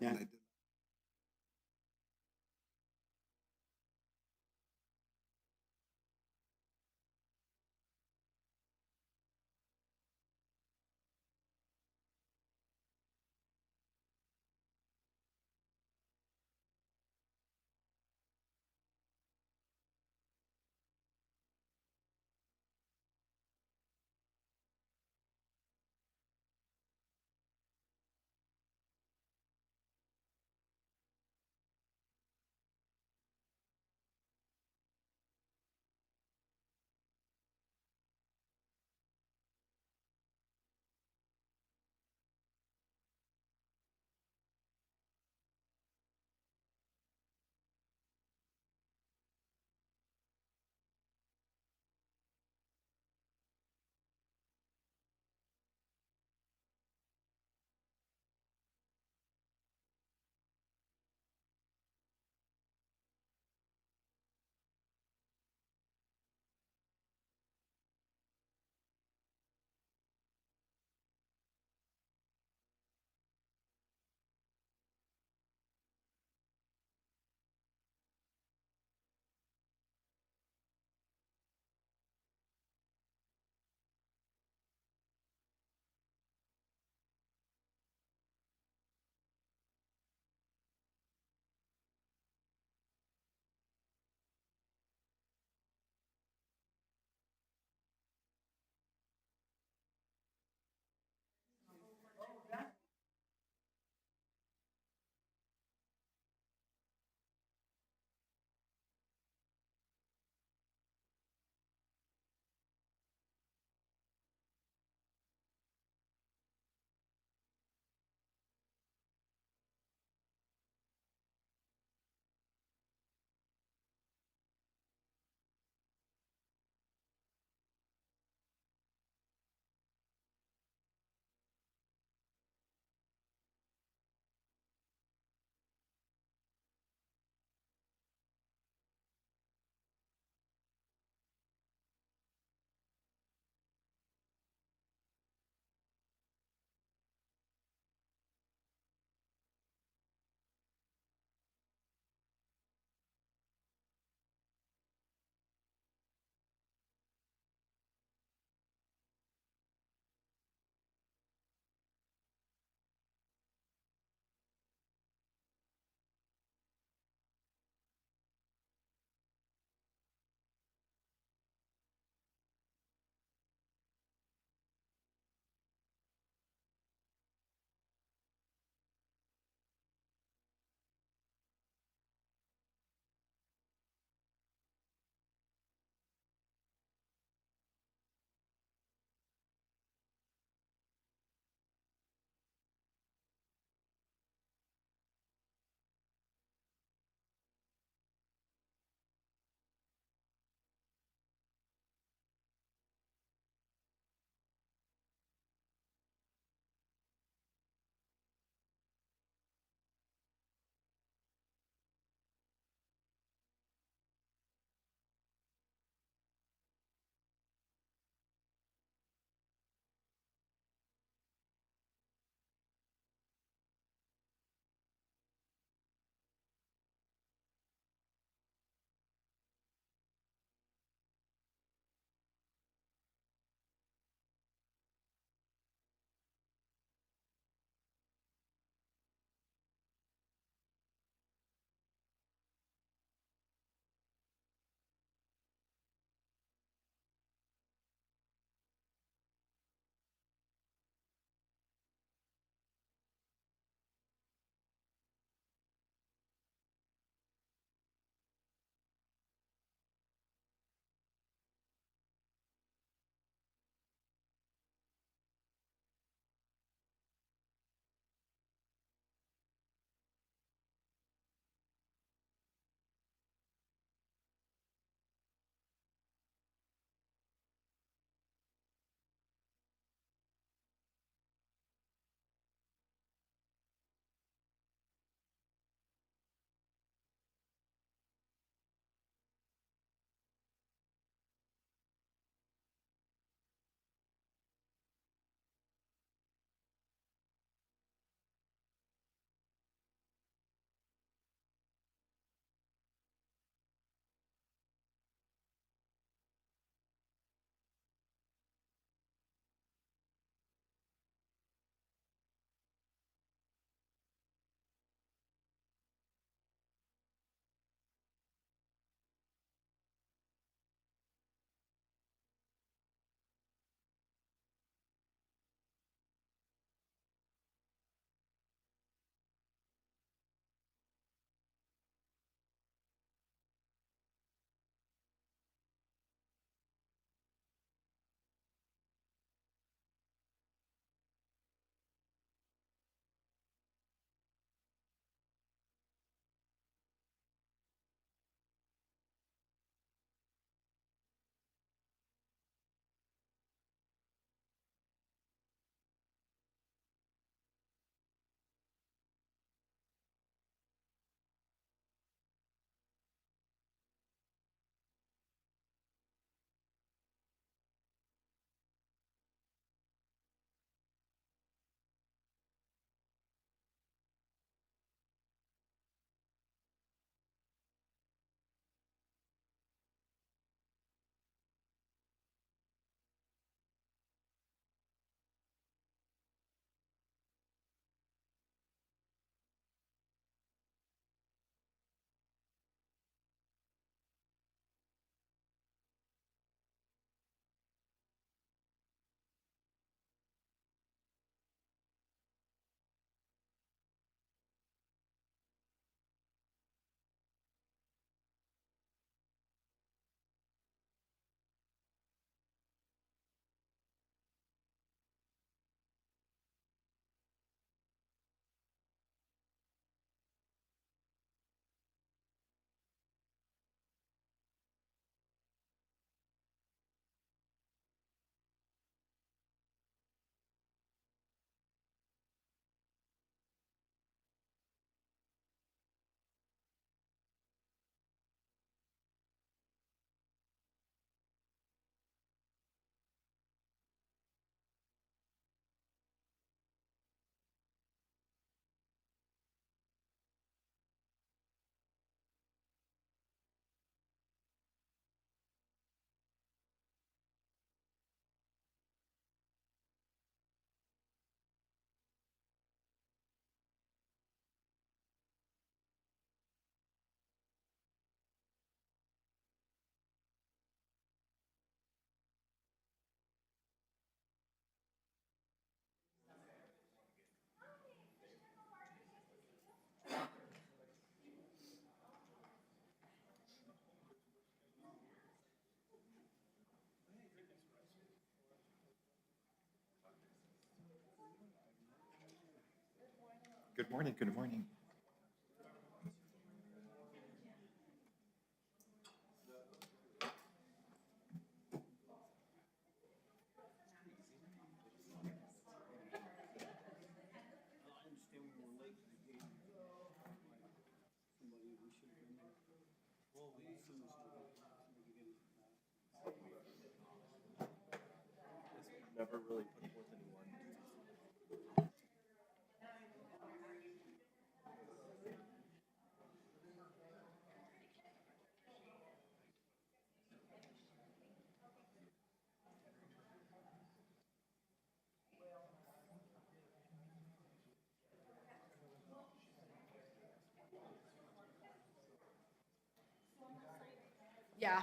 Yeah. Good morning, good morning. Never really put forth anyone. Yeah.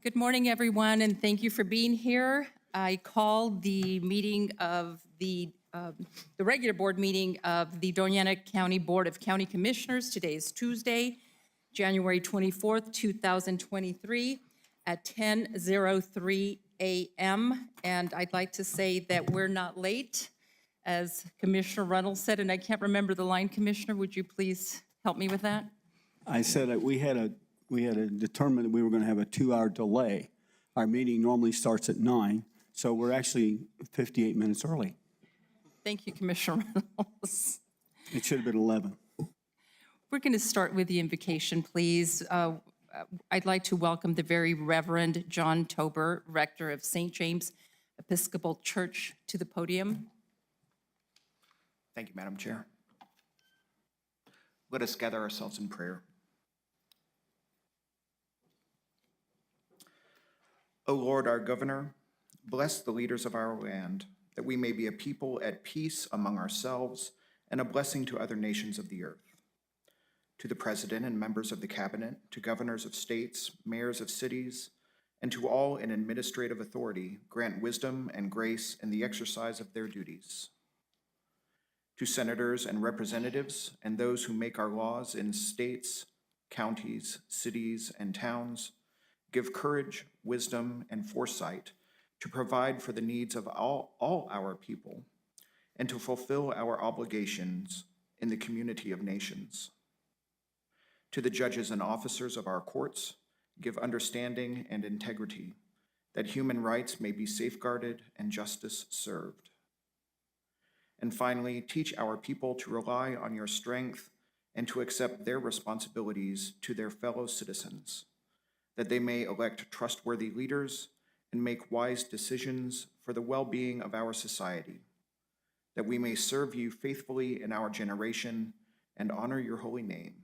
Good morning, everyone, and thank you for being here. I call the meeting of the regular board meeting of the Doñana County Board of County Commissioners. Today is Tuesday, January 24th, 2023 at 10:03 a.m. And I'd like to say that we're not late, as Commissioner Reynolds said, and I can't remember the line, Commissioner. Would you please help me with that? I said that we had to determine that we were going to have a 2-hour delay. Our meeting normally starts at 9, so we're actually 58 minutes early. Thank you, Commissioner Reynolds. It should have been 11. We're going to start with the invocation, please. I'd like to welcome the very Reverend John Tober, Rector of St. James Episcopal Church, to the podium. Thank you, Madam Chair. Let us gather ourselves in prayer. O Lord, our Governor, bless the leaders of our land, that we may be a people at peace among ourselves and a blessing to other nations of the earth. To the President and members of the Cabinet, to governors of states, mayors of cities, and to all in administrative authority, grant wisdom and grace in the exercise of their duties. To senators and representatives and those who make our laws in states, counties, cities, and towns, give courage, wisdom, and foresight to provide for the needs of all our people and to fulfill our obligations in the community of nations. To the judges and officers of our courts, give understanding and integrity, that human rights may be safeguarded and justice served. And finally, teach our people to rely on your strength and to accept their responsibilities to their fellow citizens, that they may elect trustworthy leaders and make wise decisions for the well-being of our society, that we may serve you faithfully in our generation and honor your holy name.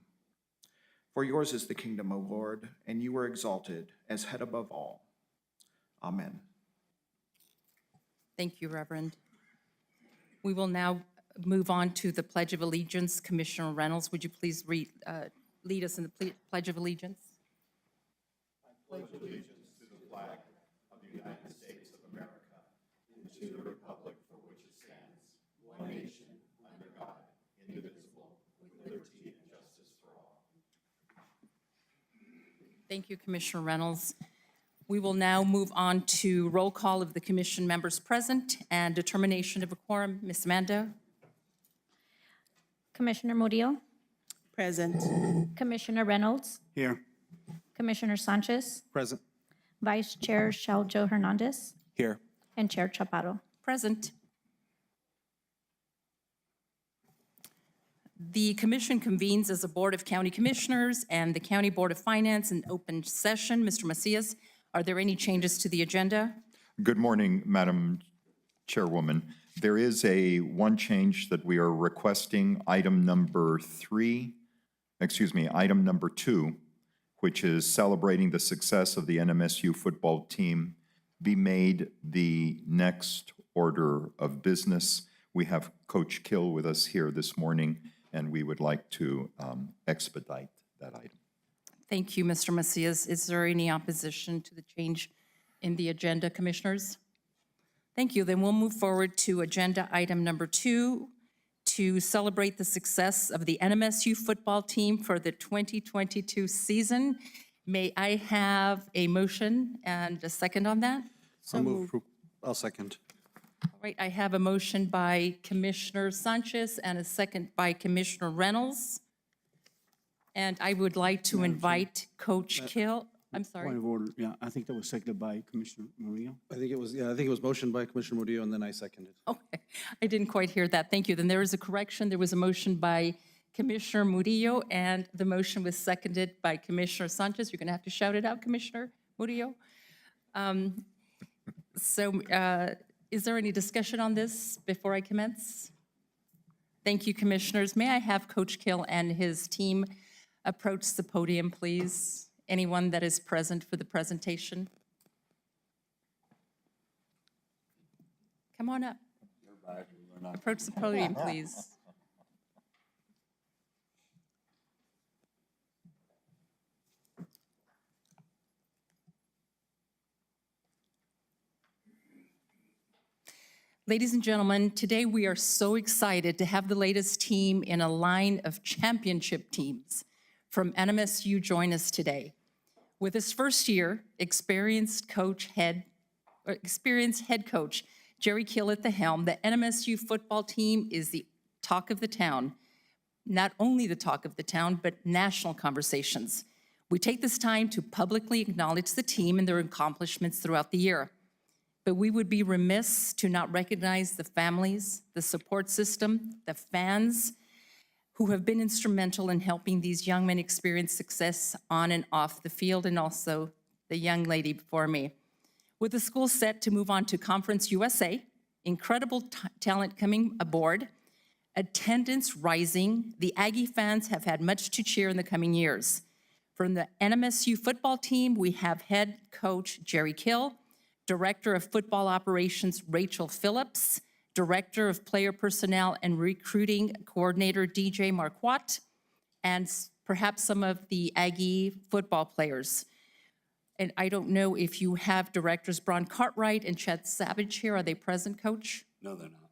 For yours is the kingdom, O Lord, and you are exalted as head above all. Amen. Thank you, Reverend. We will now move on to the Pledge of Allegiance. Commissioner Reynolds, would you please lead us in the Pledge of Allegiance? Thank you, Commissioner Reynolds. We will now move on to roll call of the commission members present and determination of a quorum. Ms. Amanda? Commissioner Murillo, Present. Commissioner Reynolds, Here. Commissioner Sanchez, Present. Vice Chair Sheljo Hernandez, Here. and Chair Chaparro. Present. The commission convenes as a Board of County Commissioners and the County Board of Finance in open session. Mr. Macias, are there any changes to the agenda? Good morning, Madam Chairwoman. There is one change that we are requesting, item number 2, which is celebrating the success of the NMSU football team, be made the next order of business. We have Coach Kill with us here this morning, and we would like to expedite that item. Thank you, Mr. Macias. Is there any opposition to the change in the agenda, Commissioners? Thank you. Then we'll move forward to agenda item number 2 to celebrate the success of the NMSU football team for the 2022 season. May I have a motion and a second on that? I'll second. All right, I have a motion by Commissioner Sanchez and a second by Commissioner Reynolds. And I would like to invite Coach Kill. I'm sorry. Point of order, yeah, I think that was seconded by Commissioner Murillo. I think it was motioned by Commissioner Murillo, and then I seconded. Okay, I didn't quite hear that. Thank you. Then there is a correction. There was a motion by Commissioner Murillo, and the motion was seconded by Commissioner Sanchez. You're going to have to shout it out, Commissioner Murillo. Is there any discussion on this before I commence? Thank you, Commissioners. May I have Coach Kill and his team approach the podium, please? Anyone that is present for the presentation? Come on up. Approach the podium, please. Ladies and gentlemen, today we are so excited to have the latest team in a line of championship teams from NMSU join us today. With his first year, experienced head coach Jerry Kill at the helm, the NMSU football team is the talk of the town. Not only the talk of the town, but national conversations. We take this time to publicly acknowledge the team and their accomplishments throughout the year. But we would be remiss to not recognize the families, the support system, the fans who have been instrumental in helping these young men experience success on and off the field, and also the young lady before me. With the school set to move on to Conference USA, incredible talent coming aboard, attendance rising, the Aggie fans have had much to cheer in the coming years. From the NMSU football team, we have head coach Jerry Kill, Director of Football Operations Rachel Phillips, Director of Player Personnel and Recruiting Coordinator DJ Marquardt, and perhaps some of the Aggie football players. And I don't know if you have Directors Braun Cartwright and Chet Savage here. Are they present, Coach? No, they're not.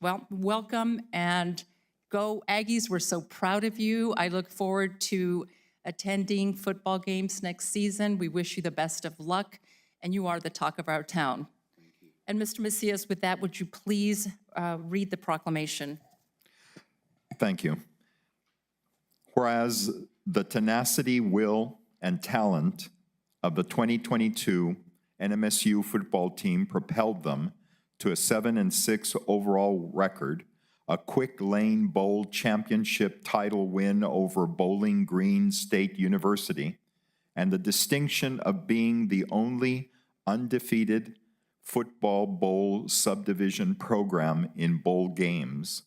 Well, welcome and go Aggies. We're so proud of you. I look forward to attending football games next season. We wish you the best of luck, and you are the talk of our town. And Mr. Macias, with that, would you please read the proclamation? Thank you. Whereas the tenacity, will, and talent of the 2022 NMSU football team propelled them to a 7-6 overall record, a Quick Lane Bowl championship title win over Bowling Green State University, and the distinction of being the only undefeated football bowl subdivision program in bowl games.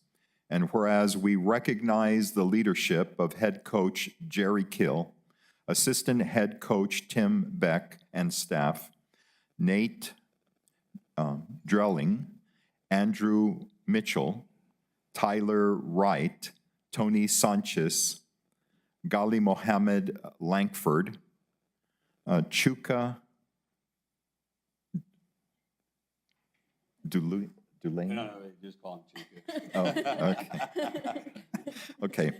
And whereas we recognize the leadership of head coach Jerry Kill, assistant head coach Tim Beck and staff, Nate Drelling, Andrew Mitchell, Tyler Wright, Tony Sanchez, Gali Mohammed Lankford, Chuka Dulane? No, just call him Chica. Oh, okay. Okay.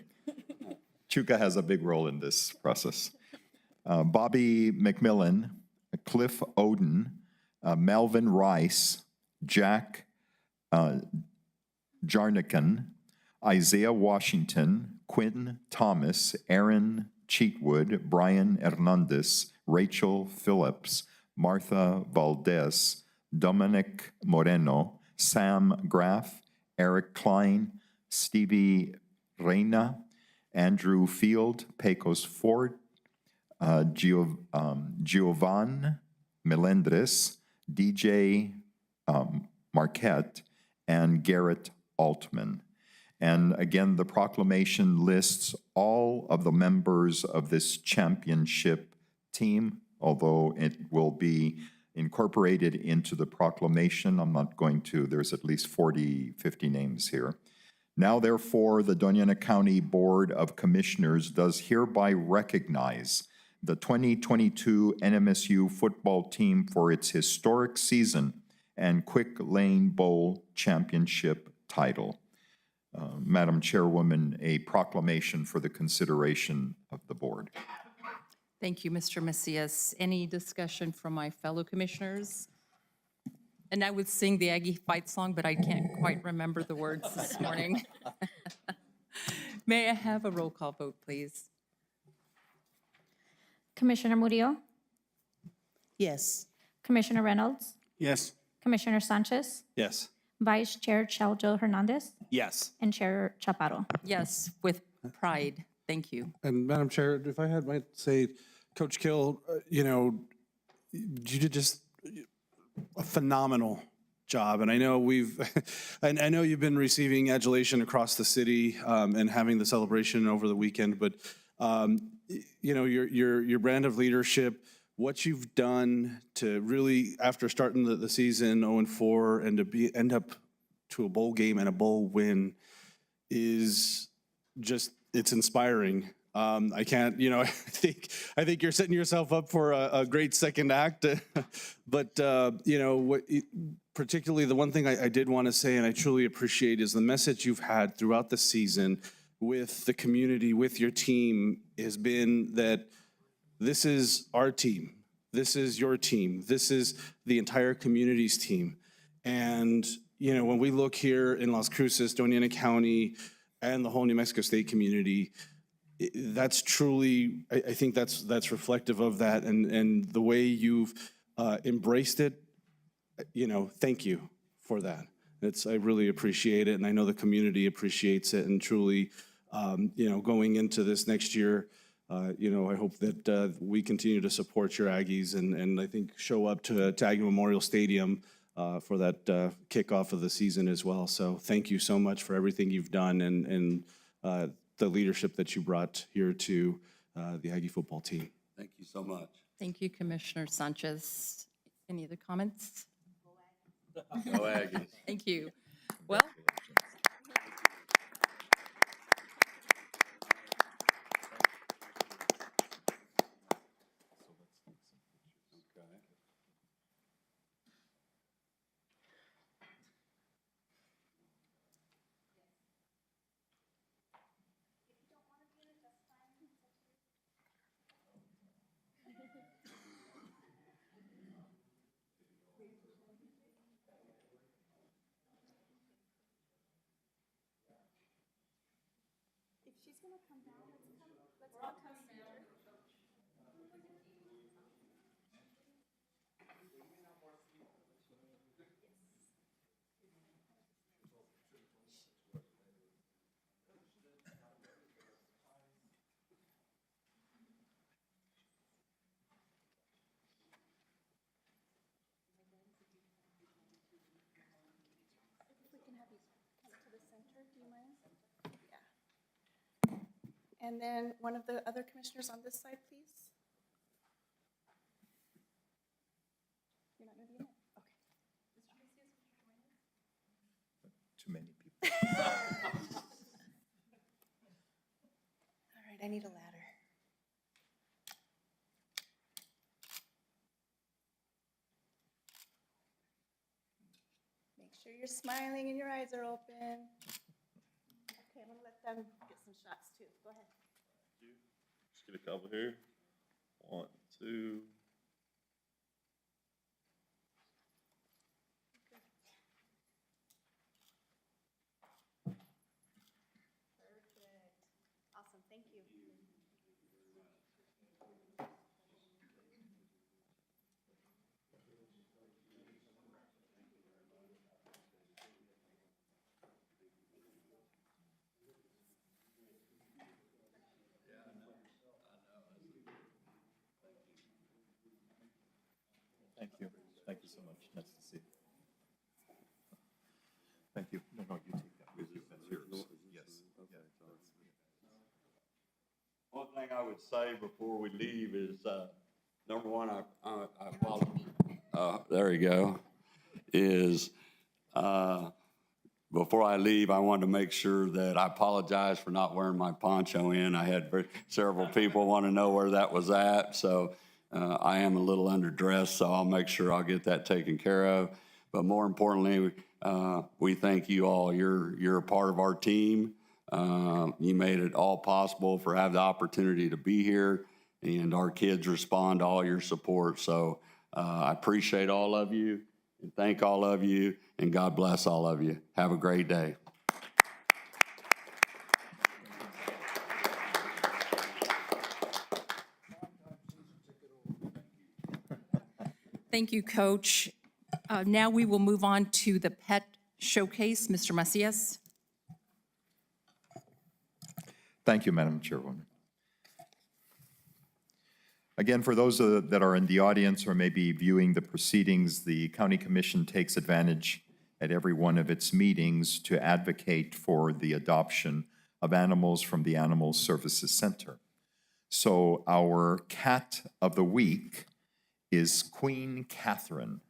Chuka has a big role in this process. Bobby McMillan, Cliff Oden, Melvin Rice, Jack Jarnican, Isaiah Washington, Quinn Thomas, Aaron Cheatwood, Brian Hernandez, Rachel Phillips, Martha Valdez, Dominic Moreno, Sam Graff, Eric Klein, Stevie Reina, Andrew Field, Pecos Ford, Giovan Melendres, DJ Marquette, and Garrett Altman. And again, the proclamation lists all of the members of this championship team, although it will be incorporated into the proclamation. I'm not going to, there's at least 40, 50 names here. Now, therefore, the Doña Ana County Board of Commissioners does hereby recognize the 2022 NMSU football team for its historic season and Quick Lane Bowl championship title. Madam Chairwoman, a proclamation for the consideration of the board. Thank you, Mr. Macias. Any discussion from my fellow commissioners? And I would sing the Aggie fight song, but I can't quite remember the words this morning. May I have a roll call vote, please? Commissioner Murillo, Yes. Commissioner Reynolds, Yes. Commissioner Sanchez, Yes. Vice Chair Chaljo Hernandez, Yes. and Chair Chaparro. Yes, with pride. Thank you. And Madam Chair, if I had, might say, Coach Kill, you know, you did just a phenomenal job. And I know I know you've been receiving adulation across the city and having the celebration over the weekend, but you know, your brand of leadership, what you've done to really, after starting the season 0-4 and to end up to a bowl game and a bowl win is just, it's inspiring. I can't, you know, I think you're setting yourself up for a great second act. But, you know, particularly the one thing I did want to say, and I truly appreciate, is the message you've had throughout the season with the community, with your team, has been that this is our team. This is your team. This is the entire community's team. And, you know, when we look here in Las Cruces, Doña Ana County, and the whole New Mexico State community, that's truly, I think that's reflective of that, and the way you've embraced it, you know, thank you for that. I really appreciate it, and I know the community appreciates it, and truly, you know, going into this next year, you know, I hope that we continue to support your Aggies, and I think show up to Aggie Memorial Stadium for that kickoff of the season as well. So thank you so much for everything you've done and the leadership that you brought here to the Aggie football team. Thank you so much. Thank you, Commissioner Sanchez. Any other comments? Go Aggies. Thank you. Well, And then one of the other commissioners on this side, please. You're not going to be in it? Okay. Too many people. All right, I need a ladder. Make sure you're smiling and your eyes are open. Okay, I'm going to let them get some shots too. Go ahead. Just get a couple here. 1, 2. Perfect. Awesome, thank you. Thank you. Thank you so much. Nice to see you. Thank you. No, you take that with you. That's yours. Yes. One thing I would say before we leave is, number one, I apologize. There you go. Is, before I leave, I wanted to make sure that I apologize for not wearing my poncho in. I had several people want to know where that was at, so I am a little underdressed, so I'll make sure I'll get that taken care of. But more importantly, we thank you all. You're a part of our team. You made it all possible for have the opportunity to be here, and our kids respond to all your support. So I appreciate all of you and thank all of you, and God bless all of you. Have a great day. Thank you, Coach. Now we will move on to the pet showcase. Mr. Macias. Thank you, Madam Chairwoman. Again, for those that are in the audience or maybe viewing the proceedings, the County Commission takes advantage at every one of its meetings to advocate for the adoption of animals from the Animal Services Center. So our cat of the week is Queen Catherine.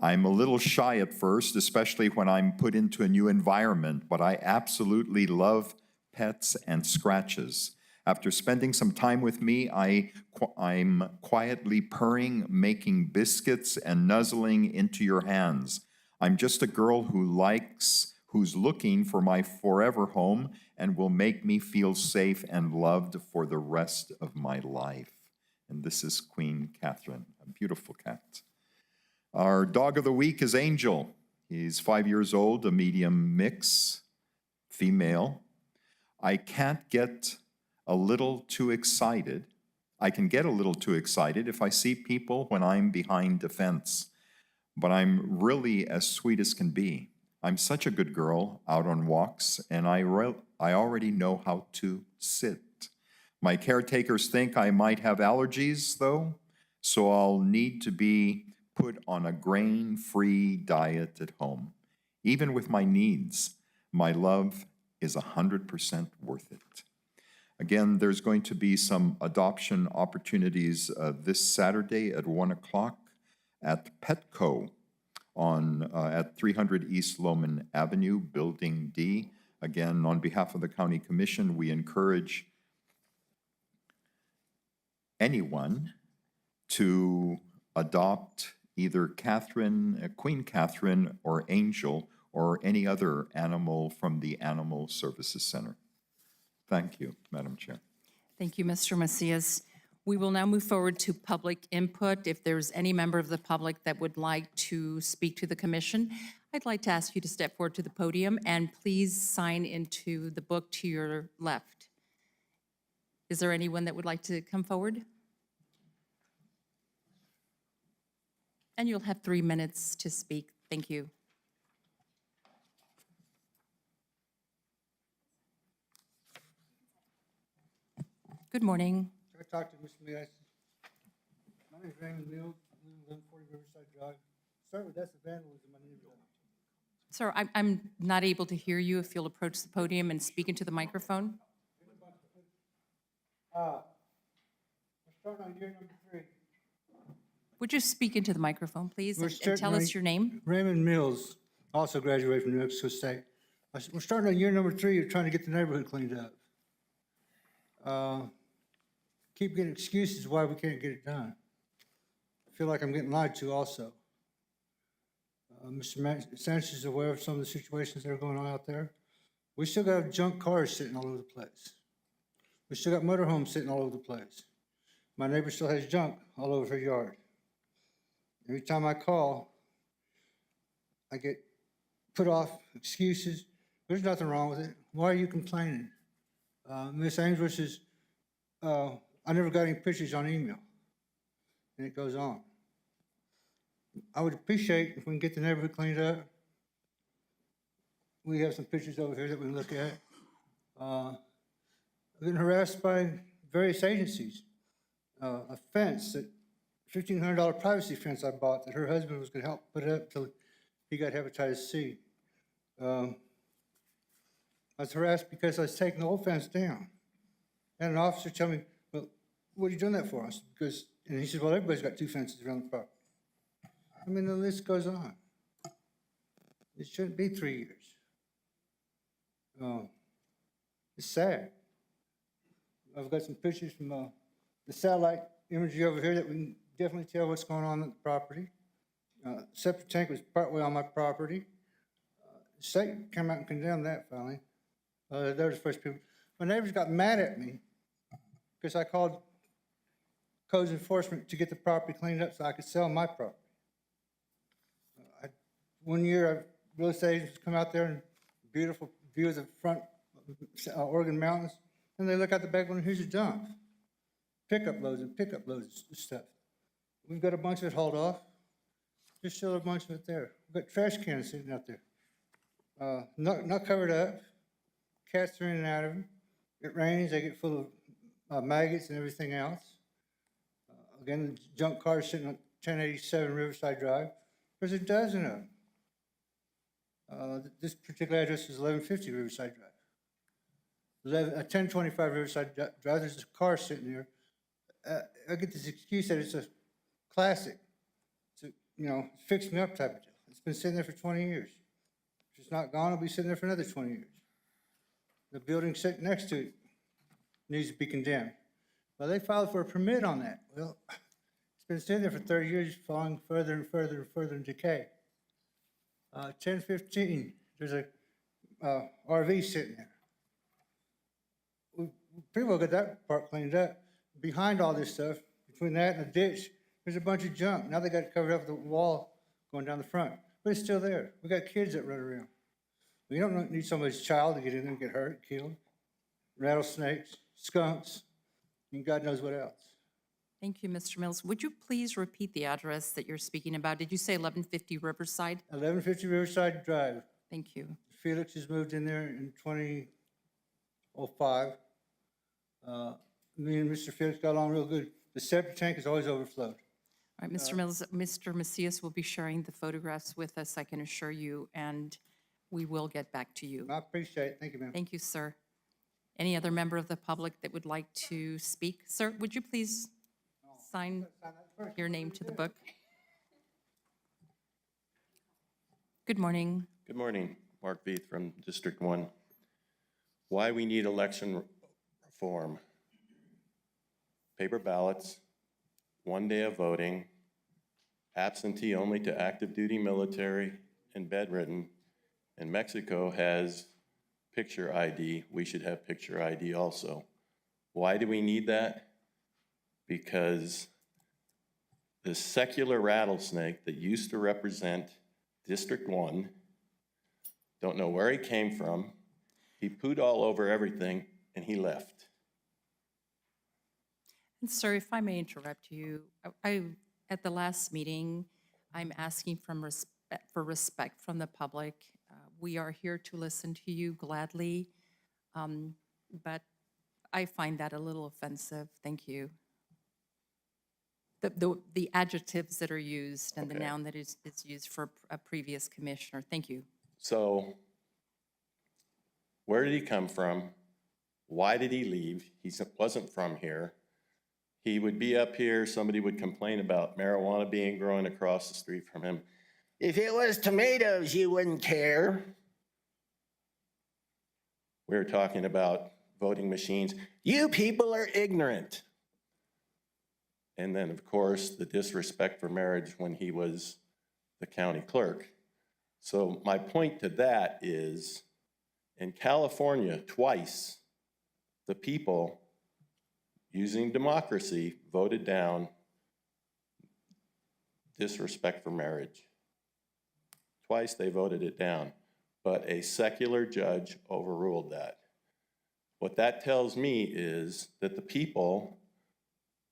I'm a little shy at first, especially when I'm put into a new environment, but I absolutely love pets and scratches. After spending some time with me, I'm quietly purring, making biscuits, and nuzzling into your hands. I'm just a girl who's looking for my forever home and will make me feel safe and loved for the rest of my life. And this is Queen Catherine, a beautiful cat. Our dog of the week is Angel. He's 5 years old, a medium mix, female. I can't get a little too excited. I can get a little too excited if I see people when I'm behind the fence, but I'm really as sweet as can be. I'm such a good girl out on walks, and I already know how to sit. My caretakers think I might have allergies, though, so I'll need to be put on a grain-free diet at home. Even with my needs, my love is 100% worth it. Again, there's going to be some adoption opportunities this Saturday at 1 o'clock at Petco at 300 East Loman Avenue, Building D. Again, on behalf of the County Commission, we encourage anyone to adopt either Queen Catherine or Angel or any other animal from the Animal Services Center. Thank you, Madam Chair. Thank you, Mr. Macias. We will now move forward to public input. If there's any member of the public that would like to speak to the commission, I'd like to ask you to step forward to the podium and please sign into the book to your left. Is there anyone that would like to come forward? And you'll have 3 minutes to speak. Thank you. Good morning. Can I talk to Mr. Mills? My name is Raymond Mills, I live on 1140 Riverside Drive. Start with, that's the vandalism I need to know. Sir, I'm not able to hear you. If you'll approach the podium and speak into the microphone. We're starting on year number 3. Would you speak into the microphone, please, We're and tell starting us your name? Raymond Mills, also graduated from New Mexico State. We're starting on year number 3, you're trying to get the neighborhood cleaned up. Keep getting excuses why we can't get it done. I feel like I'm getting lied to also. Mr. Sanchez is aware of some of the situations that are going on out there. We still got junk cars sitting all over the place. We still got motorhomes sitting all over the place. My neighbor still has junk all over her yard. Every time I call, I get put off excuses. There's nothing wrong with it. Why are you complaining? Ms. Ainsworth says, I never got any pictures on email. And it goes on. I would appreciate if we can get the neighborhood cleaned up. We have some pictures over here that we can look at. I've been harassed by various agencies. A fence, that $1,500 privacy fence I bought that her husband was gonna help put it up till he got hepatitis C. I was harassed because I was taking the old fence down. And an officer tell me, well, what are you doing that for us? And he said, well, everybody's got 2 fences around the park. I mean, the list goes on. It shouldn't be 3 years. It's sad. I've got some pictures from the satellite imagery over here that we can definitely tell what's going on at the property. Septic tank was partway on my property. The state came out and condemned that finally. They were the first people. My neighbors got mad at me because I called codes enforcement to get the property cleaned up so I could sell my property. One year, real estate agents come out there and beautiful view of the front Oregon mountains, and they look out the back window, here's a dump. Pickup loads of stuff. We've got a bunch of it hauled off. Just show a bunch of it there. We've got trash cans sitting out there. Not covered up. Cats are in and out of them. It rains, they get full of maggots and everything else. Again, the junk cars sitting on 1087 Riverside Drive. There's a dozen of them. This particular address is 1150 Riverside Drive. 1025 Riverside Drive, there's a car sitting there. I get this excuse that it's a classic. It's a, fix me up type of deal. It's been sitting there for 20 years. If it's not gone, it'll be sitting there for another 20 years. The building sitting next to it needs to be condemned. Well, they filed for a permit on that. Well, it's been sitting there for 30 years, falling further and further and further in decay. 1015, there's a RV sitting there. We pretty well got that part cleaned up. Behind all this stuff, between that and the ditch, there's a bunch of junk. Now they got it covered up with a wall going down the front, but it's still there. We got kids that run around. We don't need somebody's child to get in there and get hurt, killed. Rattlesnakes, skunks, and God knows what else. Thank you, Mr. Mills. Would you please repeat the address that you're speaking about? Did you say 1150 Riverside? 1150 Riverside Drive. Thank you. Felix has moved in there in 2005. Me and Mr. Felix got along real good. The septic tank is always overflowed. All right, Mr. Mills, Mr. Macias will be sharing the photographs with us, I can assure you, and we will get back to you. I appreciate it. Thank you, ma'am. Thank you, sir. Any other member of the public that would like to speak? Sir, would you please sign your name to the book? Good morning. Good morning, Mark Veith from District 1. Why we need election reform. Paper ballots, 1 day of voting, absentee only to active duty military and bedridden, and Mexico has picture ID. We should have picture ID also. Why do we need that? Because the secular rattlesnake that used to represent District 1, don't know where he came from, he pooed all over everything, and he left. And sir, if I may interrupt you, at the last meeting, I'm asking for respect from the public. We are here to listen to you gladly, but I find that a little offensive. Thank you. The adjectives that are used and the Okay. noun that is used for a previous commissioner. Thank you. So where did he come from? Why did he leave? He wasn't from here. He would be up here, somebody would complain about marijuana being grown across the street from him. If it was tomatoes, you wouldn't care. We were talking about voting machines. You people are ignorant. And then, of course, the disrespect for marriage when he was the county clerk. So my point to that is, in California, twice, the people, using democracy, voted down disrespect for marriage. Twice they voted it down, but a secular judge overruled that. What that tells me is that the people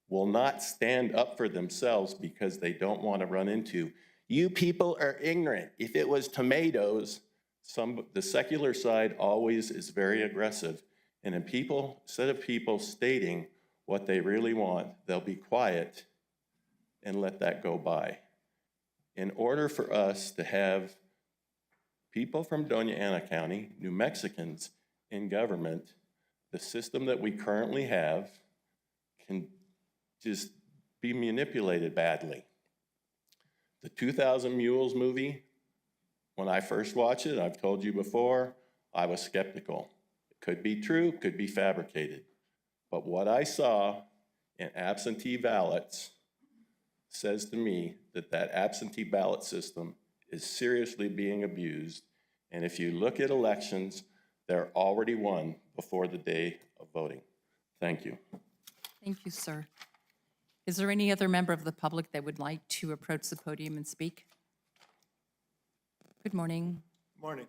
will not stand up for themselves because they don't want to run into, you people are ignorant. If it was tomatoes, the secular side always is very aggressive. And instead of people stating what they really want, they'll be quiet and let that go by. In order for us to have people from Doña Ana County, New Mexicans in government, the system that we currently have can just be manipulated badly. The 2000 Mules movie, when I first watched it, I've told you before, I was skeptical. It could be true, could be fabricated. But what I saw in absentee ballots says to me that that absentee ballot system is seriously being abused. And if you look at elections, they're already won before the day of voting. Thank you. Thank you, sir. Is there any other member of the public that would like to approach the podium and speak? Good morning. Morning.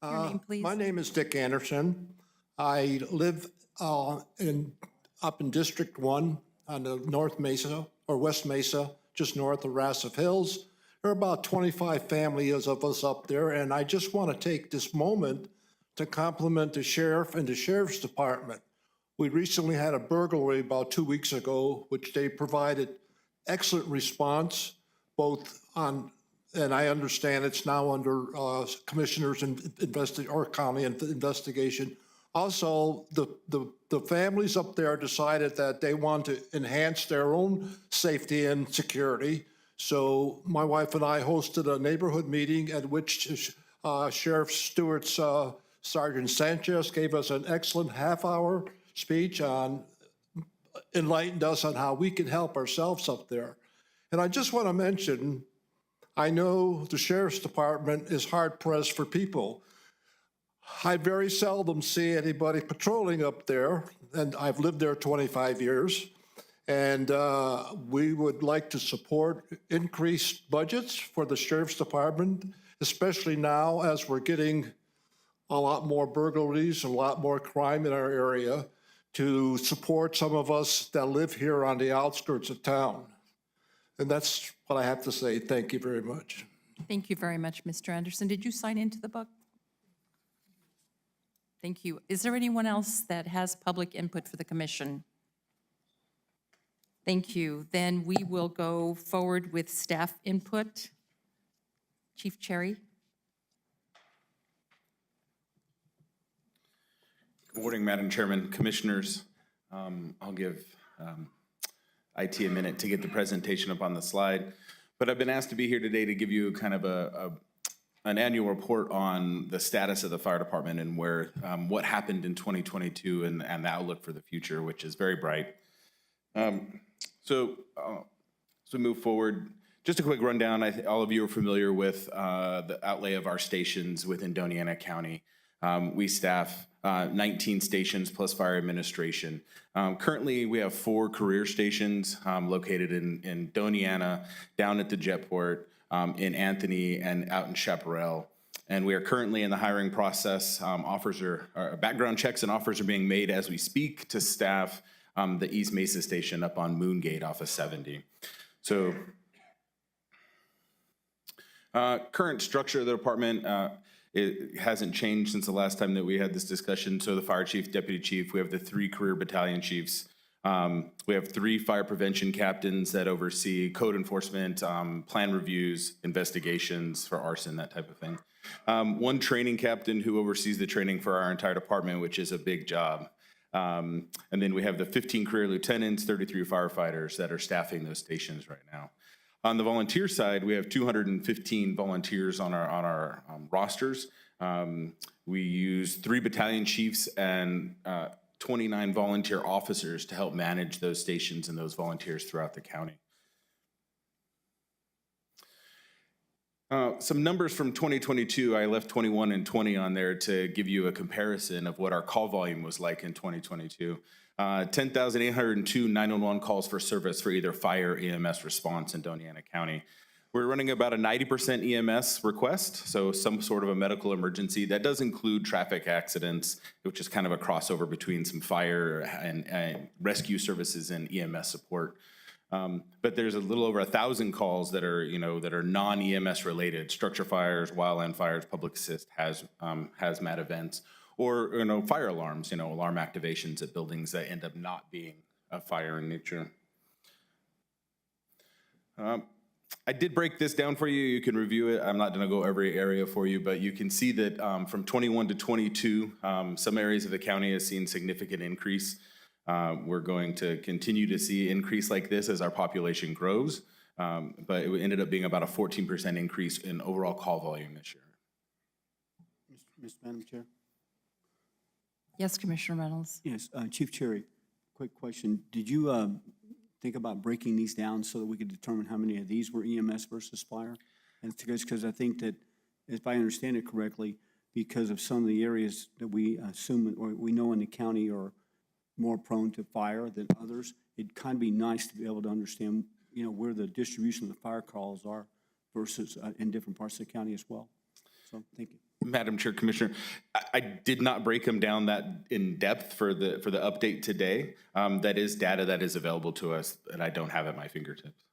Your name, please. My name is Dick Anderson. I live up in District 1 on the North Mesa, or West Mesa, just north of Rassif Hills. There are about 25 families of us up there, and I just want to take this moment to compliment the sheriff and the sheriff's department. We recently had a burglary about 2 weeks ago, which they provided excellent response, both on, and I understand it's now under commissioners or county investigation. Also, the families up there decided that they want to enhance their own safety and security. So my wife and I hosted a neighborhood meeting at which Sheriff Stewart's Sergeant Sanchez gave us an excellent half-hour speech on, enlightened us on how we can help ourselves up there. And I just want to mention, I know the Sheriff's Department is hard-pressed for people. I very seldom see anybody patrolling up there, and I've lived there 25 years. And we would like to support increased budgets for the Sheriff's Department, especially now as we're getting a lot more burglaries, a lot more crime in our area, to support some of us that live here on the outskirts of town. And that's what I have to say. Thank you very much. Thank you very much, Mr. Anderson. Did you sign into the book? Thank you. Is there anyone else that has public input for the commission? Thank you. Then we will go forward with staff input. Chief Cherry. Good morning, Madam Chairman, Commissioners. I'll give IT a minute to get the presentation up on the slide. But I've been asked to be here today to give you kind of an annual report on the status of the fire department and where what happened in 2022 and the outlook for the future, which is very bright. So we move forward. Just a quick rundown. All of you are familiar with the outlay of our stations within Doña Ana County. We staff 19 stations plus fire administration. Currently, we have 4 career stations located in Doña Ana, down at the Jetport, in Anthony, and out in Chaparral. And we are currently in the hiring process. Background checks and offers are being made as we speak to staff the East Mesa station up on Moongate off of 70. So current structure of the department, it hasn't changed since the last time that we had this discussion. So the fire chief, deputy chief, we have the 3 career battalion chiefs. We have 3 fire prevention captains that oversee code enforcement, plan reviews, investigations for arson, that type of thing. 1 training captain who oversees the training for our entire department, which is a big job. And then we have the 15 career lieutenants, 33 firefighters that are staffing those stations right now. On the volunteer side, we have 215 volunteers on our rosters. We use 3 battalion chiefs and 29 volunteer officers to help manage those stations and those volunteers throughout the county. Some numbers from 2022, I left 21 and 20 on there to give you a comparison of what our call volume was like in 2022. 10,802 911 calls for service for either fire or EMS response in Doña County. We're running about a 90% EMS request, so some sort of a medical emergency. That does include traffic accidents, which is kind of a crossover between some fire and rescue services and EMS support. But there's a little over 1,000 calls that are, that are non-EMS related, structure fires, wildland fires, public assist, hazmat events, or, fire alarms, alarm activations at buildings that end up not being a fire in nature. I did break this down for you. You can review it. I'm not going to go every area for you, but you can see that from 21 to 22, some areas of the county has seen significant increase. We're going to continue to see increase like this as our population grows, but it ended up being about a 14% increase in overall call volume this year. Madam Chair? Yes, Commissioner Reynolds. Yes, Chief Cherry, quick question. Did you think about breaking these down so that we could determine how many of these were EMS versus fire? And it's because I think that, if I understand it correctly, because of some of the areas that we assume or we know in the county are more prone to fire than others, it'd kind of be nice to be able to understand, where the distribution of the fire calls are versus in different parts of the county as well. So, thank you. Madam Chair, Commissioner, I did not break them down that in depth for the update today. That is data that is available to us that I don't have at my fingertips.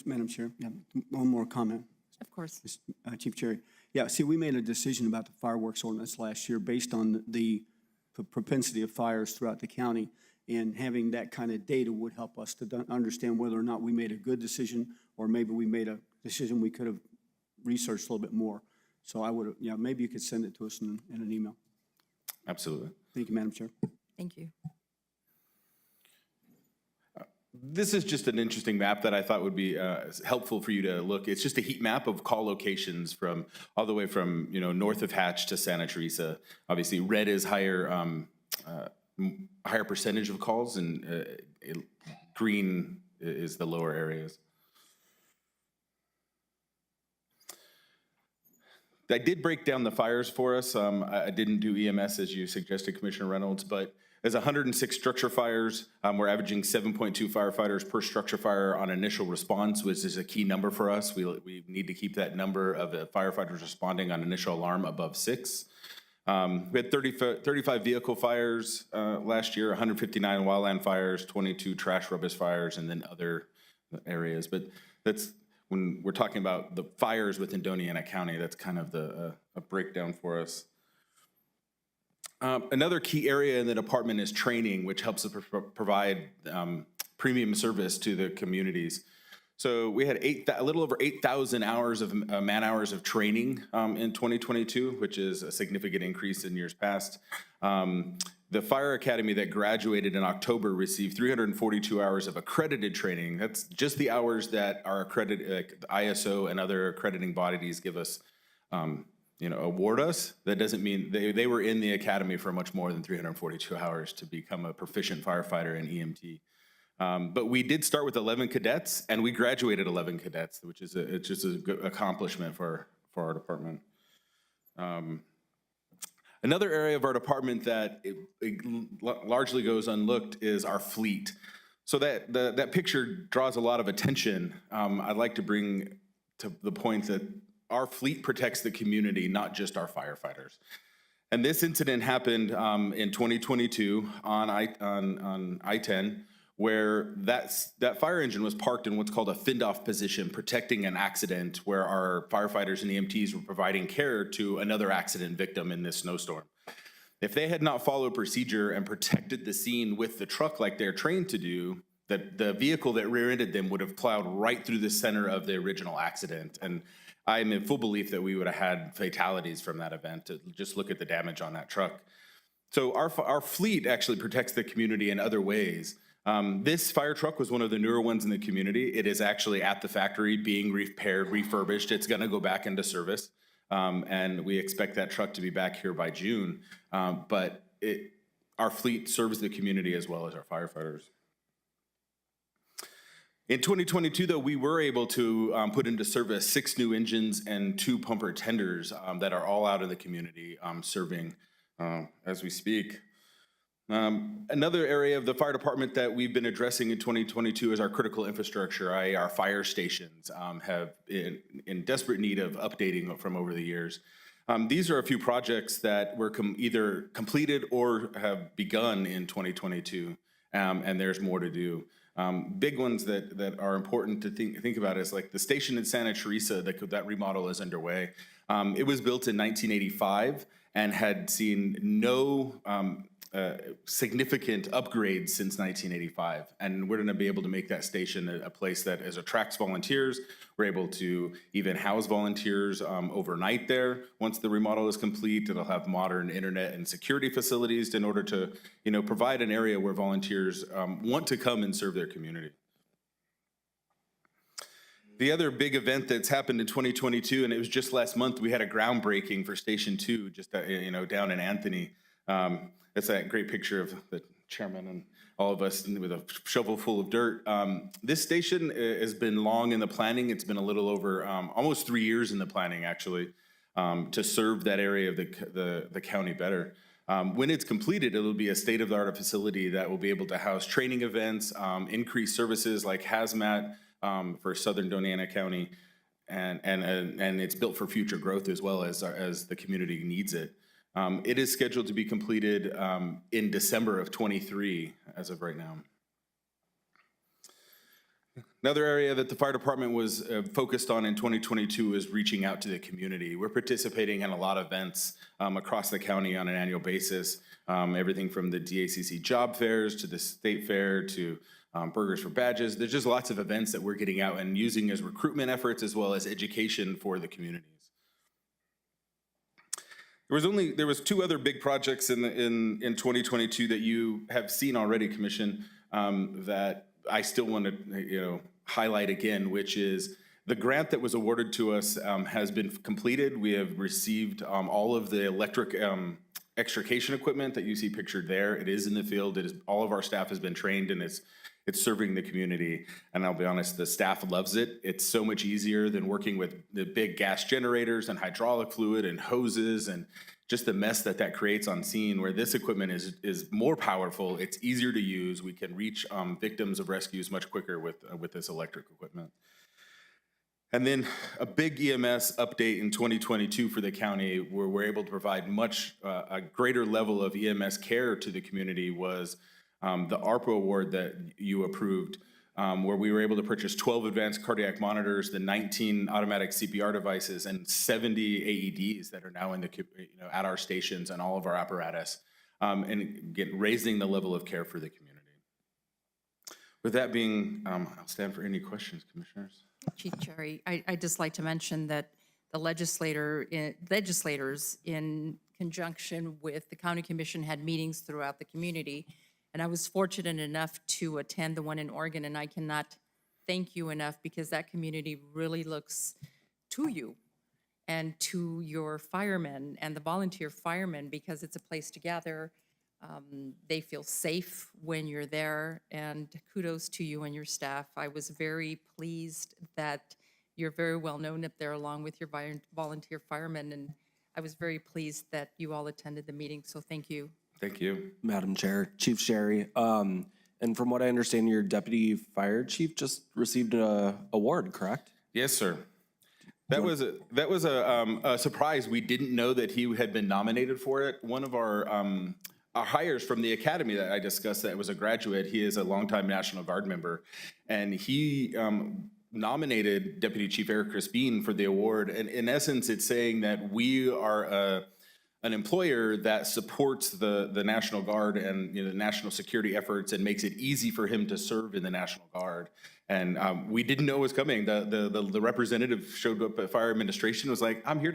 Madam Chair, yeah, one more comment. Of course. Chief Cherry. Yeah, see, we made a decision about the fireworks ordinance last year based on the propensity of fires throughout the county, and having that kind of data would help us to understand whether or not we made a good decision, or maybe we made a decision we could have researched a little bit more. So I would, maybe you could send it to us in an email. Absolutely. Thank you, Madam Chair. Thank you. This is just an interesting map that I thought would be helpful for you to look. It's just a heat map of call locations from all the way from north of Hatch to Santa Teresa. Obviously, red is higher percentage of calls, and green is the lower areas. I did break down the fires for us. I didn't do EMS as you suggested, Commissioner Reynolds, but as 106 structure fires, we're averaging 7.2 firefighters per structure fire on initial response, which is a key number for us. We need to keep that number of firefighters responding on initial alarm above 6. We had 35 vehicle fires last year, 159 wildland fires, 22 trash rubbish fires, and then other areas. But that's, when we're talking about the fires within Doña County, that's kind of a breakdown for us. Another key area in the department is training, which helps us provide premium service to the communities. So we had a little over 8,000 hours of man-hours of training in 2022, which is a significant increase in years past. The Fire Academy that graduated in October received 342 hours of accredited training. That's just the hours that our accredited, ISO and other accrediting bodies give us, award us. That doesn't mean they were in the academy for much more than 342 hours to become a proficient firefighter in EMT. But we did start with 11 cadets, and we graduated 11 cadets, which is it's just a good accomplishment for our department. Another area of our department that it largely goes unlooked is our fleet. So that picture draws a lot of attention. I'd like to bring to the point that our fleet protects the community, not just our firefighters. And this incident happened in 2022 on I-10, where that fire engine was parked in what's called a fend-off position, protecting an accident where our firefighters and EMTs were providing care to another accident victim in this snowstorm. If they had not followed procedure and protected the scene with the truck like they're trained to do, the vehicle that rear-ended them would have plowed right through the center of the original accident. And I'm in full belief that we would have had fatalities from that event. Just look at the damage on that truck. So our fleet actually protects the community in other ways. This fire truck was one of the newer ones in the community. It is actually at the factory being repaired, refurbished. It's going to go back into service. And we expect that truck to be back here by June. But our fleet serves the community as well as our firefighters. In 2022, though, we were able to put into service 6 new engines and 2 pumper tenders that are all out in the community serving as we speak. Another area of the fire department that we've been addressing in 2022 is our critical infrastructure. Our fire stations have been in desperate need of updating from over the years. These are a few projects that were either completed or have begun in 2022, and there's more to do. Big ones that are important to think about is like the station in Santa Teresa, that remodel is underway. It was built in 1985 and had seen no significant upgrades since 1985. And we're gonna be able to make that station a place that attracts volunteers. We're able to even house volunteers overnight there. Once the remodel is complete, it'll have modern internet and security facilities in order to, provide an area where volunteers want to come and serve their community. The other big event that's happened in 2022, and it was just last month, we had a groundbreaking for Station 2, just down in Anthony. That's that great picture of the chairman and all of us with a shovel full of dirt. This station has been long in the planning. It's been a little over almost 3 years in the planning, actually, to serve that area of the county better. When it's completed, it'll be a state-of-the-art facility that will be able to house training events, increase services like hazmat for Southern Doña Ana County, and it's built for future growth as well as the community needs it. It is scheduled to be completed in December of 23 as of right now. Another area that the fire department was focused on in 2022 is reaching out to the community. We're participating in a lot of events across the county on an annual basis, everything from the DACC job fairs to the state fair to Burgers for Badges. There's just lots of events that we're getting out and using as recruitment efforts as well as education for the communities. There was 2 other big projects in 2022 that you have seen already, Commission, that I still want to highlight again, which is the grant that was awarded to us has been completed. We have received all of the electric extrication equipment that you see pictured there. It is in the field. All of our staff has been trained, and it's serving the community. And I'll be honest, the staff loves it. It's so much easier than working with the big gas generators and hydraulic fluid and hoses and just the mess that creates on scene, where this equipment is more powerful. It's easier to use. We can reach victims of rescues much quicker with this electric equipment. And then a big EMS update in 2022 for the county, where we're able to provide a greater level of EMS care to the community, was the ARPA award that you approved, where we were able to purchase 12 advanced cardiac monitors, the 19 automatic CPR devices, and 70 AEDs that are now in at our stations and all of our apparatus, and again, raising the level of care for the community. With that being, I'll stand for any questions, commissioners. Chief Cherry, I'd just like to mention that the legislators, in conjunction with the county commission, had meetings throughout the community. And I was fortunate enough to attend the one in Oregon, and I cannot thank you enough, because that community really looks to you and to your firemen and the volunteer firemen, because it's a place to gather. They feel safe when you're there, and kudos to you and your staff. I was very pleased that you're very well known up there along with your volunteer firemen, and I was very pleased that you all attended the meeting, so thank you. Thank you. Madam Chair, Chief Sherry, and from what I understand, your deputy fire chief just received an award, correct? Yes, sir. That was a surprise. We didn't know that he had been nominated for it. One of our hires from the academy that I discussed that was a graduate, he is a longtime National Guard member, and he nominated Deputy Chief Eric Crispin for the award. And in essence, it's saying that we are an employer that supports the National Guard and the national security efforts and makes it easy for him to serve in the National Guard. And we didn't know it was coming. The representative showed up at fire administration, was like, "I'm here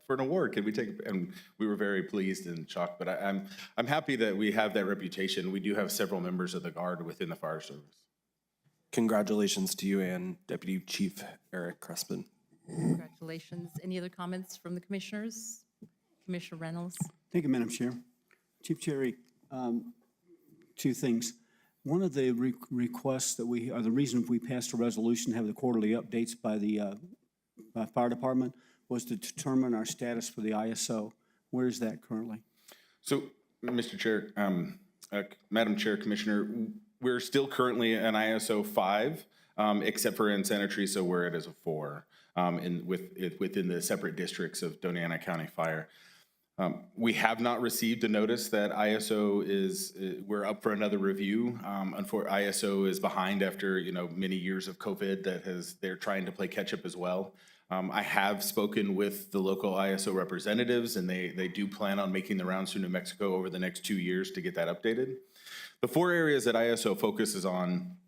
for an award. Can we take it?" And we were very pleased and shocked. But I'm happy that we have that reputation. We do have several members of the Guard within the fire service. Congratulations to you and Deputy Chief Eric Crespin. Congratulations. Any other comments from the commissioners? Commissioner Reynolds? Thank you, Madam Chair. Chief Cherry, two things. One of the requests that the reason we passed a resolution to have the quarterly updates by the fire department was to determine our status for the ISO. Where is that currently? So, Mr. Chair, Madam Chair, Commissioner, we're still currently an ISO 5, except for in Santa Teresa where it is a 4, within the separate districts of Doña Ana County Fire. We have not received a notice that ISO we're up for another review. ISO is behind after, many years of COVID they're trying to play catch up as well. I have spoken with the local ISO representatives, and they do plan on making the rounds to New Mexico over the next 2 years to get that updated. The 4 areas that ISO focuses on,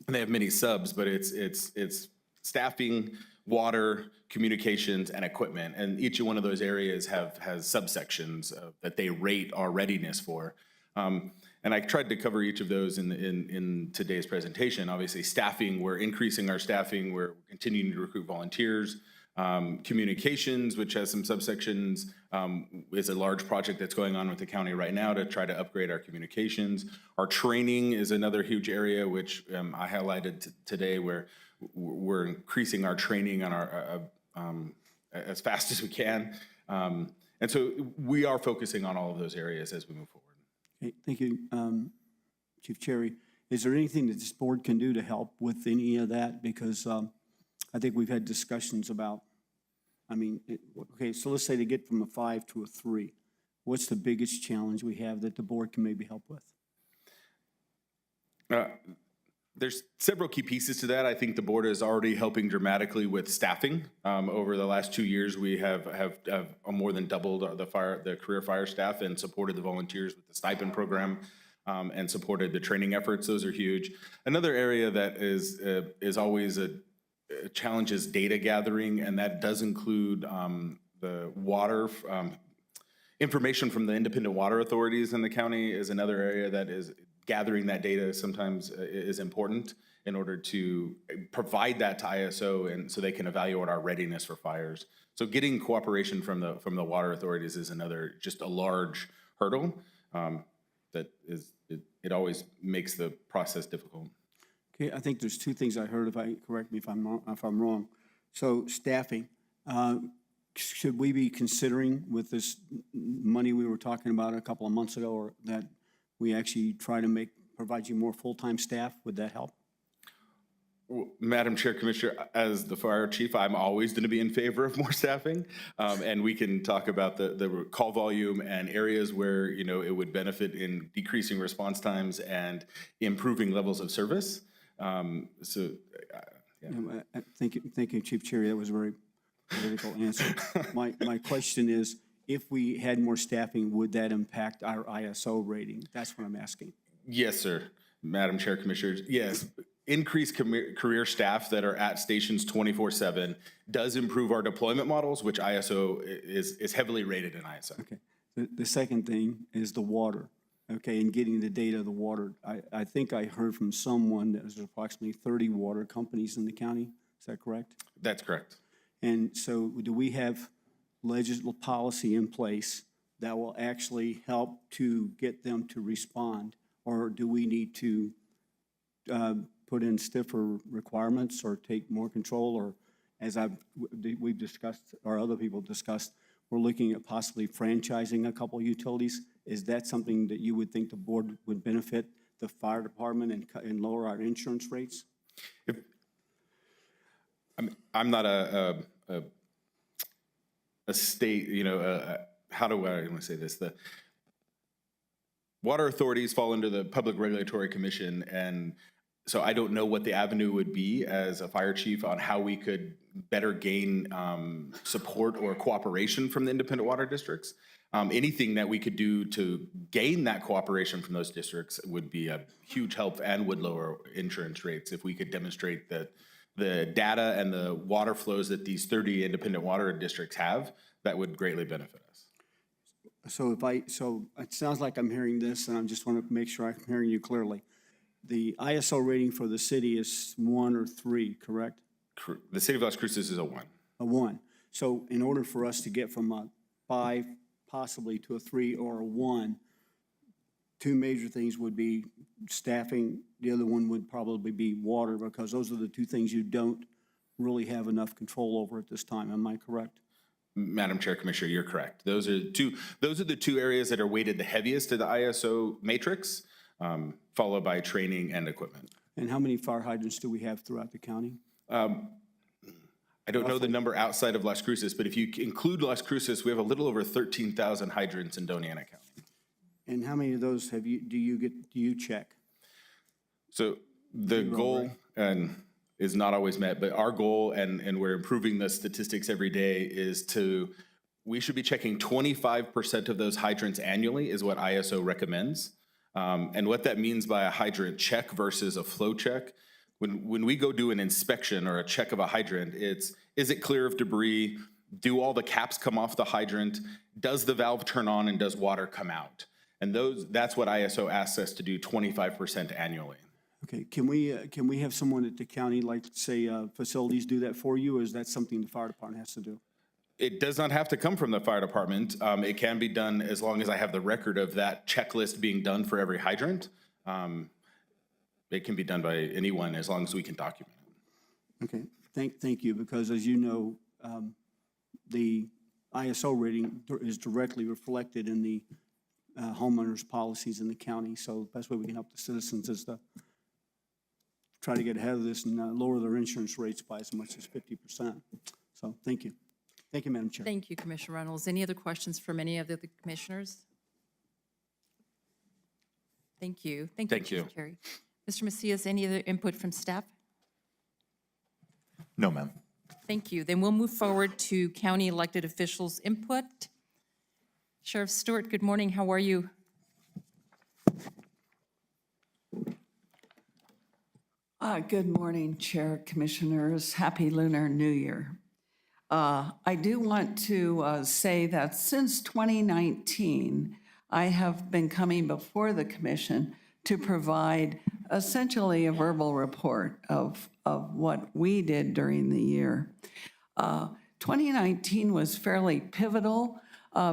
and they have many subs, but it's staffing, water, communications, and equipment. And each one of those areas has subsections that they rate our readiness for. And I tried to cover each of those in today's presentation. Obviously, staffing, we're increasing our staffing. We're continuing to recruit volunteers. Communications, which has some subsections, is a large project that's going on with the county right now to try to upgrade our communications. Our training is another huge area, which I highlighted today, where we're increasing our training on our as fast as we can. And so we are focusing on all of those areas as we move forward. Okay, thank you, Chief Cherry. Is there anything that this board can do to help with any of that? Because I think we've had discussions about, okay, so let's say to get from a 5 to a 3. What's the biggest challenge we have that the board can maybe help with? There's several key pieces to that. I think the board is already helping dramatically with staffing. Over the last 2 years, we have more than doubled the career fire staff and supported the volunteers with the stipend program and supported the training efforts. Those are huge. Another area that is always a challenge is data gathering, and that does include the water information from the independent water authorities in the county is another area that is gathering that data sometimes is important in order to provide that to ISO and so they can evaluate our readiness for fires. So getting cooperation from the water authorities is another, just a large hurdle that it always makes the process difficult. Okay, I think there's 2 things I heard, correct me if I'm wrong. So staffing, should we be considering with this money we were talking about a couple of months ago, or that we actually try to provide you more full-time staff? Would that help? Well, Madam Chair, Commissioner, as the fire chief, I'm always going to be in favor of more staffing. And we can talk about the call volume and areas where, it would benefit in decreasing response times and improving levels of service. Thank you, Chief Cherry. That was a very political answer. My question is, if we had more staffing, would that impact our ISO rating? That's what I'm asking. Yes, sir. Madam Chair, Commissioners, yes. Increased career staff that are at stations 24/7 does improve our deployment models, which ISO is heavily rated in ISO. Okay. The second thing is the water, okay, and getting the data of the water. I think I heard from someone that there's approximately 30 water companies in the county. Is that correct? That's correct. And so do we have legislative policy in place that will actually help to get them to respond? Or do we need to put in stiffer requirements or take more control? Or as we've discussed, or other people discussed, we're looking at possibly franchising a couple of utilities. Is that something that you would think the board would benefit the fire department and lower our insurance rates? I'm not a state, how do I want to say this? The water authorities fall under the Public Regulatory Commission, and so I don't know what the avenue would be as a fire chief on how we could better gain support or cooperation from the independent water districts. Anything that we could do to gain that cooperation from those districts would be a huge help and would lower insurance rates if we could demonstrate that the data and the water flows that these 30 independent water districts have, that would greatly benefit us. So so it sounds like I'm hearing this, and I just want to make sure I'm hearing you clearly. The ISO rating for the city is 1 or 3, correct? The city of Las Cruces is a 1. A 1. So in order for us to get from a 5 possibly to a 3 or a 1, 2 major things would be staffing. The other one would probably be water, because those are the 2 things you don't really have enough control over at this time. Am I correct? Madam Chair, Commissioner, you're correct. Those are the two areas that are weighted the heaviest to the ISO matrix, followed by training and equipment. And how many fire hydrants do we have throughout the county? I don't know the number outside of Las Cruces, but if you include Las Cruces, we have a little over 13,000 hydrants in Doña Ana County. And how many of those do you check? So the goal is not always met, but our goal, and we're improving the statistics every day, is we should be checking 25% of those hydrants annually is what ISO recommends. And what that means by a hydrant check versus a flow check, when we go do an inspection or a check of a hydrant, is it clear of debris? Do all the caps come off the hydrant? Does the valve turn on and does water come out? And that's what ISO asks us to do 25% annually. Okay, can we have someone at the county, like say facilities, do that for you, or is that something the fire department has to do? It does not have to come from the fire department. It can be done as long as I have the record of that checklist being done for every hydrant. It can be done by anyone as long as we can document it. Okay, thank you, because as you know, the ISO rating is directly reflected in the homeowners' policies in the county. So the best way we can help the citizens is to try to get ahead of this and lower their insurance rates by as much as 50%. So thank you. Thank you, Madam Chair. Thank you, Commissioner Reynolds. Any other questions from any of the commissioners? Thank you. Thank you, Chief Carey. Mr. Macias, any other input from staff? No, ma'am. Thank you. Then we'll move forward to county elected officials' input. Sheriff Stewart, good morning. How are you? Good morning, Chair, Commissioners. Happy Lunar New Year. I do want to say that since 2019, I have been coming before the commission to provide essentially a verbal report of what we did during the year. 2019 was fairly pivotal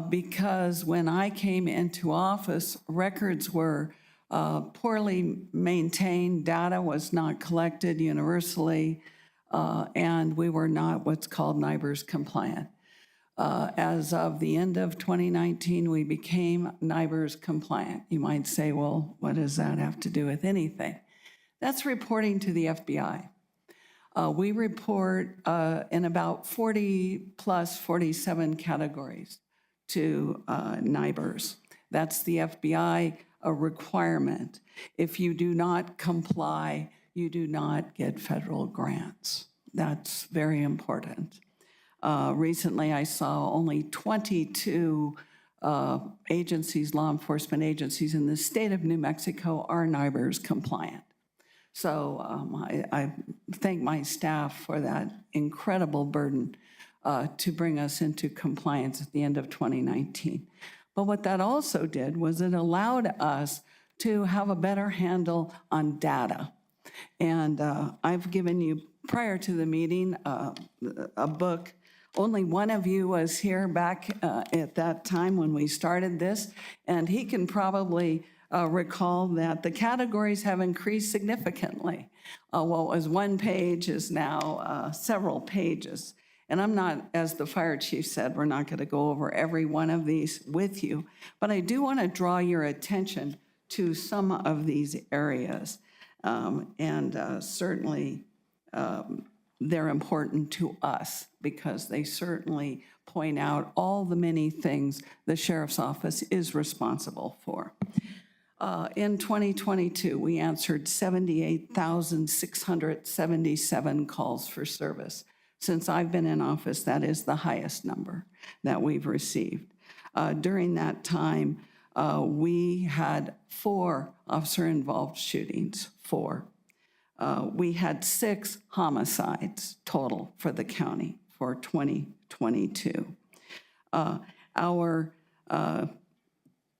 because when I came into office, records were poorly maintained, data was not collected universally, and we were not what's called NIBRS compliant. As of the end of 2019, we became NIBRS compliant. You might say, well, what does that have to do with anything? That's reporting to the FBI. We report in about 40 plus 47 categories to NIBRS. That's the FBI requirement. If you do not comply, you do not get federal grants. That's very important. Recently, I saw only 22 agencies, law enforcement agencies in the state of New Mexico are NIBRS compliant. So I thank my staff for that incredible burden to bring us into compliance at the end of 2019. But what that also did was it allowed us to have a better handle on data. And I've given you, prior to the meeting, a book. Only one of you was here back at that time when we started this, and he can probably recall that the categories have increased significantly. What was one page is now several pages. And I'm not, as the fire chief said, we're not going to go over every one of these with you, but I do want to draw your attention to some of these areas. Certainly, they're important to us because they certainly point out all the many things the sheriff's office is responsible for. In 2022, we answered 78,677 calls for service. Since I've been in office, that is the highest number that we've received. During that time, we had 4 officer-involved shootings, 4. We had 6 homicides total for the county for 2022. Our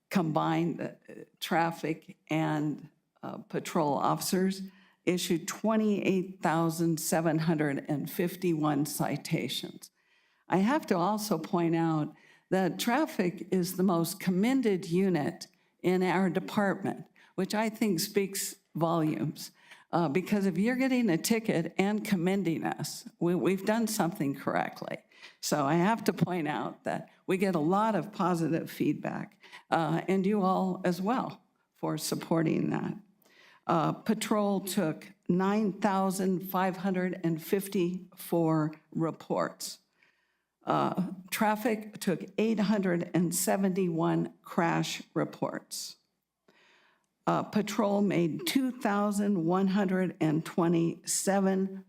combined traffic and patrol officers issued 28,751 citations. I have to also point out that traffic is the most commended unit in our department, which I think speaks volumes. Because if you're getting a ticket and commending us, we've done something correctly. So I have to point out that we get a lot of positive feedback, and you all as well for supporting that. Patrol took 9,554 reports. Traffic took 871 crash reports. Patrol made 2,127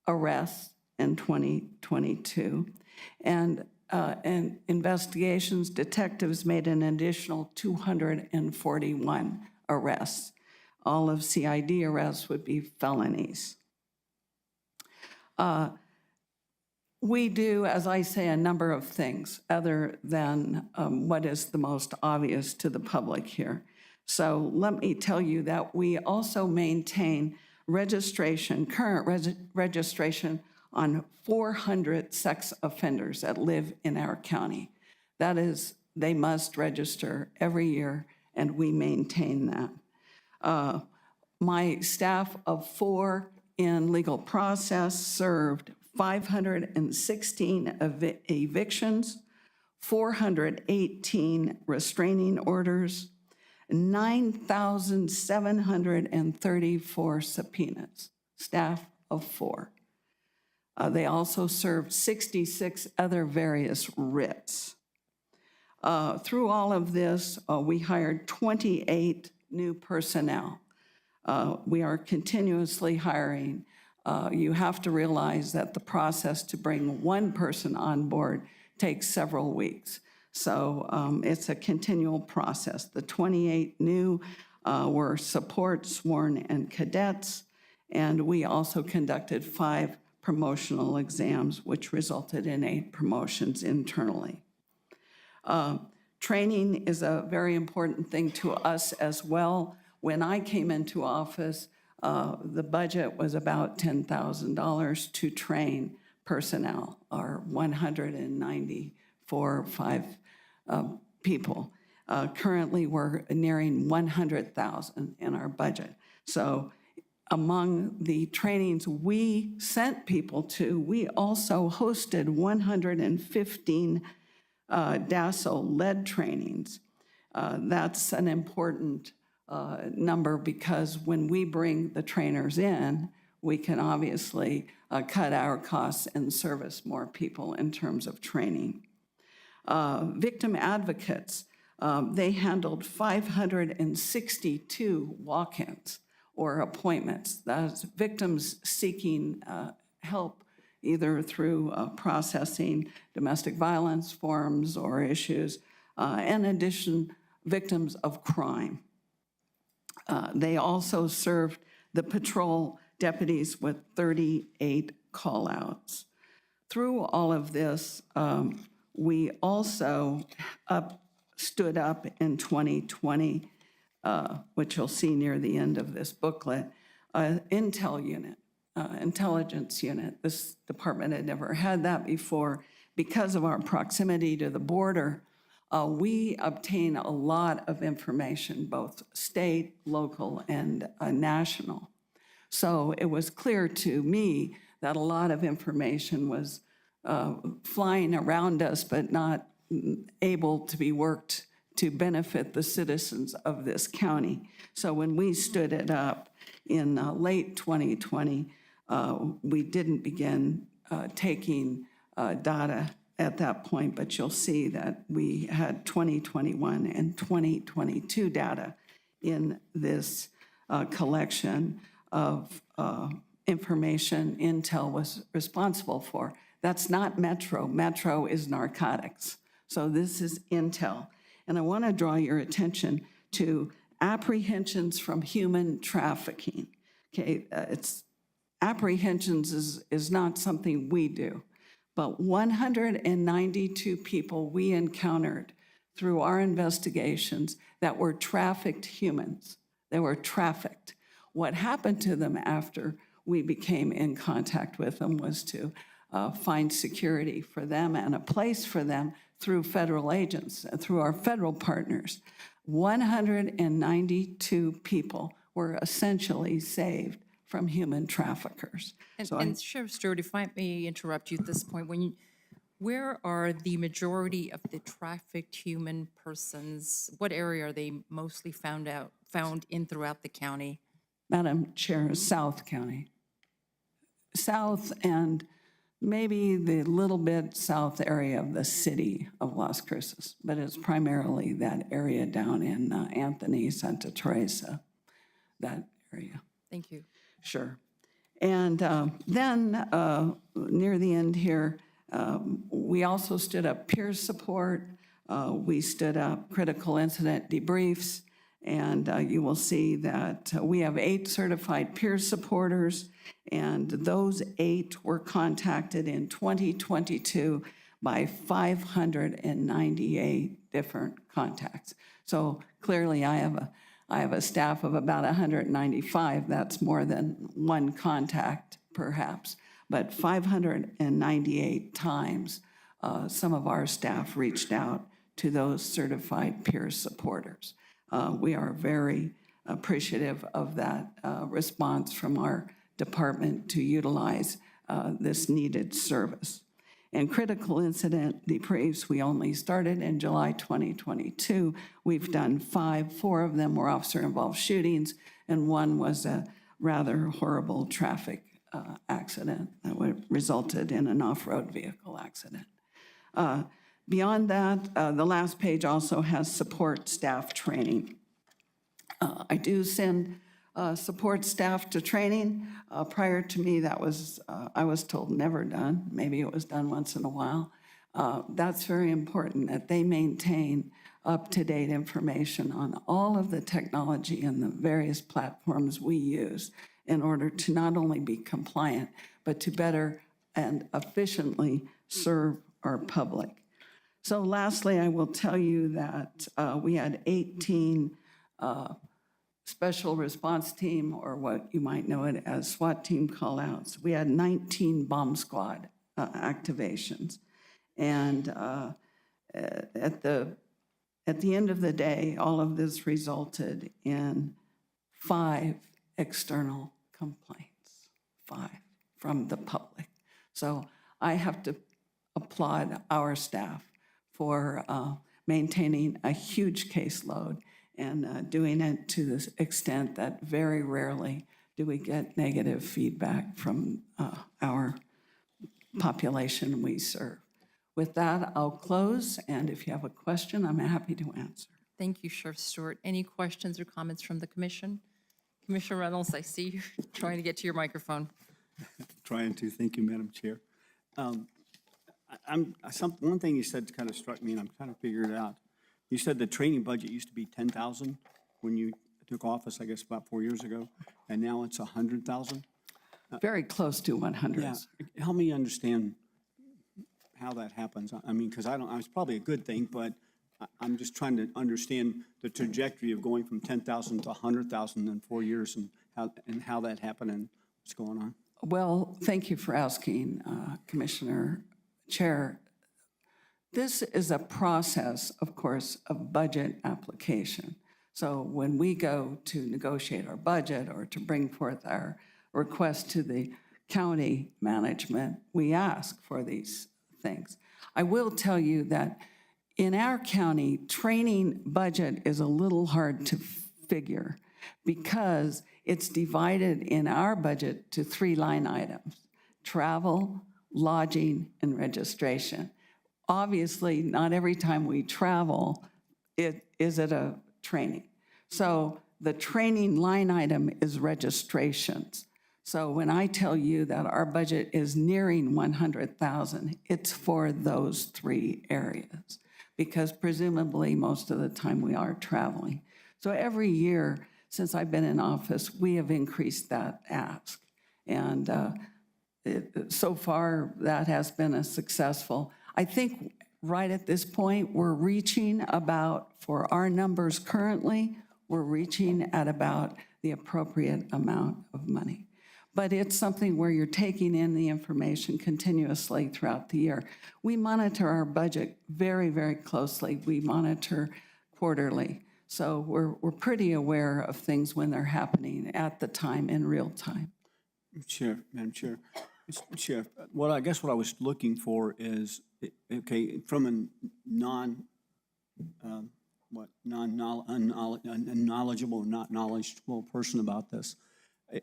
arrests in 2022. And investigations, detectives made an additional 241 arrests. All of CID arrests would be felonies. We do, as I say, a number of things other than what is the most obvious to the public here. So let me tell you that we also maintain registration, current registration on 400 sex offenders that live in our county. That is, they must register every year, and we maintain that. My staff of 4 in legal process served 516 evictions, 418 restraining orders, 9,734 subpoenas, staff of 4. They also served 66 other various writs. Through all of this, we hired 28 new personnel. We are continuously hiring. You have to realize that the process to bring one person on board takes several weeks. So it's a continual process. The 28 new were support, sworn, and cadets, and we also conducted 5 promotional exams, which resulted in 8 promotions internally. Training is a very important thing to us as well. When I came into office, the budget was about $10,000 to train personnel, or 194 people. Currently, we're nearing 100,000 in our budget. So among the trainings we sent people to, we also hosted 115 DASO-led trainings. That's an important number because when we bring the trainers in, we can obviously cut our costs and service more people in terms of training. Victim advocates, they handled 562 walk-ins or appointments. That's victims seeking help either through processing domestic violence forms or issues, in addition, victims of crime. They also served the patrol deputies with 38 call-outs. Through all of this, we also stood up in 2020, which you'll see near the end of this booklet, intel unit, intelligence unit. This department had never had that before. Because of our proximity to the border, we obtain a lot of information, both state, local, and national. So it was clear to me that a lot of information was flying around us, but not able to be worked to benefit the citizens of this county. So when we stood it up in late 2020, We didn't begin taking data at that point, but you'll see that we had 2021 and 2022 data in this collection of information Intel was responsible for. That's not Metro. Metro is narcotics. So this is Intel. And I want to draw your attention to apprehensions from human trafficking. Okay, apprehensions is not something we do, but 192 people we encountered through our investigations that were trafficked humans. They were trafficked. What happened to them after we became in contact with them was to find security for them and a place for them through federal agents, through our federal partners. 192 people were essentially saved from human traffickers. And Sheriff Stewart, if I may interrupt you at this point, where are the majority of the trafficked human persons? What area are they mostly found in throughout the county? Madam Chair, South County. South and maybe the little bit south area of the city of Las Cruces, but it's primarily that area down in Anthony, Santa Teresa, that area. Thank you. Sure. And then near the end here, we also stood up peer support. We stood up critical incident debriefs. And you will see that we have 8 certified peer supporters, and those 8 were contacted in 2022 by 598 different contacts. So clearly I have a staff of about 195. That's more than one contact perhaps, but 598 times some of our staff reached out to those certified peer supporters. We are very appreciative of that response from our department to utilize this needed service. And critical incident debriefs, we only started in July 2022. We've done 5. 4 of them were officer-involved shootings, and 1 was a rather horrible traffic accident that resulted in an off-road vehicle accident. Beyond that, the last page also has support staff training. I do send support staff to training. Prior to me, that was, I was told, never done. Maybe it was done once in a while. That's very important that they maintain up-to-date information on all of the technology and the various platforms we use in order to not only be compliant, but to better and efficiently serve our public. So lastly, I will tell you that we had 18 special response team, or what you might know it as SWAT team callouts. We had 19 bomb squad activations. And at the end of the day, all of this resulted in 5 external complaints, 5 from the public. So I have to applaud our staff for maintaining a huge caseload and doing it to the extent that very rarely do we get negative feedback from our population we serve. With that, I'll close, and if you have a question, I'm happy to answer. Thank you, Sheriff Stewart. Any questions or comments from the commission? Commissioner Reynolds, I see you trying to get to your microphone. Trying to. Thank you, Madam Chair. One thing you said kind of struck me, and I'm trying to figure it out. You said the training budget used to be 10,000 when you took office, I guess, about 4 years ago, and now it's 100,000? Very close to 100. Yeah. Help me understand how that happens. I mean, because it's probably a good thing, but I'm just trying to understand the trajectory of going from 10,000 to 100,000 in 4 years and how that happened and what's going on. Well, thank you for asking, Commissioner Chair. This is a process, of course, of budget application. So when we go to negotiate our budget or to bring forth our request to the county management, we ask for these things. I will tell you that in our county, training budget is a little hard to figure. because it's divided in our budget to 3 line items: travel, lodging, and registration. Obviously, not every time we travel, is it a training. So the training line item is registrations. So when I tell you that our budget is nearing 100,000, it's for those 3 areas, because presumably most of the time we are traveling. So every year since I've been in office, we have increased that ask. And so far, that has been a successful. I think right at this point, we're reaching about, for our numbers currently, we're reaching at about the appropriate amount of money. But it's something where you're taking in the information continuously throughout the year. We monitor our budget very, very closely. We monitor quarterly. So we're pretty aware of things when they're happening at the time, in real time. Chair, Madam Chair. Mr. Chair, what I guess what I was looking for is, okay, from a unknowledgeable, not knowledgeable person about this,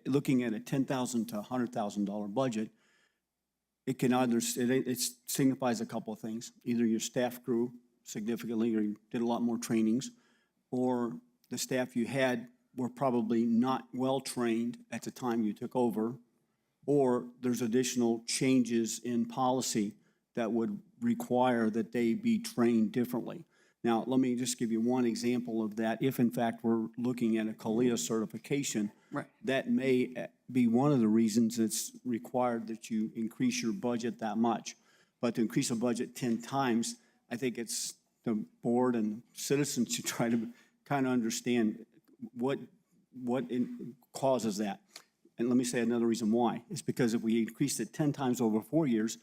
looking at a $10,000 to $100,000 budget, it can either, it signifies a couple of things. Either your staff grew significantly or you did a lot more trainings, or the staff you had were probably not well-trained at the time you took over, or there's additional changes in policy that would require that they be trained differently. Now, let me just give you one example of that. If in fact we're looking at a CALIA certification, Right. that may be one of the reasons it's required that you increase your budget that much. But to increase a budget 10 times, I think it's the board and citizens should try to kind of understand what causes that. And let me say another reason why. It's because if we increase it 10 times over 4 years,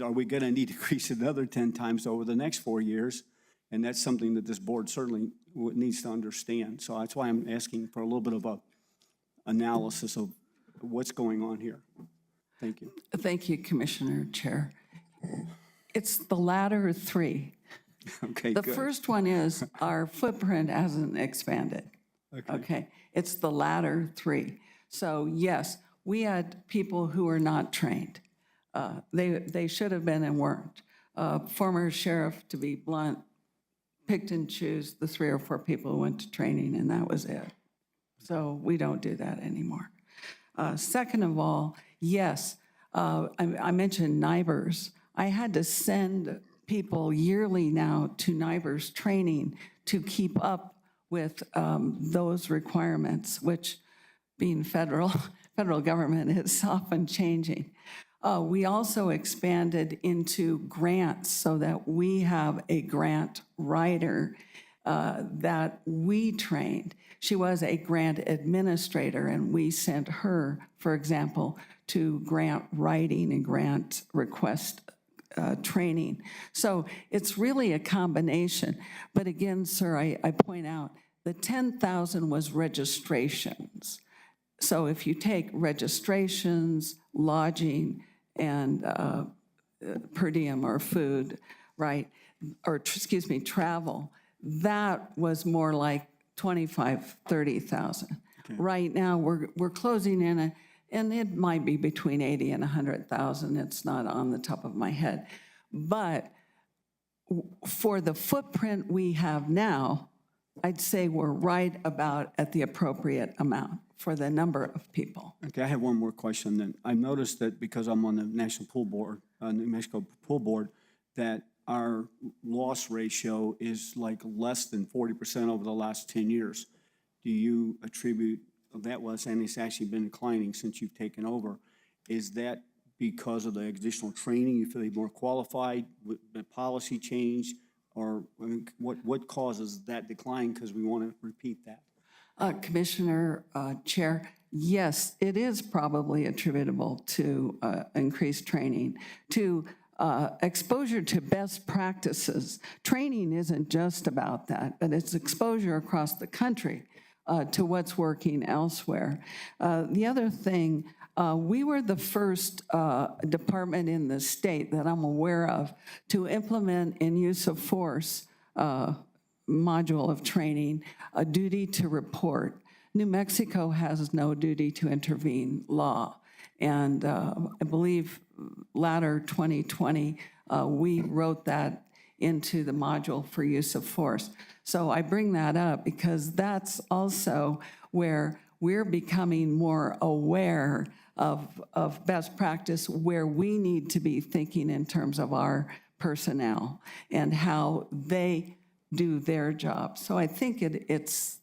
are we going to need to increase it another 10 times over the next 4 years? And that's something that this board certainly needs to understand. So that's why I'm asking for a little bit of a analysis of what's going on here. Thank you. Thank you, Commissioner Chair. It's the latter 3. Okay, The good. first one is our footprint hasn't expanded. Okay, it's the latter 3. So yes, we had people who are not trained. They should have been and weren't. Former sheriff, to be blunt, picked and chose the 3 or 4 people who went to training, and that was it. So we don't do that anymore. Second of all, yes, I mentioned NIBRS. I had to send people yearly now to NIBRS training to keep up with those requirements, which being federal government is often changing. We also expanded into grants so that we have a grant writer that we trained. She was a grant administrator, and we sent her, for example, to grant writing and grant request training. So it's really a combination. But again, sir, I point out, the 10,000 was registrations. So if you take registrations, lodging, and per diem or food, right, or excuse me, travel, that was more like 25, 30,000. Okay. Right now, we're closing in, and it might be between 80 and 100,000. It's not on the top of my head. But for the footprint we have now, I'd say we're right about at the appropriate amount for the number of people. Okay, I have one more question then. I noticed that because I'm on the National Pool Board, New Mexico Pool Board, that our loss ratio is like less than 40% over the last 10 years. Do you attribute that? Well, saying it's actually been declining since you've taken over. Is that because of the additional training? You feel more qualified with the policy change? Or I mean, what causes that decline? Because we want to repeat that. Commissioner Chair, yes, it is probably attributable to increased training, to exposure to best practices. Training isn't just about that, but it's exposure across the country to what's working elsewhere. The other thing, we were the first department in the state that I'm aware of to implement in use of force module of training, a duty to report. New Mexico has no duty to intervene law. And I believe latter 2020, we wrote that into the module for use of force. So I bring that up because that's also where we're becoming more aware of best practice, where we need to be thinking in terms of our personnel and how they do their job. So I think it's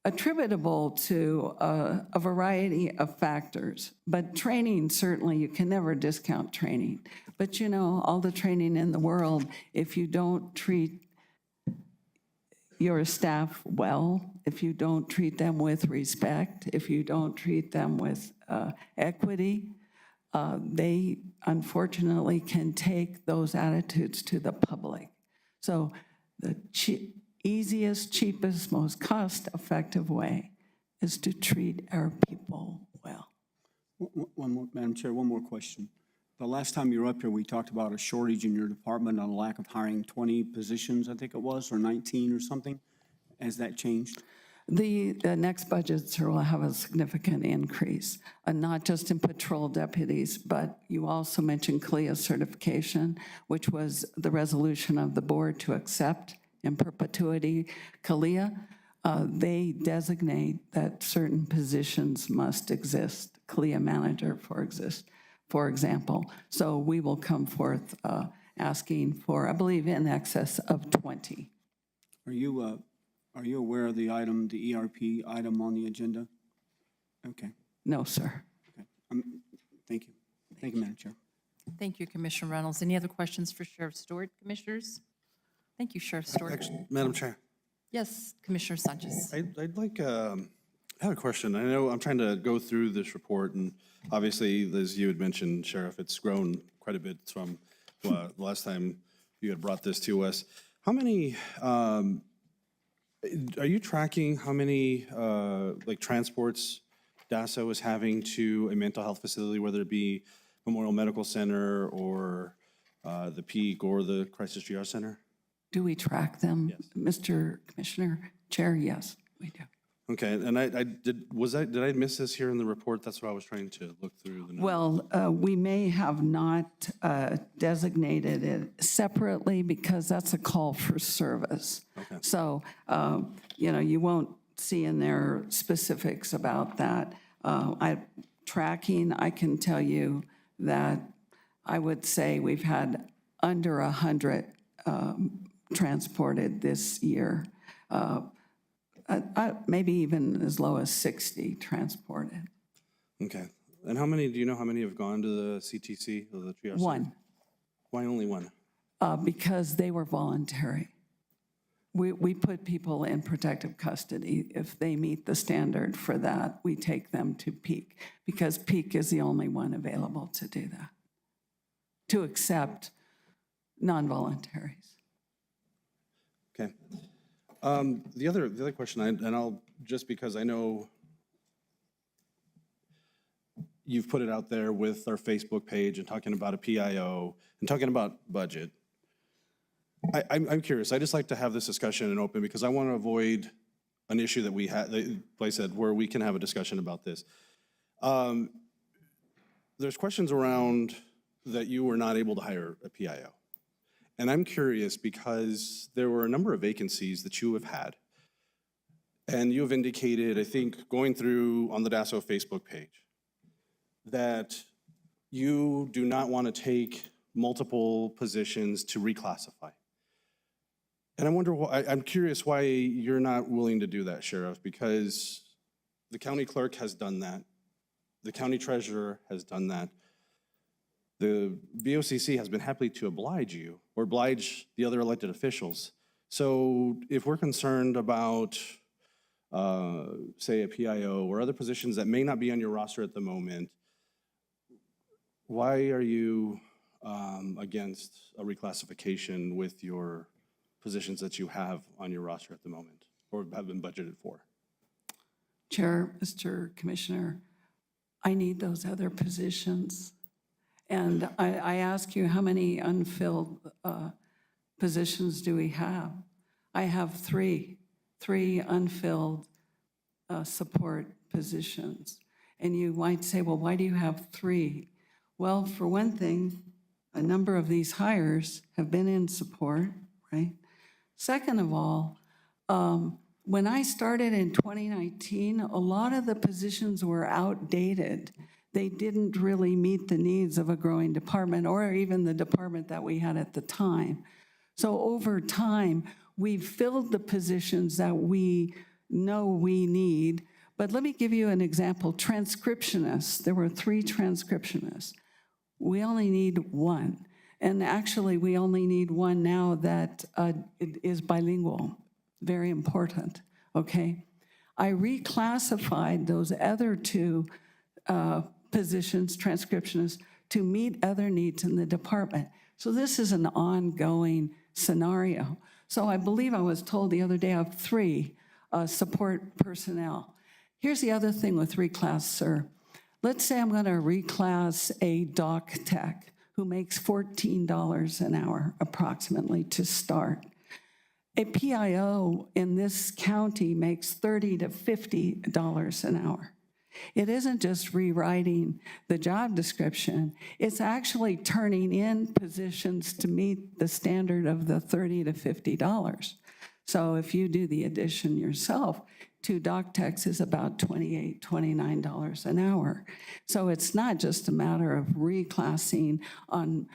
attributable to a variety of factors, but training, certainly, you can never discount training. But you know, all the training in the world, if you don't treat your staff well, if you don't treat them with respect, if you don't treat them with equity, they unfortunately can take those attitudes to the public. So the easiest, cheapest, most cost-effective way is to treat our people well. One more, Madam Chair, one more question. The last time you were up here, we talked about a shortage in your department on a lack of hiring 20 positions, I think it was, or 19 or something. Has that changed? The next budgets will have a significant increase, not just in patrol deputies, but you also mentioned CLIA certification, which was the resolution of the board to accept in perpetuity CLIA. They designate that certain positions must exist, CLIA manager, for example. So we will come forth asking for, I believe, in excess of 20. Are you aware of the item, the ERP item on the agenda? Okay, No, sir. okay. Thank you. Thank you, Madam Chair. Thank you, Commissioner Reynolds. Any other questions for Sheriff Stewart, Commissioners? Thank you, Sheriff Stewart. Actually, Madam Chair, Yes, Commissioner Sanchez. I'd like, I have a question. I know I'm trying to go through this report, and obviously, as you had mentioned, Sheriff, it's grown quite a bit from the last time you had brought this to us. How many, are you tracking how many, like, transports DASO is having to a mental health facility, whether it be Memorial Medical Center or the Peak or the Crisis Triage Center? Do we track them? Yes. Mr. Commissioner, Chair, yes, we do. Okay, and did I miss this here in the report? That's what I was trying to look through the numbers. Well, we may have not designated it separately because that's a call for service. Okay. So, you know, you won't see in there specifics about that. Tracking, I can tell you that I would say we've had under 100 transported this year. Maybe even as low as 60 transported. Okay, and how many, do you know how many have gone to the CTC, or the triage center? One. Why only one? Because they were voluntary. We put people in protective custody. If they meet the standard for that, we take them to Peak, because Peak is the only one available to do that, to accept non-voluntaries. Okay. The other question, and I'll, just because I know you've put it out there with our Facebook page and talking about a PIO and talking about budget. I'm curious. I just like to have this discussion and open because I want to avoid an issue that we had, like I said, where we can have a discussion about this. There's questions around that you were not able to hire a PIO. And I'm curious because there were a number of vacancies that you have had. And you have indicated, I think, going through on the DASO Facebook page, that you do not want to take multiple positions to reclassify. And I wonder why, I'm curious why you're not willing to do that, Sheriff, because the county clerk has done that. The county treasurer has done that. The BOCC has been happy to oblige you or oblige the other elected officials. So if we're concerned about, say, a PIO or other positions that may not be on your roster at the moment, why are you against a reclassification with your positions that you have on your roster at the moment or have been budgeted for? Chair, Mr. Commissioner, I need those other positions. And I ask you, how many unfilled positions do we have? I have three unfilled support positions. And you might say, well, why do you have 3? Well, for one thing, a number of these hires have been in support, right? Second of all, when I started in 2019, a lot of the positions were outdated. They didn't really meet the needs of a growing department or even the department that we had at the time. So over time, we've filled the positions that we know we need. But let me give you an example. Transcriptionists, there were 3 transcriptionists. We only need 1. And actually, we only need 1 now that is bilingual. Very important, okay? I reclassified those other 2 positions, transcriptionists, to meet other needs in the department. So this is an ongoing scenario. So I believe I was told the other day of 3 support personnel. Here's the other thing with reclass, sir. Let's say I'm going to reclass a doc tech who makes $14 an hour approximately to start. A PIO in this county makes $30 to $50 an hour. It isn't just rewriting the job description, it's actually turning in positions to meet the standard of the $30 to $50. So if you do the addition yourself, 2 doc techs is about $28, $29 an hour. So it's not just a matter of reclassing on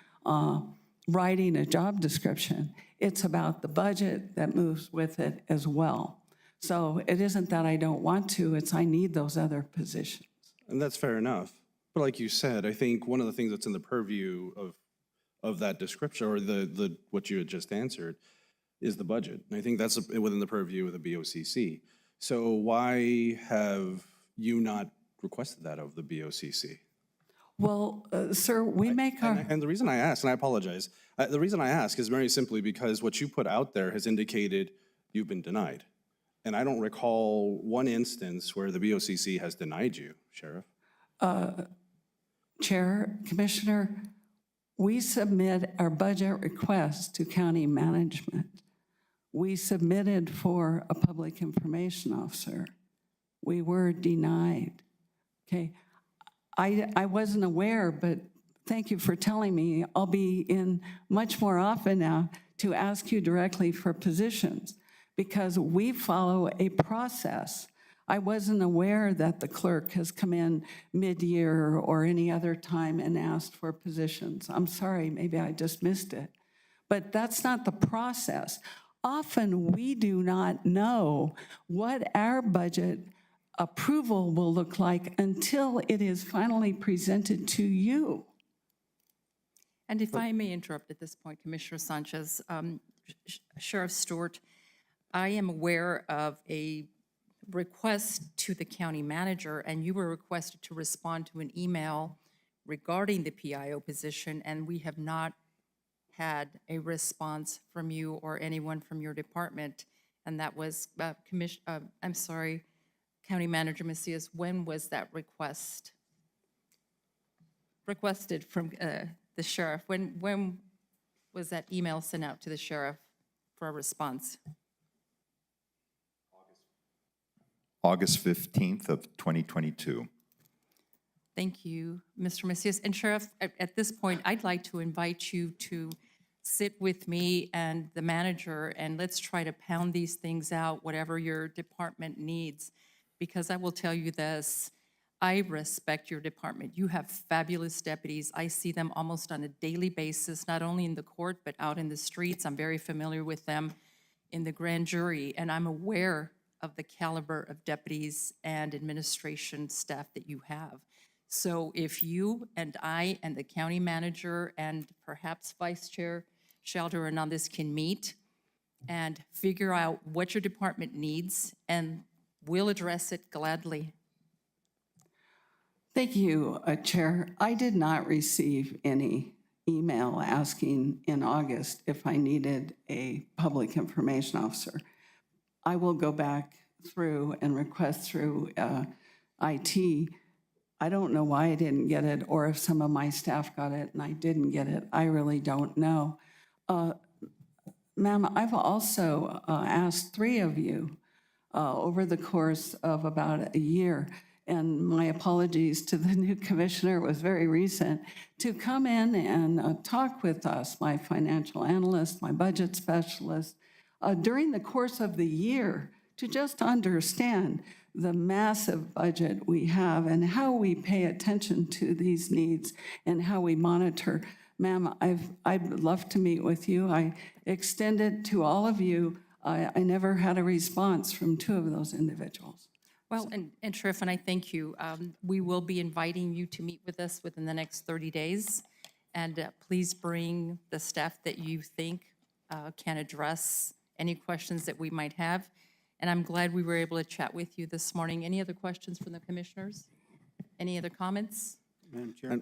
writing a job description. It's about the budget that moves with it as well. So it isn't that I don't want to, it's I need those other positions. And that's fair enough. But like you said, I think one of the things that's in the purview of that description, or the what you had just answered, is the budget. And I think that's within the purview of the BOCC. So why have you not requested that of the BOCC? Well, sir, we make our... And the reason I ask, and I apologize, the reason I ask is very simply because what you put out there has indicated you've been denied. And I don't recall one instance where the BOCC has denied you, Sheriff. Chair, Commissioner, we submit our budget request to county management. We submitted for a public information officer. We were denied, okay? I wasn't aware, but thank you for telling me. I'll be in much more often now to ask you directly for positions because we follow a process. I wasn't aware that the clerk has come in mid-year or any other time and asked for positions. I'm sorry, maybe I just missed it. But that's not the process. Often we do not know what our budget approval will look like until it is finally presented to you. And if I may interrupt at this point, Commissioner Sanchez, Sheriff Stewart, I am aware of a request to the county manager, and you were requested to respond to an email regarding the PIO position, and we have not had a response from you or anyone from your department, and that was, County Manager Macias, when was that requested from the sheriff? When was that email sent out to the sheriff for a response? August 15th of 2022. Thank you, Mr. Macias. And Sheriff, at this point, I'd like to invite you to sit with me and the manager, and let's try to pound these things out, whatever your department needs. Because I will tell you this, I respect your department. You have fabulous deputies. I see them almost on a daily basis, not only in the court, but out in the streets. I'm very familiar with them in the grand jury, and I'm aware of the caliber of deputies and administration staff that you have. So if you and I and the county manager and perhaps Vice Chair Shelter Hernandez can meet and figure out what your department needs, and we'll address it gladly. Thank you, Chair. I did not receive any email asking in August if I needed a public information officer. I will go back through and request through IT. I don't know why I didn't get it, or if some of my staff got it and I didn't get it. I really don't know. Ma'am, I've also asked 3 of you over the course of about a year. And my apologies to the new commissioner, it was very recent, to come in and talk with us, my financial analyst, my budget specialist, during the course of the year to just understand the massive budget we have and how we pay attention to these needs and how we monitor. Ma'am, I'd love to meet with you. I extended to all of you. I never had a response from 2 of those individuals. Well, and Sheriff, and I thank you. We will be inviting you to meet with us within the next 30 days. And please bring the staff that you think can address any questions that we might have. And I'm glad we were able to chat with you this morning. Any other questions from the commissioners? Any other comments? Madam Chair?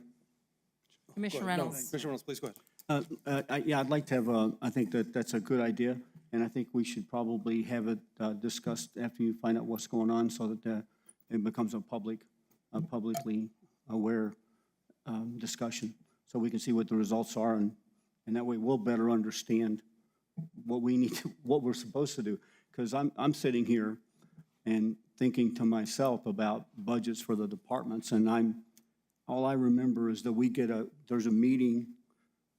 Commissioner Reynolds? Commissioner Reynolds, please go ahead. Yeah, I'd like to have, I think that that's a good idea, and I think we should probably have it discussed after you find out what's going on so that it becomes a publicly aware discussion, so we can see what the results are, and that way we'll better understand what we need to, what we're supposed to do. Because I'm sitting here and thinking to myself about budgets for the departments, and all I remember is that there's a meeting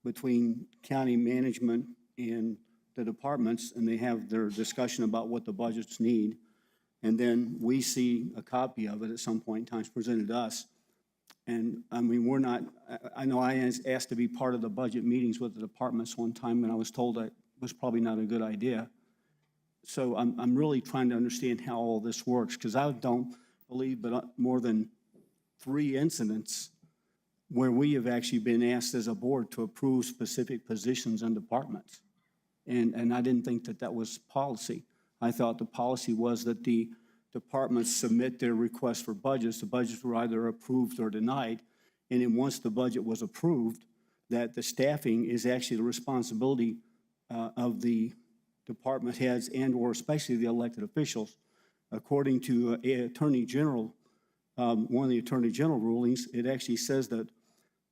between county management and the departments, and they have their discussion about what the budgets need. And then we see a copy of it at some point in time presented to us. And I mean, we're not, I know I asked to be part of the budget meetings with the departments one time, and I was told that was probably not a good idea. So I'm really trying to understand how all this works, because I don't believe but more than 3 incidents where we have actually been asked as a board to approve specific positions and departments. And I didn't think that that was policy. I thought the policy was that the departments submit their requests for budgets. The budgets were either approved or denied. And then once the budget was approved, that the staffing is actually the responsibility of the department heads and/or especially the elected officials. According to Attorney General, one of the Attorney General rulings, it actually says that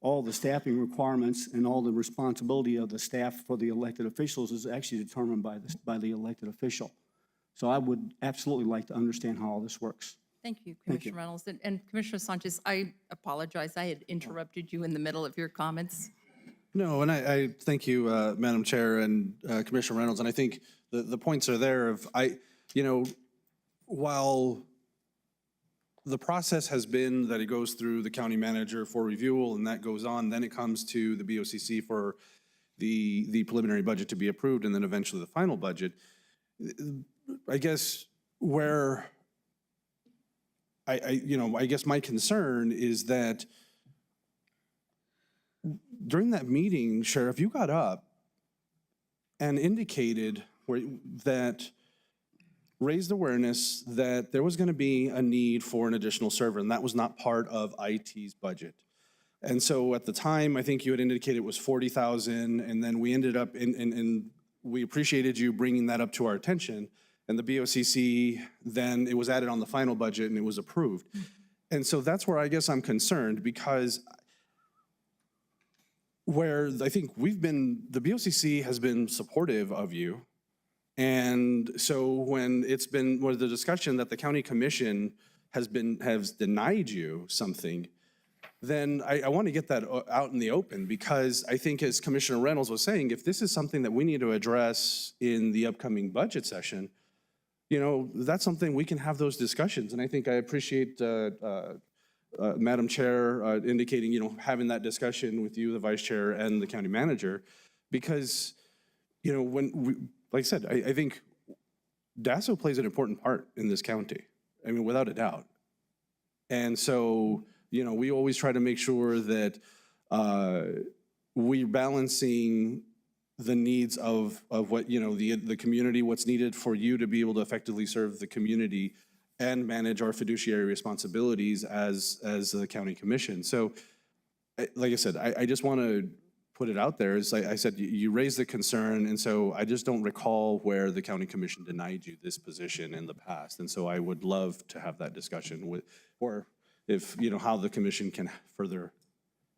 all the staffing requirements and all the responsibility of the staff for the elected officials is actually determined by the elected official. So I would absolutely like to understand how all this works. Thank you, Commissioner Reynolds. And Commissioner Sanchez, I apologize. I had interrupted you in the middle of your comments. No, and I thank you, Madam Chair and Commissioner Reynolds. And I think the points are there of, while the process has been that it goes through the county manager for review and that goes on, then it comes to the BOCC for the preliminary budget to be approved and then eventually the final budget. I guess where I guess my concern is that during that meeting, Sheriff, you got up and indicated that raised awareness that there was going to be a need for an additional server, and that was not part of IT's budget. And so at the time, I think you had indicated it was 40,000, and then we ended up and we appreciated you bringing that up to our attention. And the BOCC, then it was added on the final budget and it was approved. And so that's where I guess I'm concerned, because where I think the BOCC has been supportive of you. And so when it's been, where the discussion that the county commission has denied you something, then I want to get that out in the open, because I think, as Commissioner Reynolds was saying, if this is something that we need to address in the upcoming budget session, that's something we can have those discussions. And I think I appreciate Madam Chair indicating, having that discussion with you, the Vice Chair, and the county manager, because, when like I said, I think DASSO plays an important part in this county. I mean, without a doubt. And so, we always try to make sure that we're balancing the needs of what, the community, what's needed for you to be able to effectively serve the community and manage our fiduciary responsibilities as the county commission. So, like I said, I just want to put it out there. As I said, you raised the concern, and so I just don't recall where the county commission denied you this position in the past. And so I would love to have that discussion with, or if, how the commission can further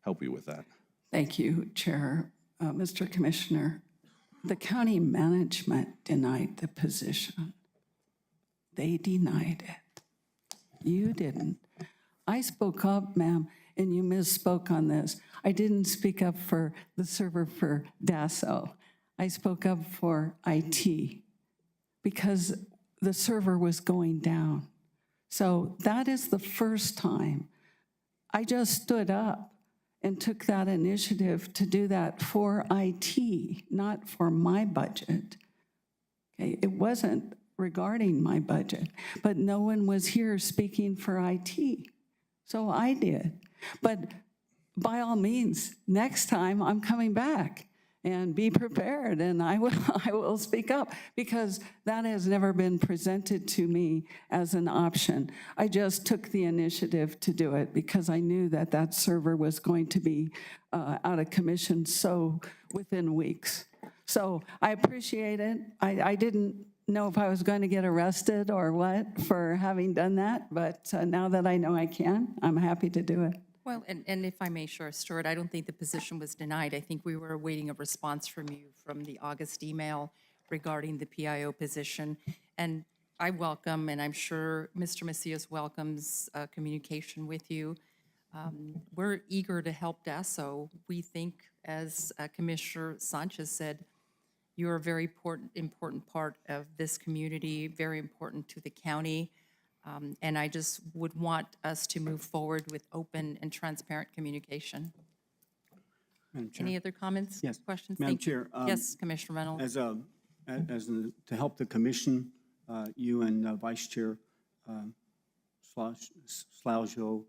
help you with that. Thank you, Chair. Mr. Commissioner, the county management denied the position. They denied it. You didn't. I spoke up, ma'am, and you misspoke on this. I didn't speak up for the server for DASO. I spoke up for IT because the server was going down. So that is the first time. I just stood up and took that initiative to do that for IT, not for my budget. Okay, it wasn't regarding my budget, but no one was here speaking for IT. So I did. But by all means, next time I'm coming back, and be prepared, and I will speak up, because that has never been presented to me as an option. I just took the initiative to do it because I knew that that server was going to be out of commission so within weeks. So I appreciate it. I didn't know if I was going to get arrested or what for having done that, but now that I know I can, I'm happy to do it. Well, and if I may, Sheriff Stewart, I don't think the position was denied. I think we were awaiting a response from you from the August email regarding the PIO position. And I welcome, and I'm sure Mr. Macias welcomes communication with you. We're eager to help DASO. We think, as Commissioner Sanchez said, you're a very important part of this community, very important to the county. And I just would want us to move forward with open and transparent communication. Madam Chair. Any other comments? Yes. Questions? Madam Thank you. Chair, Yes, Commissioner Reynolds. To help the commission, you and Vice Chair Salzo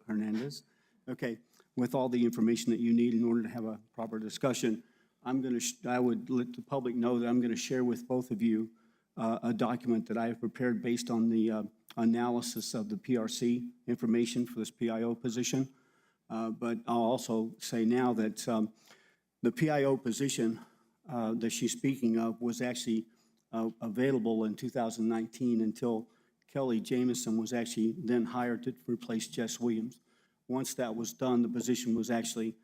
Hernandez, okay, with all the information that you need in order to have a proper discussion, I would let the public know that I'm going to share with both of you a document that I have prepared based on the analysis of the PRC information for this PIO position. But I'll also say now that the PIO position that she's speaking of was actually available in 2019 until Kelly Jamison was actually then hired to replace Jess Williams. Once that was done, the position was actually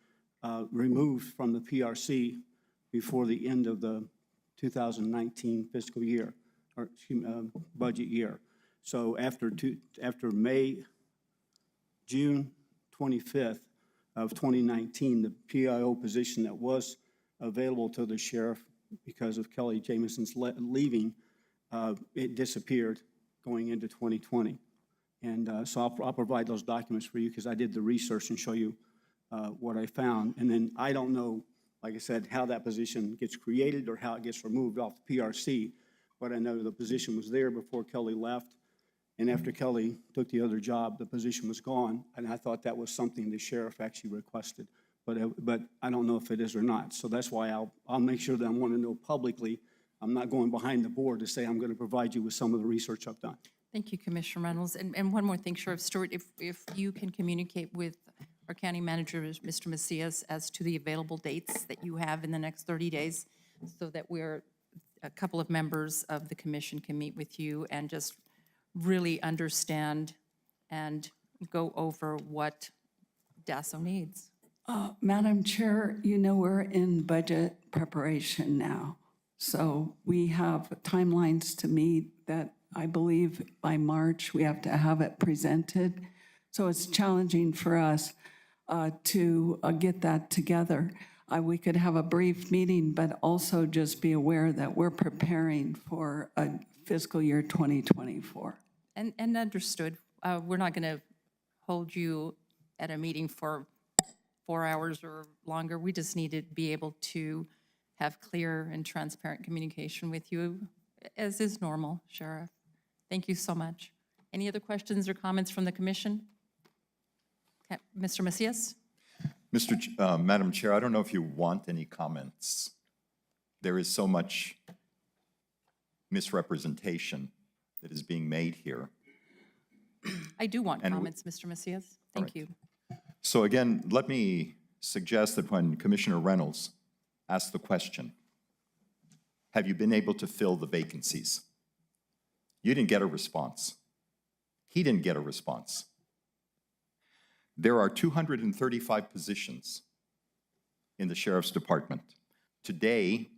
removed from the PRC before the end of the 2019 fiscal year, or budget year. So after June 25th of 2019, the PIO position that was available to the sheriff because of Kelly Jamison's leaving, it disappeared going into 2020. And so I'll provide those documents for you because I did the research and show you what I found. And then I don't know, like I said, how that position gets created or how it gets removed off the PRC, but I know the position was there before Kelly left. And after Kelly took the other job, the position was gone. And I thought that was something the sheriff actually requested. But I don't know if it is or not. So that's why I'll make sure that I want to know publicly. I'm not going behind the board to say I'm going to provide you with some of the research I've done. Thank you, Commissioner Reynolds. And one more thing, Sheriff Stewart, if you can communicate with our county manager, Mr. Macias, as to the available dates that you have in the next 30 days, so that a couple of members of the commission can meet with you and just really understand and go over what DASO needs. Madam Chair, you know we're in budget preparation now. So we have timelines to meet that I believe by March we have to have it presented. So it's challenging for us to get that together. We could have a brief meeting, but also just be aware that we're preparing for a fiscal year 2024. And understood. We're not going to hold you at a meeting for 4 hours or longer. We just need to be able to have clear and transparent communication with you, as is normal, Sheriff. Thank you so much. Any other questions or comments from the commission? Okay, Mr. Macias? Madam Chair, I don't know if you want any comments. There is so much misrepresentation that is being made here. I do want comments, Mr. Macias. Thank you. So again, let me suggest that when Commissioner Reynolds asked the question, have you been able to fill the vacancies? You didn't get a response. He didn't get a response. There are 235 positions in the Sheriff's Department. Today,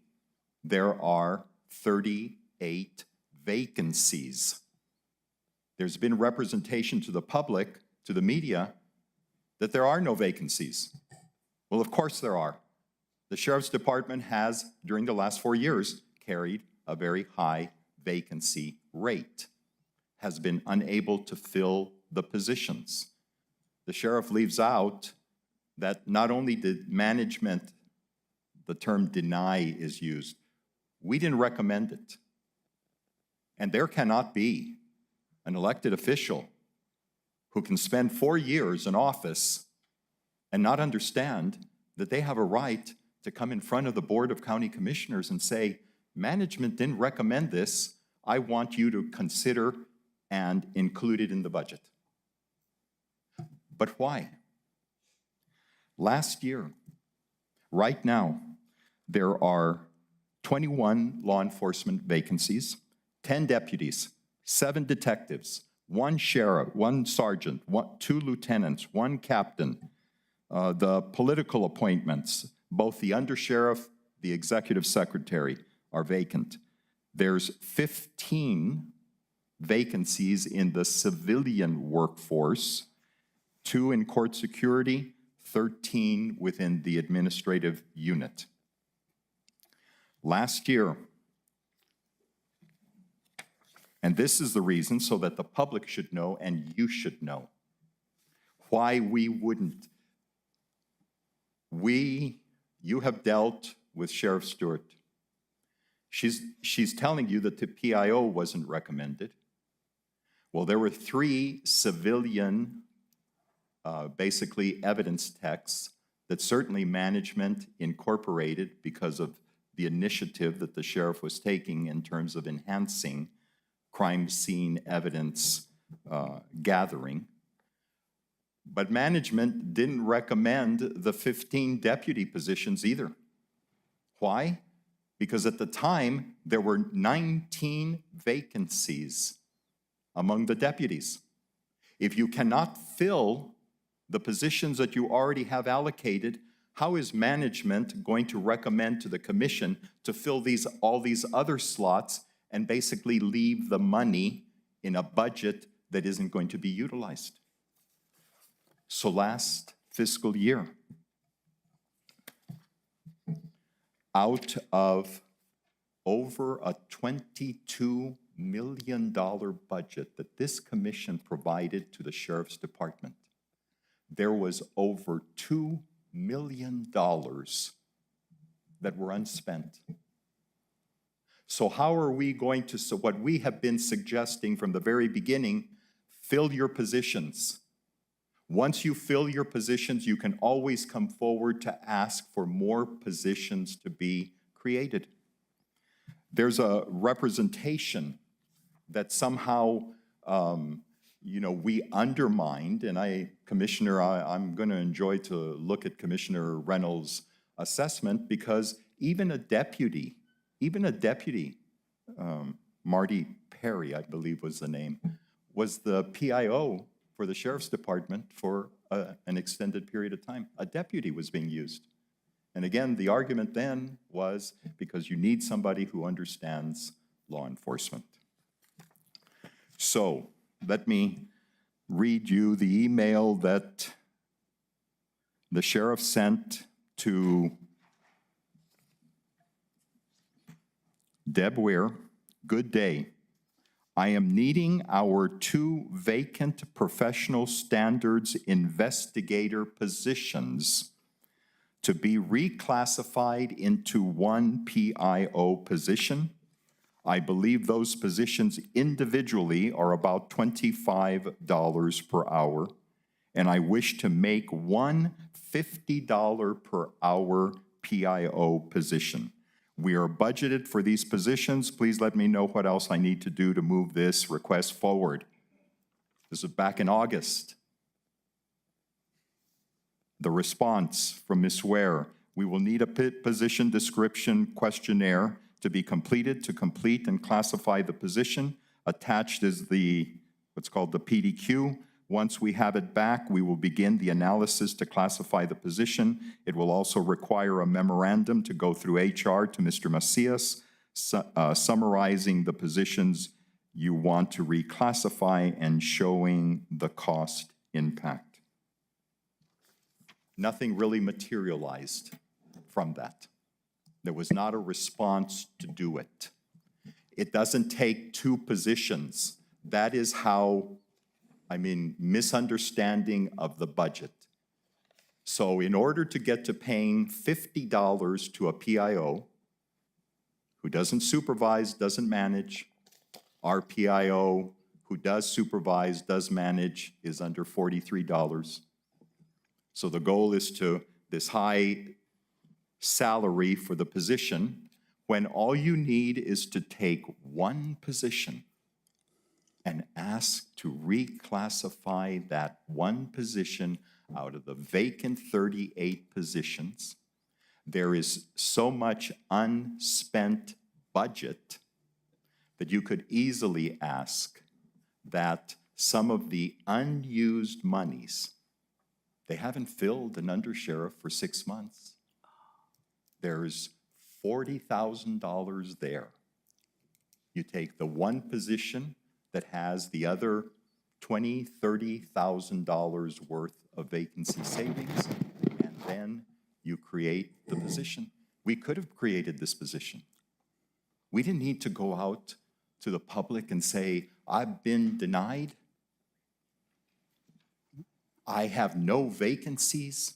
there are 38 vacancies. There's been representation to the public, to the media, that there are no vacancies. Well, of course there are. The Sheriff's Department has, during the last 4 years, carried a very high vacancy rate, has been unable to fill the positions. The sheriff leaves out that not only did management, the term deny is used, we didn't recommend it. And there cannot be an elected official who can spend 4 years in office and not understand that they have a right to come in front of the Board of County Commissioners and say, management didn't recommend this, I want you to consider and include it in the budget. But why? Last year, right now, there are 21 law enforcement vacancies, 10 deputies, 7 detectives, 1 sheriff, 1 sergeant, 2 lieutenants, 1 captain. The political appointments, both the undersheriff, the executive secretary, are vacant. There's 15 vacancies in the civilian workforce, 2 in court security, 13 within the administrative unit. Last year, and this is the reason so that the public should know and you should know why we wouldn't. You have dealt with Sheriff Stewart. She's telling you that the PIO wasn't recommended. Well, there were 3 civilian, basically evidence texts that certainly management incorporated because of the initiative that the sheriff was taking in terms of enhancing crime scene evidence gathering. But management didn't recommend the 15 deputy positions either. Why? Because at the time, there were 19 vacancies among the deputies. If you cannot fill the positions that you already have allocated, how is management going to recommend to the commission to fill all these other slots and basically leave the money in a budget that isn't going to be utilized? So last fiscal year, out of over a $22 million budget that this commission provided to the Sheriff's Department, there was over $2 million that were unspent. So how are we going to, so what we have been suggesting from the very beginning, fill your positions. Once you fill your positions, you can always come forward to ask for more positions to be created. There's a representation that somehow, we undermined, and Commissioner, I'm going to enjoy to look at Commissioner Reynolds' assessment, because even a deputy, Marty Perry, I believe was the name, was the PIO for the Sheriff's Department for an extended period of time. A deputy was being used. And again, the argument then was because you need somebody who understands law enforcement. So let me read you the email that the sheriff sent to Deb Weir. Good day. I am needing our 2 vacant professional standards investigator positions to be reclassified into 1 PIO position. I believe those positions individually are about $25 per hour, and I wish to make 1 $50 per hour PIO position. We are budgeted for these positions. Please let me know what else I need to do to move this request forward. This is back in August. The response from Ms. Ware: we will need a position description questionnaire to be completed to complete and classify the position. Attached is what's called the PDQ. Once we have it back, we will begin the analysis to classify the position. It will also require a memorandum to go through HR to Mr. Macias summarizing the positions you want to reclassify and showing the cost impact. Nothing really materialized from that. There was not a response to do it. It doesn't take two positions. That is how, misunderstanding of the budget. So in order to get to paying $50 to a PIO who doesn't supervise, doesn't manage, our PIO who does supervise, does manage, is under $43. So the goal is to this high salary for the position when all you need is to take one position and ask to reclassify that one position out of the vacant 38 positions. There is so much unspent budget that you could easily ask that some of the unused monies, they haven't filled an undersheriff for 6 months. There's $40,000 there. You take the one position that has the other $20,000, $30,000 worth of vacancy savings, and then you create the position. We could have created this position. We didn't need to go out to the public and say, I've been denied. I have no vacancies.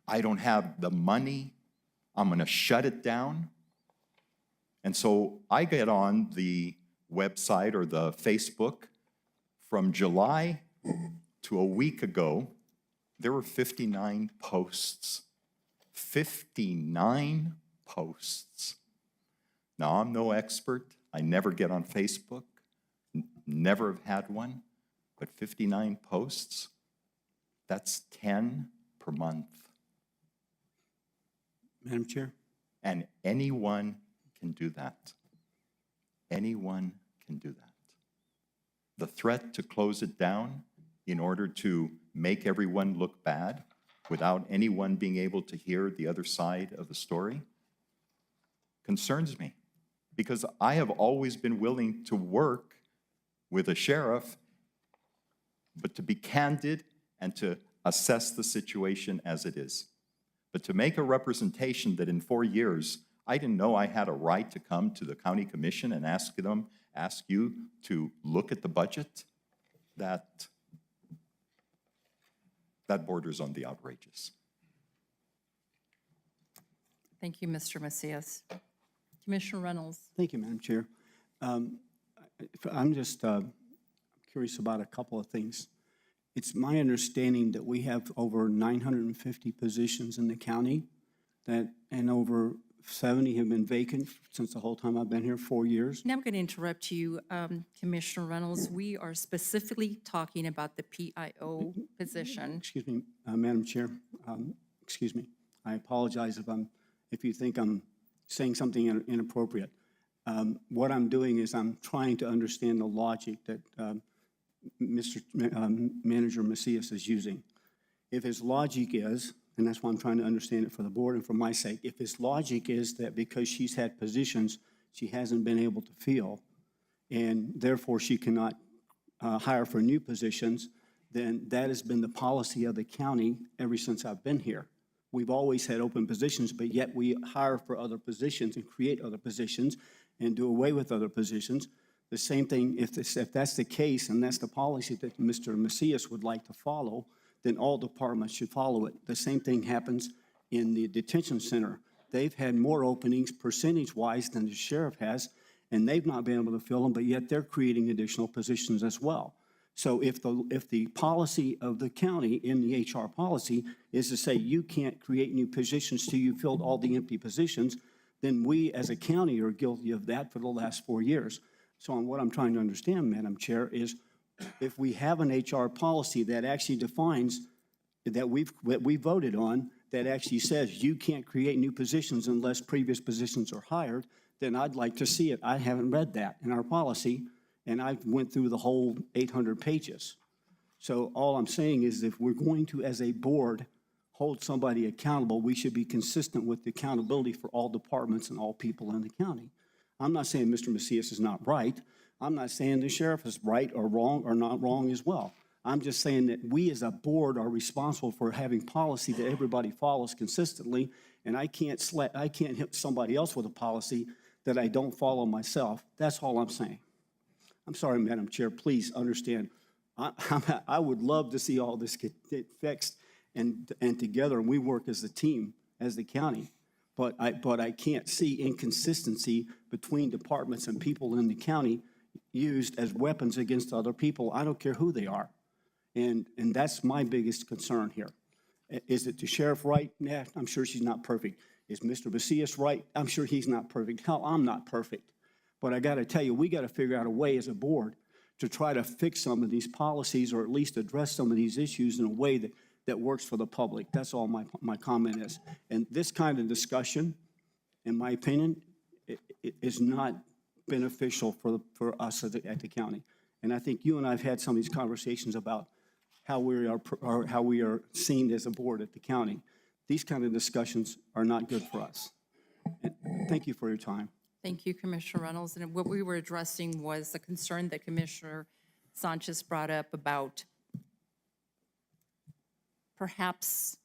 I don't have the money. I'm going to shut it down. And so I get on the website or the Facebook. From July to a week ago, there were 59 posts. 59 posts. Now, I'm no expert. I never get on Facebook, never have had one, but 59 posts, that's 10 per month. Madam Chair? And anyone can do that. Anyone can do that. The threat to close it down in order to make everyone look bad without anyone being able to hear the other side of the story concerns me, because I have always been willing to work with a sheriff, but to be candid and to assess the situation as it is. But to make a representation that in 4 years, I didn't know I had a right to come to the county commission and ask you to look at the budget, that borders on the outrageous. Thank you, Mr. Macias. Commissioner Reynolds. Thank you, Madam Chair. I'm just curious about a couple of things. It's my understanding that we have over 950 positions in the county, and over 70 have been vacant since the whole time I've been here, 4 years. Now I'm going to interrupt you, Commissioner Reynolds. We are specifically talking about the PIO position. Excuse me, Madam Chair. Excuse me. I apologize if you think I'm saying something inappropriate. What I'm doing is I'm trying to understand the logic that Mr. Manager Macias is using. If his logic is, and that's why I'm trying to understand it for the board and for my sake, if his logic is that because she's had positions she hasn't been able to fill, and therefore she cannot hire for new positions, then that has been the policy of the county ever since I've been here. We've always had open positions, but yet we hire for other positions and create other positions and do away with other positions. The same thing, if that's the case and that's the policy that Mr. Macias would like to follow, then all departments should follow it. The same thing happens in the detention center. They've had more openings percentage-wise than the sheriff has, and they've not been able to fill them, but yet they're creating additional positions as well. So if the policy of the county in the HR policy is to say you can't create new positions till you filled all the empty positions, then we as a county are guilty of that for the last 4 years. So what I'm trying to understand, Madam Chair, is if we have an HR policy that actually defines, that we voted on, that actually says you can't create new positions unless previous positions are hired, then I'd like to see it. I haven't read that in our policy, and I went through the whole 800 pages. So all I'm saying is if we're going to, as a board, hold somebody accountable, we should be consistent with the accountability for all departments and all people in the county. I'm not saying Mr. Macias is not right. I'm not saying the sheriff is right or wrong or not wrong as well. I'm just saying that we as a board are responsible for having policy that everybody follows consistently, and I can't hit somebody else with a policy that I don't follow myself. That's all I'm saying. I'm sorry, Madam Chair, please understand. I would love to see all this get fixed and together, and we work as a team, as the county. But I can't see inconsistency between departments and people in the county used as weapons against other people. I don't care who they are. And that's my biggest concern here. Is it the sheriff right? Nah, I'm sure she's not perfect. Is Mr. Macias right? I'm sure he's not perfect. Hell, I'm not perfect. But I got to tell you, we got to figure out a way as a board to try to fix some of these policies or at least address some of these issues in a way that works for the public. That's all my comment is. And this kind of discussion, in my opinion, is not beneficial for us at the county. And I think you and I have had some of these conversations about how we are seen as a board at the county. These kind of discussions are not good for us. And thank you for your time. Thank you, Commissioner Reynolds. And what we were addressing was the concern that Commissioner Sanchez brought up about perhaps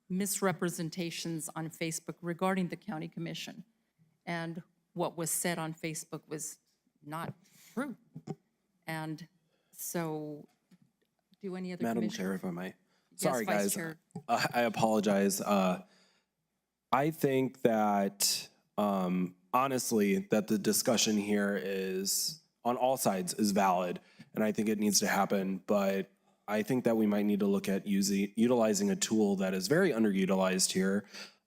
misrepresentations on Facebook regarding the county commission. And what was said on Facebook was not true. And so, do any other Madam commissioners? Chair, if I might. Yes, Sorry, Vice guys. Chair. I apologize. I think that, honestly, that the discussion here is, on all sides, is valid, and I think it needs to happen, but I think that we might need to look at utilizing a tool that is very underutilized here,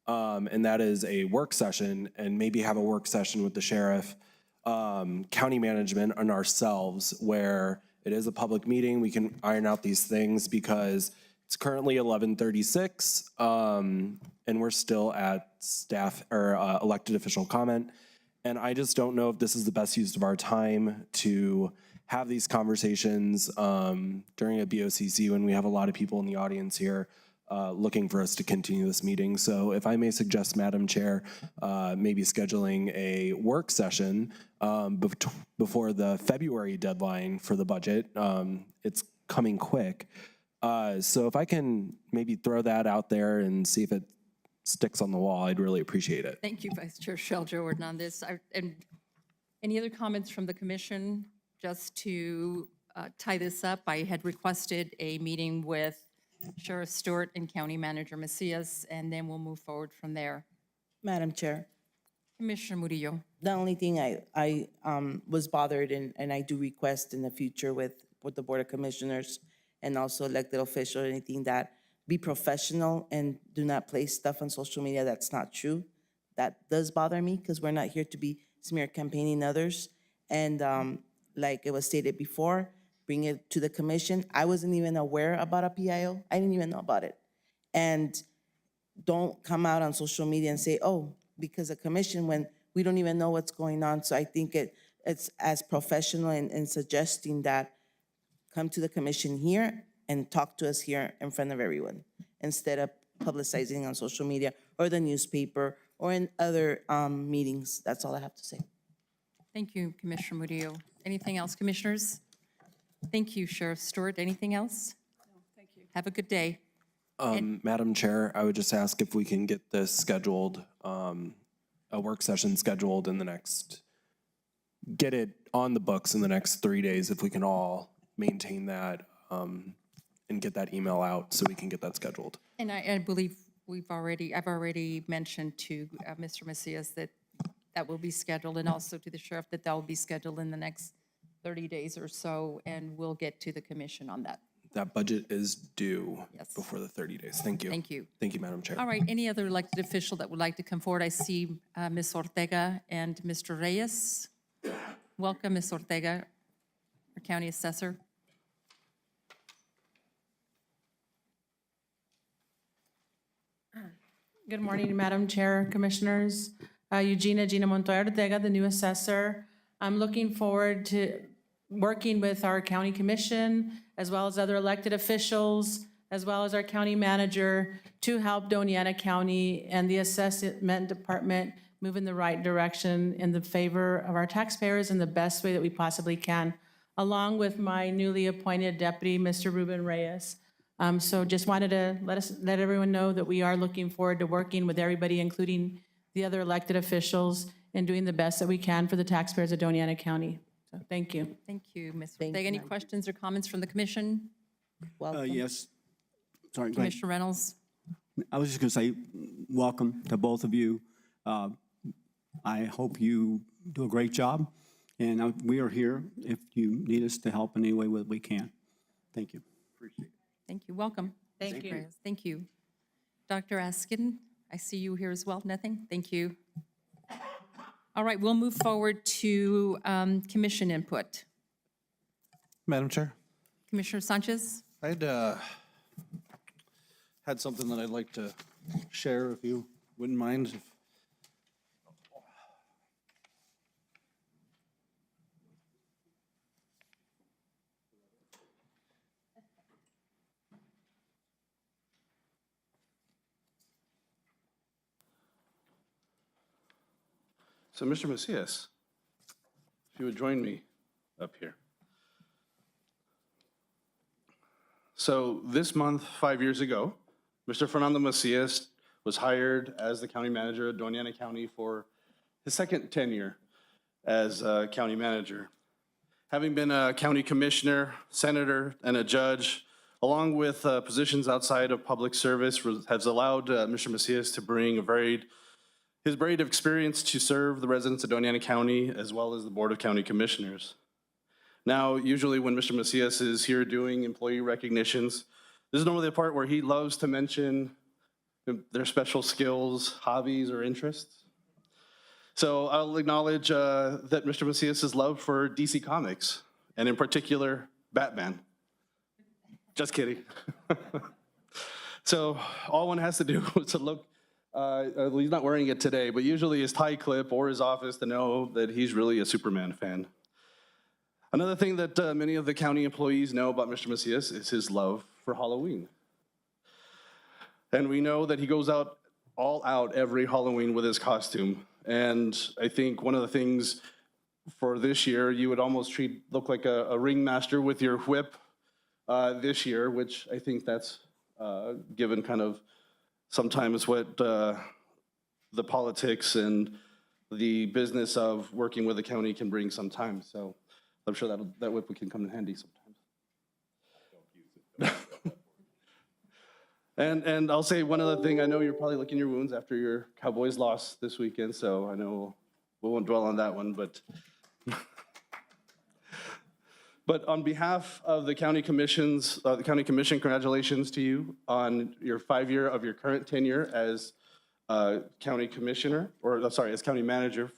and that is a work session, and maybe have a work session with the sheriff, county management, and ourselves, where it is a public meeting. We can iron out these things because it's currently 11:36, and we're still at staff or elected official comment. And I just don't know if this is the best use of our time to have these conversations during a BOCC when we have a lot of people in the audience here looking for us to continue this meeting. So if I may suggest, Madam Chair, maybe scheduling a work session before the February deadline for the budget. It's coming quick. So if I can maybe throw that out there and see if it sticks on the wall, I'd really appreciate it. Thank you, Vice Chair Sheljo Hernandez. And any other comments from the commission? Just to tie this up, I had requested a meeting with Sheriff Stewart and County Manager Macias, and then we'll move forward from there. Madam Chair, Commissioner Murillo. the only thing I was bothered, and I do request in the future with the Board of Commissioners and also elected officials, anything that be professional and do not place stuff on social media that's not true. That does bother me because we're not here to be smear campaigning others. And like it was stated before, bring it to the commission. I wasn't even aware about a PIO. I didn't even know about it. And don't come out on social media and say, oh, because of commission, when we don't even know what's going on. So I think it's as professional in suggesting that come to the commission here and talk to us here in front of everyone instead of publicizing on social media or the newspaper or in other meetings. That's all I have to say. Thank you, Commissioner Murillo. Anything else, commissioners? Thank you, Sheriff Stewart. Anything else? No, thank you. Have a good day. Madam Chair, I would just ask if we can get this scheduled, a work session scheduled in the next, get it on the books in the next 3 days, if we can all maintain that and get that email out so we can get that scheduled. And I believe I've already mentioned to Mr. Macias that will be scheduled, and also to the sheriff that will be scheduled in the next 30 days or so, and we'll get to the commission on that. That budget is due Yes. before the 30 days. Thank you. Thank you. Thank you, Madam Chair. All right, any other elected official that would like to come forward? I see Ms. Ortega and Mr. Reyes. Welcome, Ms. Ortega, our county assessor. Good morning, Madam Chair, Commissioners. Gina Montoya Ortega, the new assessor. I'm looking forward to working with our county commission, as well as other elected officials, as well as our county manager, to help Doña Ana County and the assessment department move in the right direction in the favor of our taxpayers in the best way that we possibly can, along with my newly appointed deputy, Mr. Ruben Reyes. So just wanted to let everyone know that we are looking forward to working with everybody, including the other elected officials, and doing the best that we can for the taxpayers of Doña Ana County. So thank you. Thank you, Ms. Ortega. Any questions or comments from the commission? Yes. Sorry, go ahead. Commissioner Reynolds? I was just going to say, welcome to both of you. I hope you do a great job, and we are here if you need us to help in any way that we can. Thank you. Thank you. Welcome. Thank you. Thank you. Dr. Askin, I see you here as well. Nothing? Thank you. All right, we'll move forward to commission input. Madam Chair, Commissioner Sanchez? I'd had something that I'd like to share, if you wouldn't mind. So, Mr. Macias, if you would join me up here. So this month, 5 years ago, Mr. Fernando Macias was hired as the county manager of Doña Ana County for his second tenure as county manager. Having been a county commissioner, senator, and a judge, along with positions outside of public service, has allowed Mr. Macias to bring his varied experience to serve the residents of Doña Ana County as well as the Board of County Commissioners. Now, usually when Mr. Macias is here doing employee recognitions, this is normally the part where he loves to mention their special skills, hobbies, or interests. So I'll acknowledge that Mr. Macias' love for DC Comics, and in particular, Batman. Just kidding. So all one has to do is to look, he's not wearing it today, but usually his tie clip or his office to know that he's really a Superman fan. Another thing that many of the county employees know about Mr. Macias is his love for Halloween. And we know that he goes all out every Halloween with his costume. And I think one of the things for this year, you would almost look like a ringmaster with your whip this year, which I think that's given kind of sometimes what the politics and the business of working with the county can bring sometimes. So I'm sure that whip can come in handy sometimes. And I'll say one other thing. I know you're probably licking your wounds after your Cowboys lost this weekend, so I know we won't dwell on that one. But on behalf of the county commission, congratulations to you on your 5-year of your current tenure as county commissioner, or sorry, as county manager.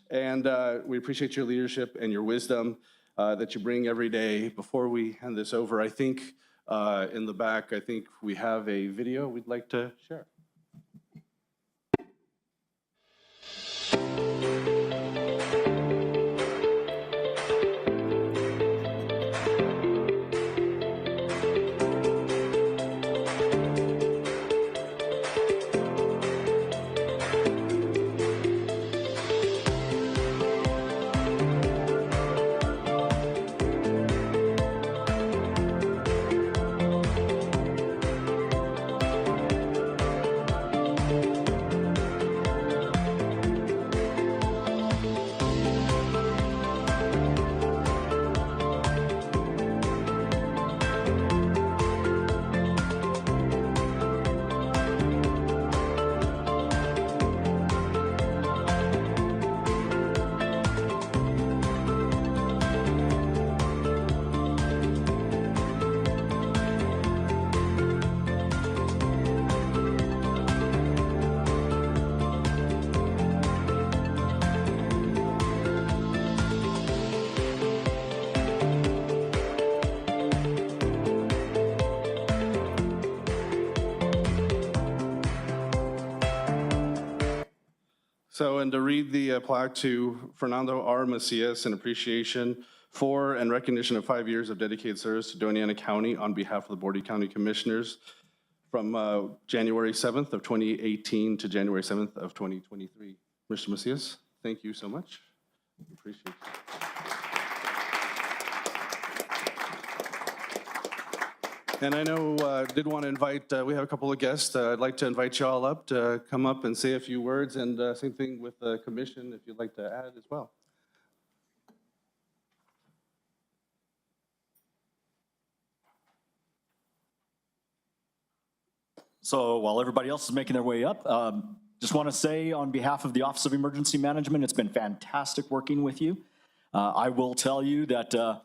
And we appreciate your leadership and your wisdom that you bring every day. Before we hand this over, I think in the back, I think we have a video we'd like to share. So, and to read the plaque to Fernando R. Macias in appreciation for and recognition of 5 years of dedicated service to Doña Ana County on behalf of the Board of County Commissioners from January 7th of 2018 to January 7th of 2023. Mr. Macias, thank you so much. Appreciate it. And I know, did want to invite, we have a couple of guests. I'd like to invite you all up to come up and say a few words, and same thing with the commission, if you'd like to add as well. So while everybody else is making their way up, just want to say on behalf of the Office of Emergency Management, it's been fantastic working with you. I will tell you that,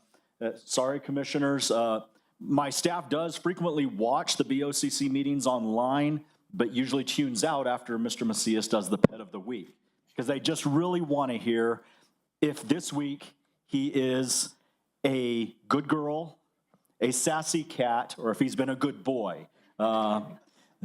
sorry, commissioners, my staff does frequently watch the BOCC meetings online, but usually tunes out after Mr. Macias does the pet of the week, because they just really want to hear if this week he is a good girl, a sassy cat, or if he's been a good boy.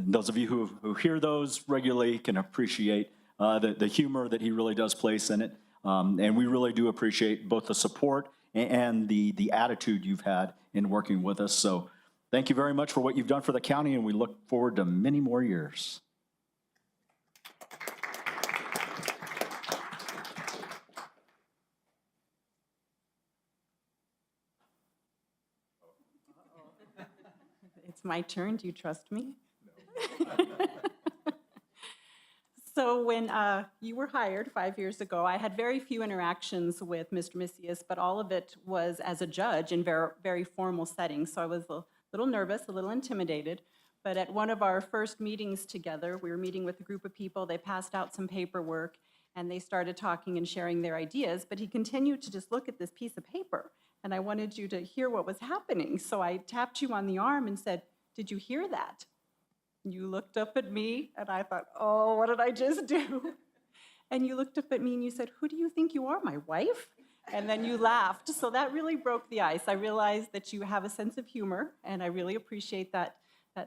Those of you who hear those regularly can appreciate the humor that he really does place in it. And we really do appreciate both the support and the attitude you've had in working with us. So thank you very much for what you've done for the county, and we look forward to many more years. It's my turn. Do you trust me? So when you were hired 5 years ago, I had very few interactions with Mr. Macias, but all of it was as a judge in very formal settings. So I was a little nervous, a little intimidated. But at one of our first meetings together, we were meeting with a group of people. They passed out some paperwork, and they started talking and sharing their ideas. But he continued to just look at this piece of paper, and I wanted you to hear what was happening. So I tapped you on the arm and said, "Did you hear that?" You looked up at me, and I thought, oh, what did I just do? And you looked up at me and you said, "Who do you think you are, my wife?" And then you laughed. So that really broke the ice. I realized that you have a sense of humor, and I really appreciate that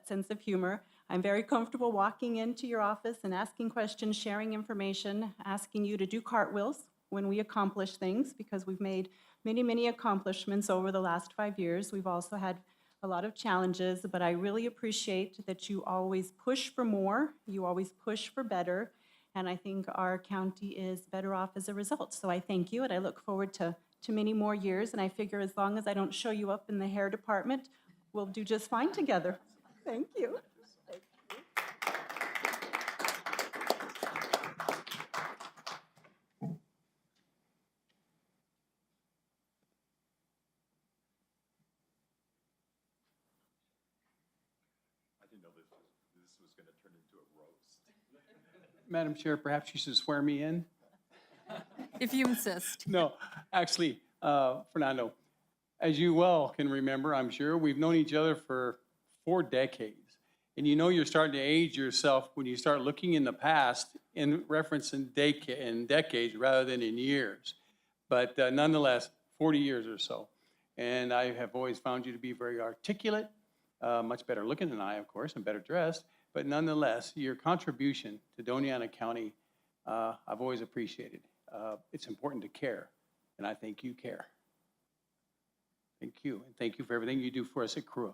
sense of humor. I'm very comfortable walking into your office and asking questions, sharing information, asking you to do cartwheels when we accomplish things, because we've made many, many accomplishments over the last 5 years. We've also had a lot of challenges, but I really appreciate that you always push for more, you always push for better, and I think our county is better off as a result. So I thank you, and I look forward to many more years, and I figure as long as I don't show you up in the hair department, we'll do just fine together. Thank you. Madam Chair, perhaps you should swear me in? If you insist. No, actually, Fernando, as you well can remember, I'm sure, we've known each other for 4 decades. And you know you're starting to age yourself when you start looking in the past in reference in decades rather than in years. But nonetheless, 40 years or so. And I have always found you to be very articulate, much better looking than I, of course, and better dressed. But nonetheless, your contribution to Doña Ana County, I've always appreciated. It's important to care, and I think you care. Thank you, and thank you for everything you do for us at CRUA.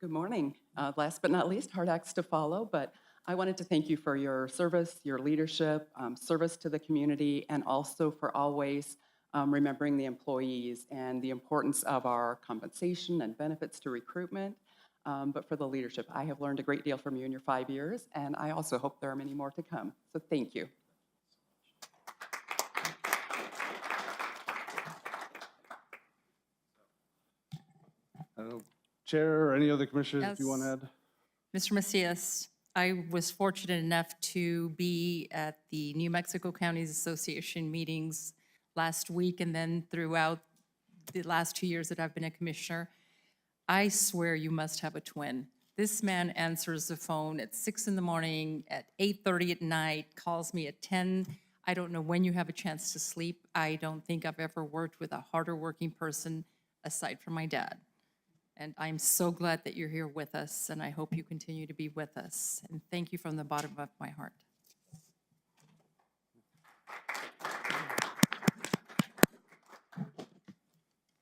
Good morning. Last but not least, hard acts to follow, but I wanted to thank you for your service, your leadership, service to the community, and also for always remembering the employees and the importance of our compensation and benefits to recruitment. But for the leadership, I have learned a great deal from you in your 5 years, and I also hope there are many more to come. So thank you. Chair or any other commissioners, if you want to add? Mr. Macias, I was fortunate enough to be at the New Mexico Counties Association meetings last week and then throughout the last 2 years that I've been a commissioner. I swear you must have a twin. This man answers the phone at 6 in the morning, at 8:30 at night, calls me at 10. I don't know when you have a chance to sleep. I don't think I've ever worked with a harder working person aside from my dad. And I'm so glad that you're here with us, and I hope you continue to be with us. And thank you from the bottom of my heart.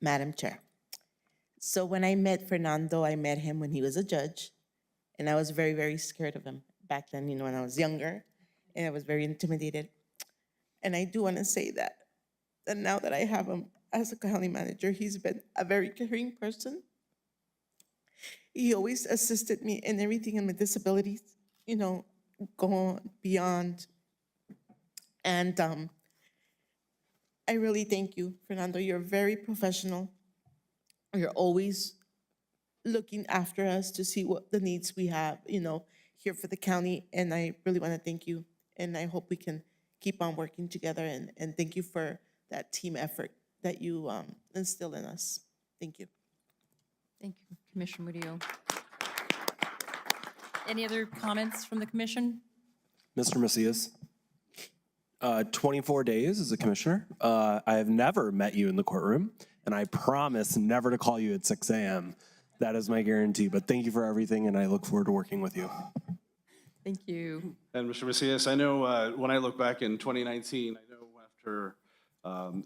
Madam Chair. So when I met Fernando, I met him when he was a judge, and I was very, very scared of him back then, when I was younger, and I was very intimidated. And I do want to say that now that I have him as a county manager, he's been a very caring person. He always assisted me in everything in my disabilities, going beyond. And I really thank you, Fernando. You're very professional. You're always looking after us to see what the needs we have, here for the county. And I really want to thank you. And I hope we can keep on working together. And thank you for that team effort that you instill in us. Thank you. Thank you, Commissioner Murillo. Any other comments from the commission? Mr. Macias, 24 days as a commissioner. I have never met you in the courtroom, and I promise never to call you at 6 a.m. That is my guarantee, but thank you for everything, and I look forward to working with you. Thank you. And Mr. Macias, I know when I look back in 2019, I know after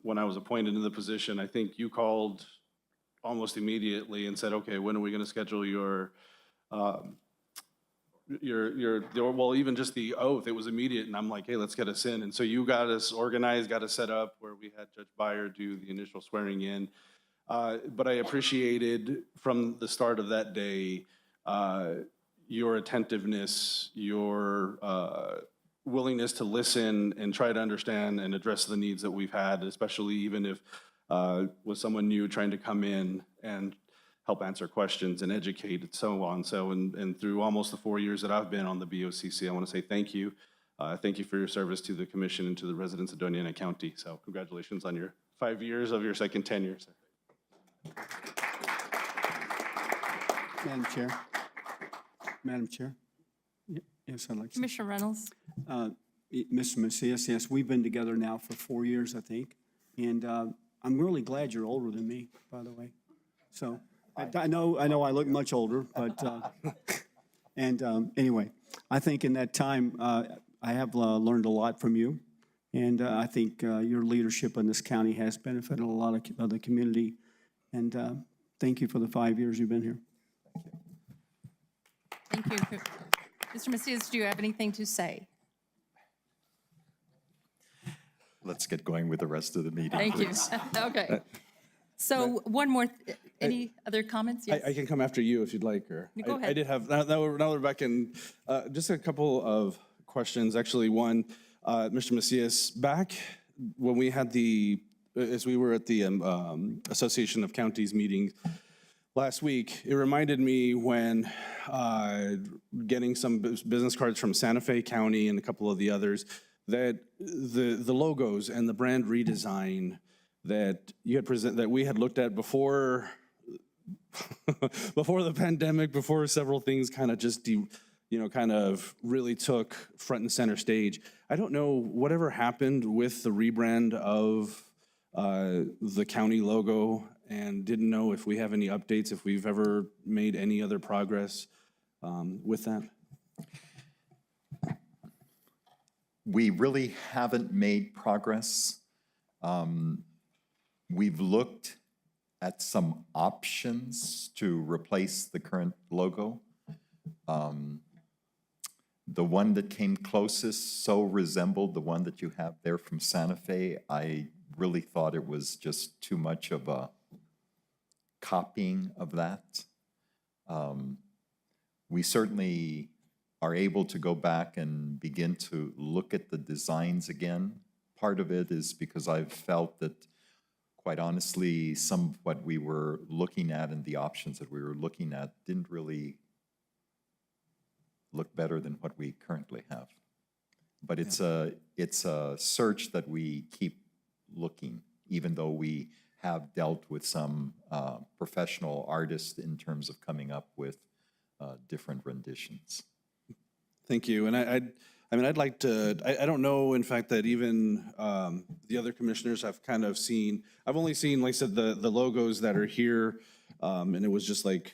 when I was appointed in the position, I think you called almost immediately and said, okay, when are we going to schedule your well, even just the oath, it was immediate. And I'm like, hey, let's get us in. And so you got us organized, got us set up where we had Judge Beyer do the initial swearing in. But I appreciated from the start of that day, your attentiveness, your willingness to listen and try to understand and address the needs that we've had, especially even if with someone new trying to come in and help answer questions and educate and so on. So, and through almost the 4 years that I've been on the BOCC, I want to say thank you. Thank you for your service to the commission and to the residents of Doña Ana County. So congratulations on your 5 years of your second tenure, sir. Madam Chair. Madam Chair. Yes, I'd like to. Commissioner Reynolds? Mr. Macias, yes, we've been together now for 4 years, I think. And I'm really glad you're older than me, by the way. So I know I look much older, but, anyway, I think in that time, I have learned a lot from you. And I think your leadership in this county has benefited a lot of the community. And thank you for the 5 years you've been here. Thank you. Mr. Macias, do you have anything to say? Let's get going with the rest of the meeting, Thank you. please. Okay. So one more, any other comments? Yes. I can come after you if you'd like, or. Go ahead. I did have, now we're back in, just a couple of questions. Actually, one, Mr. Macias, back when we had as we were at the Association of Counties meeting last week, it reminded me when getting some business cards from Santa Fe County and a couple of the others, that the logos and the brand redesign that you had that we had looked at before before the pandemic, before several things kind of just kind of really took front and center stage. I don't know whatever happened with the rebrand of the county logo, and didn't know if we have any updates, if we've ever made any other progress with that. We really haven't made progress. We've looked at some options to replace the current logo. The one that came closest so resembled the one that you have there from Santa Fe. I really thought it was just too much of a copying of that. We certainly are able to go back and begin to look at the designs again. Part of it is because I've felt that, quite honestly, some of what we were looking at and the options that we were looking at didn't really look better than what we currently have. But it's a search that we keep looking, even though we have dealt with some professional artists in terms of coming up with different renditions. Thank you. And I mean, I'd like to, I don't know, in fact, that even the other commissioners have kind of seen, I've only seen, like I said, the logos that are here, and it was just like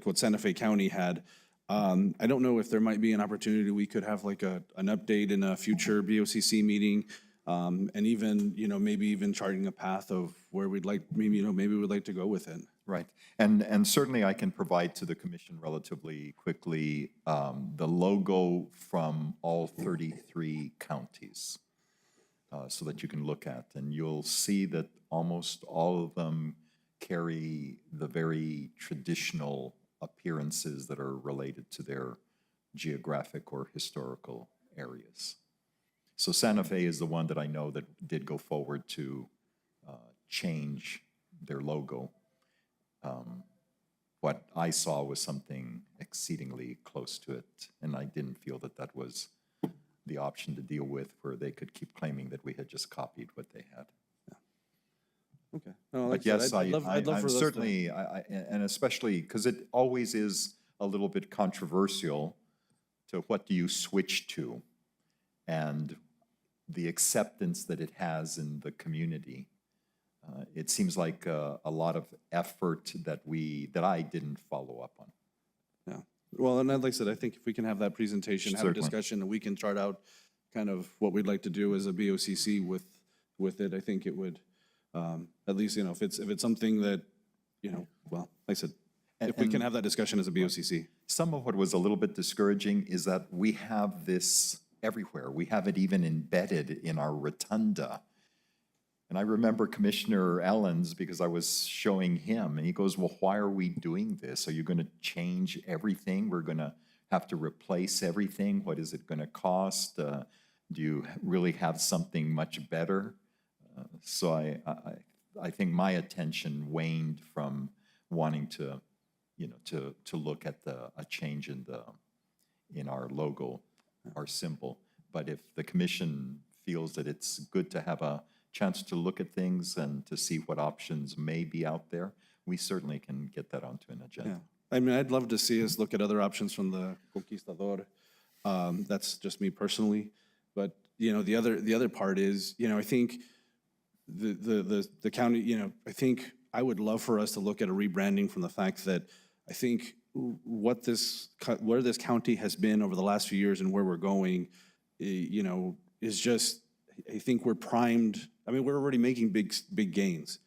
what Santa Fe County had. I don't know if there might be an opportunity we could have like an update in a future BOCC meeting, And even, maybe even charting a path of where we'd like, maybe we'd like to go with it. Right. And certainly I can provide to the commission relatively quickly the logo from all 33 counties so that you can look at. And you'll see that almost all of them carry the very traditional appearances that are related to their geographic or historical areas. So Santa Fe is the one that I know that did go forward to change their logo. What I saw was something exceedingly close to it, and I didn't feel that that was the option to deal with, where they could keep claiming that we had just copied what they had. Okay. No, But yes, I'd love for those to- certainly, and especially because it always is a little bit controversial to what do you switch to, and the acceptance that it has in the community. It seems like a lot of effort that I didn't follow up on. Yeah. Well, and like I said, I think if we can have that presentation, have a Certainly. discussion, and we can chart out kind of what we'd like to do as a BOCC with it, I think it would, at least, if it's something that, well, like I said, if we can have that discussion as a BOCC. Some of what was a little bit discouraging is that we have this everywhere. We have it even embedded in our rotunda. And I remember Commissioner Ellens, because I was showing him, and he goes, well, why are we doing this? Are you going to change everything? We're going to have to replace everything? What is it going to cost? Do you really have something much better? So I think my attention waned from wanting to, to look at a change in our logo, our symbol. But if the commission feels that it's good to have a chance to look at things and to see what options may be out there, we certainly can get that onto an agenda. Yeah. I mean, I'd love to see us look at other options from the Conquistador. That's just me personally. But, the other part is, I think the county, I think I would love for us to look at a rebranding from the fact that I think where this county has been over the last few years and where we're going, is just, I think we're primed. I mean, we're already making big gains.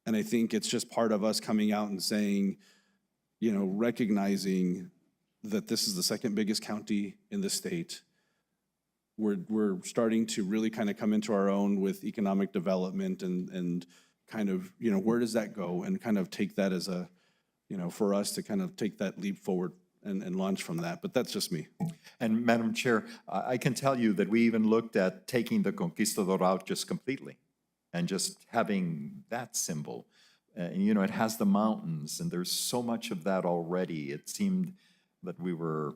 And I think it's just part of us coming out and saying, recognizing that this is the second biggest county in the state. We're starting to really kind of come into our own with economic development and kind of, where does that go? And kind of take that as a, for us to kind of take that leap forward and launch from that. But that's just me. And Madam Chair, I can tell you that we even looked at taking the Conquistador out just completely and just having that symbol. It has the mountains, and there's so much of that already. It seemed that we were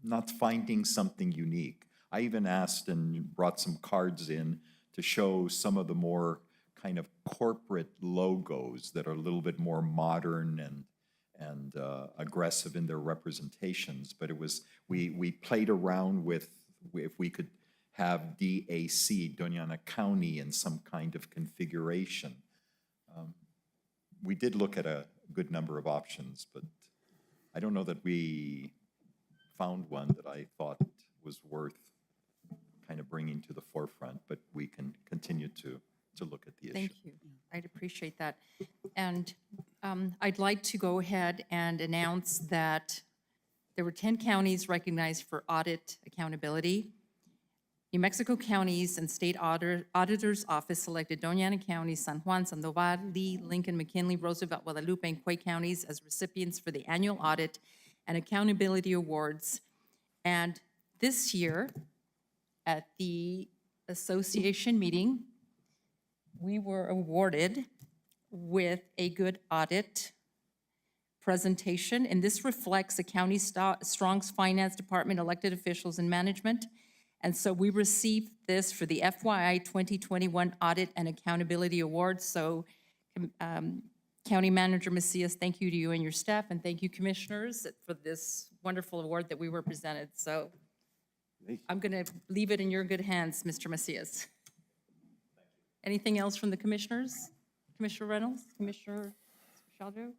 not finding something unique. I even asked and brought some cards in to show some of the more kind of corporate logos that are a little bit more modern and aggressive in their representations. But it was, we played around with if we could have DAC, Doña Ana County, in some kind of configuration. We did look at a good number of options, but I don't know that we found one that I thought was worth kind of bringing to the forefront, but we can continue to look at the issue. Thank you. I'd appreciate that. And I'd like to go ahead and announce that there were 10 counties recognized for audit accountability. New Mexico Counties and State Auditor's Office selected Doña Ana County, San Juan, Sandoval, Lee, Lincoln, McKinley, Roosevelt, Guadalupe, and Quay counties as recipients for the annual audit and accountability awards. And this year, at the association meeting, we were awarded with a good audit presentation, and this reflects the county Strong's Finance Department, elected officials, and management. And so we received this for the FYI 2021 Audit and Accountability Awards. So County Manager Macias, thank you to you and your staff, and thank you, commissioners, for this wonderful award that we were presented. So I'm going to leave it in your good hands, Mr. Macias. Anything else from the commissioners? Commissioner Reynolds, Commissioner Shaljo?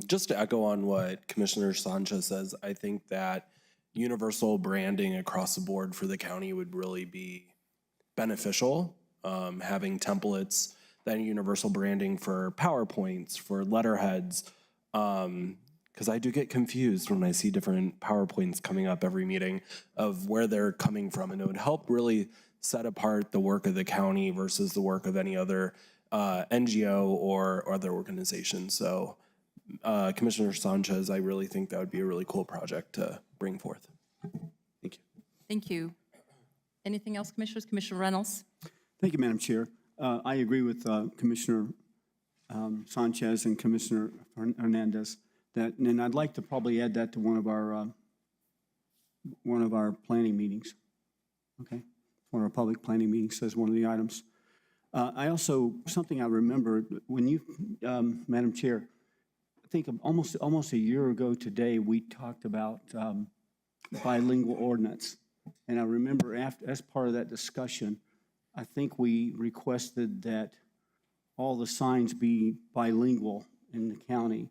Just to echo on what Commissioner Sanchez says, I think that universal branding across the board for the county would really be beneficial, having templates, then universal branding for PowerPoints, for letterheads, because I do get confused when I see different PowerPoints coming up every meeting of where they're coming from, and it would help really set apart the work of the county versus the work of any other NGO or other organization. So Commissioner Sanchez, I really think that would be a really cool project to bring forth. Thank you. Thank you. Anything else, Commissioners? Commissioner Reynolds? Thank you, Madam Chair. I agree with Commissioner Sanchez and Commissioner Hernandez that, and I'd like to probably add that to one of our planning meetings. Okay, one of our public planning meetings as one of the items. I also, something I remember when you, Madam Chair, I think almost a year ago today, we talked about bilingual ordinance. And I remember as part of that discussion, I think we requested that all the signs be bilingual in the county.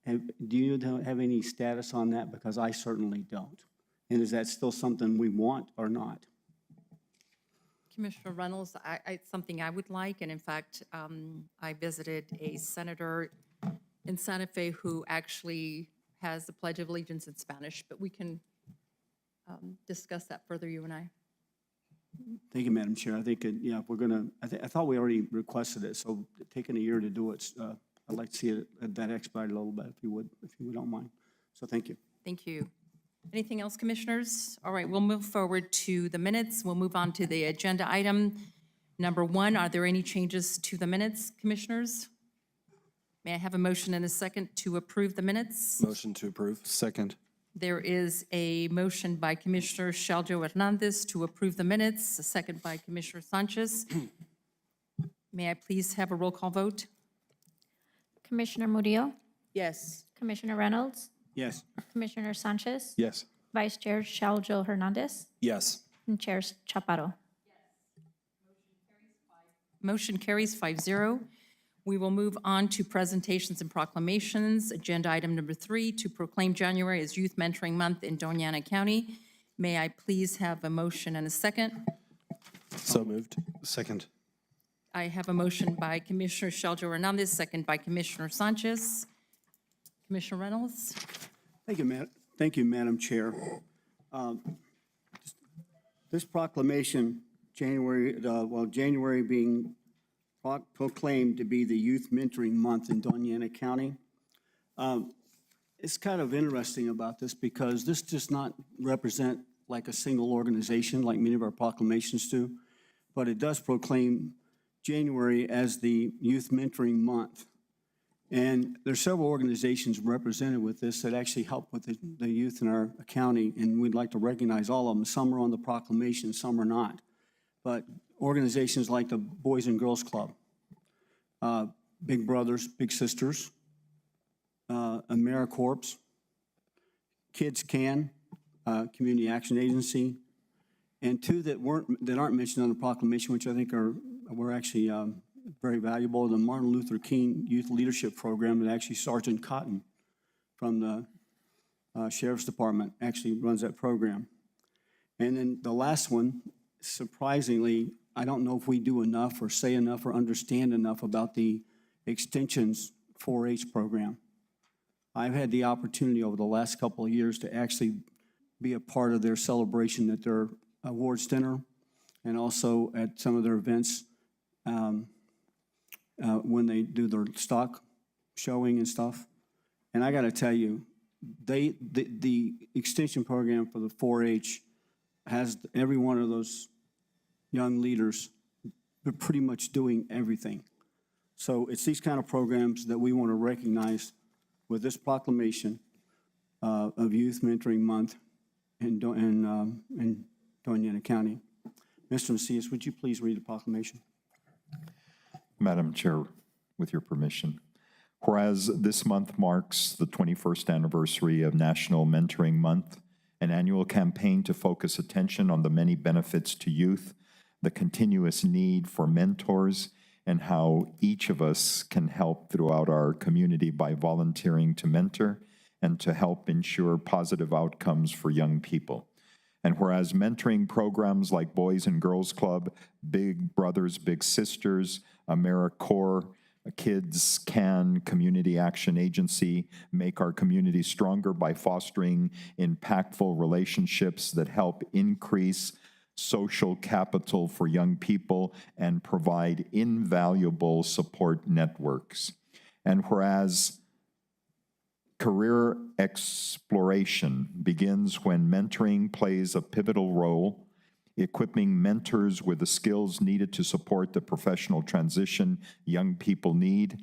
Do you have any status on that? Because I certainly don't. And is that still something we want or not? Commissioner Reynolds, it's something I would like, and in fact, I visited a senator in Santa Fe who actually has the Pledge of Allegiance in Spanish, but we can discuss that further, you and I. Thank you, Madam Chair. I think, yeah, we're gonna, I thought we already requested it, so taking a year to do it, I'd like to see it that expedited a little bit, if you don't mind. So thank you. Thank you. Anything else, Commissioners? All right, we'll move forward to the minutes. We'll move on to the agenda item. Number 1, are there any changes to the minutes, Commissioners? May I have a motion and a second to approve the minutes? Motion to approve. Second. There is a motion by Commissioner Shaljo Hernandez to approve the minutes, a second by Commissioner Sanchez. May I please have a roll call vote? Commissioner Murillo, Yes. Commissioner Reynolds, Yes. Commissioner Sanchez, Yes. Vice Chair Shaljo Hernandez, Yes. and Chair Chaparro. Motion carries 5-0. We will move on to presentations and proclamations. Agenda item number 3, to proclaim January as Youth Mentoring Month in Doña Ana County. May I please have a motion and a second? So moved. Second. I have a motion by Commissioner Shaljo Hernandez, second by Commissioner Sanchez. Commissioner Reynolds? Thank you, Madam Chair. This proclamation, January being proclaimed to be the Youth Mentoring Month in Doña Ana County. It's kind of interesting about this because this does not represent like a single organization like many of our proclamations do, but it does proclaim January as the Youth Mentoring Month. And there's several organizations represented with this that actually help with the youth in our county, and we'd like to recognize all of them. Some are on the proclamation, some are not. But organizations like the Boys and Girls Club, Big Brothers, Big Sisters, AmeriCorps, Kids Can, Community Action Agency, and 2 that aren't mentioned on the proclamation, which I think were actually very valuable, the Martin Luther King Youth Leadership Program that actually Sergeant Cotton from the Sheriff's Department actually runs that program. And then the last one, surprisingly, I don't know if we do enough or say enough or understand enough about the Extension's 4-H program. I've had the opportunity over the last couple of years to actually be a part of their celebration at their awards dinner and also at some of their events when they do their stock showing and stuff. And I got to tell you, the extension program for the 4-H has every one of those young leaders, they're pretty much doing everything. So it's these kind of programs that we want to recognize with this proclamation of Youth Mentoring Month in Doña Ana County. Mr. Macias, would you please read the proclamation? Madam Chair, with your permission. Whereas this month marks the 21st anniversary of National Mentoring Month, an annual campaign to focus attention on the many benefits to youth, the continuous need for mentors, and how each of us can help throughout our community by volunteering to mentor and to help ensure positive outcomes for young people. And whereas mentoring programs like Boys and Girls Club, Big Brothers, Big Sisters, AmeriCorps, Kids Can, Community Action Agency make our community stronger by fostering impactful relationships that help increase social capital for young people and provide invaluable support networks. And whereas career exploration begins when mentoring plays a pivotal role, equipping mentors with the skills needed to support the professional transition young people need.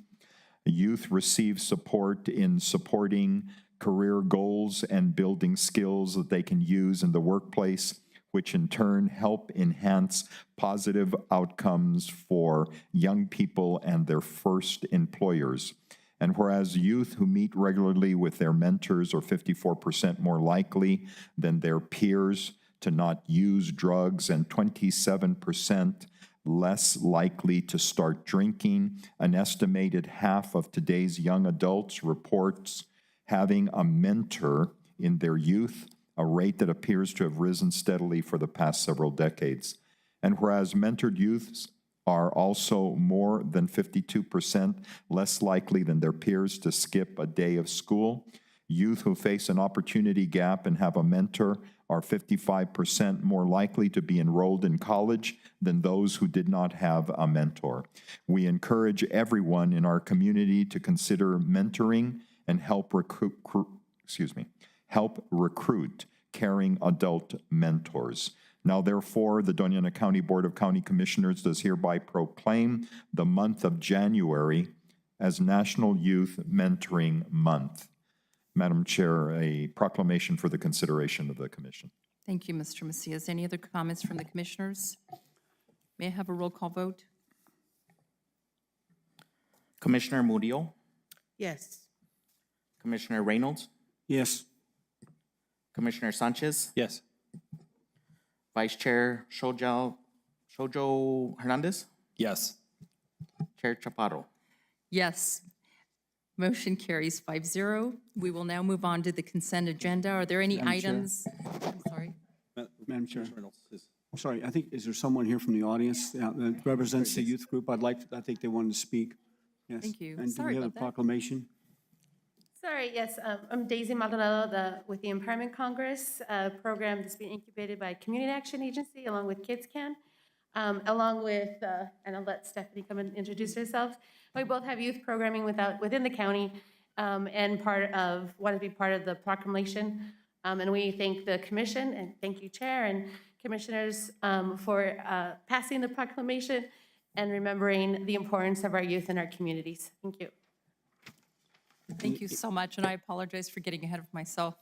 Youth receive support in supporting career goals and building skills that they can use in the workplace, which in turn help enhance positive outcomes for young people and their first employers. And whereas youth who meet regularly with their mentors are 54% more likely than their peers to not use drugs and 27% less likely to start drinking, an estimated half of today's young adults reports having a mentor in their youth, a rate that appears to have risen steadily for the past several decades. And whereas mentored youths are also more than 52% less likely than their peers to skip a day of school, youth who face an opportunity gap and have a mentor are 55% more likely to be enrolled in college than those who did not have a mentor. We encourage everyone in our community to consider mentoring and help recruit caring adult mentors. Now, therefore, the Doña Ana County Board of County Commissioners does hereby proclaim the month of January as National Youth Mentoring Month. Madam Chair, a proclamation for the consideration of the Commission. Thank you, Mr. Macias. Any other comments from the commissioners? May I have a roll call vote? Commissioner Murillo, Yes. Commissioner Reynolds, Yes. Commissioner Sanchez, Yes. Vice Chair Shojo Hernandez, Yes. Chair Chaparro. Yes. Motion carries 5-0. We will now move on to the consent agenda. Are there any Madam Chair. items? I'm sorry. Madam Chair. I'm sorry, I think, is there someone here from the audience that represents the youth group? I think they wanted to speak. Yes. Thank you. And do Sorry we have a about that. proclamation? Sorry, yes, I'm Daisy Maldonado with the Empowerment Congress, a program that's being incubated by Community Action Agency along with Kids Can, along with, and I'll let Stephanie come and introduce herself. We both have youth programming within the county and want to be part of the proclamation. And we thank the commission and thank you, Chair and Commissioners, for passing the proclamation and remembering the importance of our youth in our communities. Thank you. Thank you so much, and I apologize for getting ahead of myself.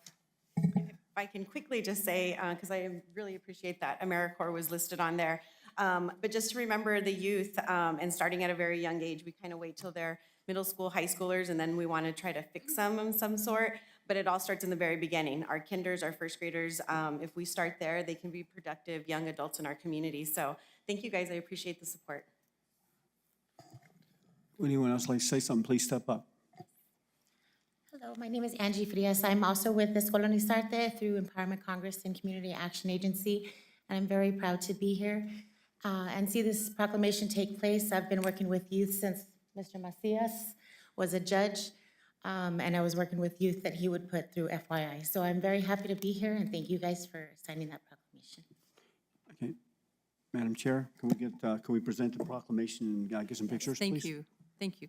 If I can quickly just say, because I really appreciate that AmeriCorps was listed on there, but just to remember the youth and starting at a very young age, we kind of wait till they're middle school, high schoolers, and then we want to try to fix them of some sort, but it all starts in the very beginning. Our kinders, our first graders, if we start there, they can be productive young adults in our community. So thank you guys, I appreciate the support. Would anyone else like to say something? Please step up. Hello, my name is Angie Frias. I'm also with Descolonizarte through Empowerment Congress and Community Action Agency, and I'm very proud to be here and see this proclamation take place. I've been working with youth since Mr. Macias was a judge, and I was working with youth that he would put through FYI. So I'm very happy to be here, and thank you guys for signing that proclamation. Okay. Madam Chair, can we present the proclamation and get some pictures, please? Thank you. Thank you.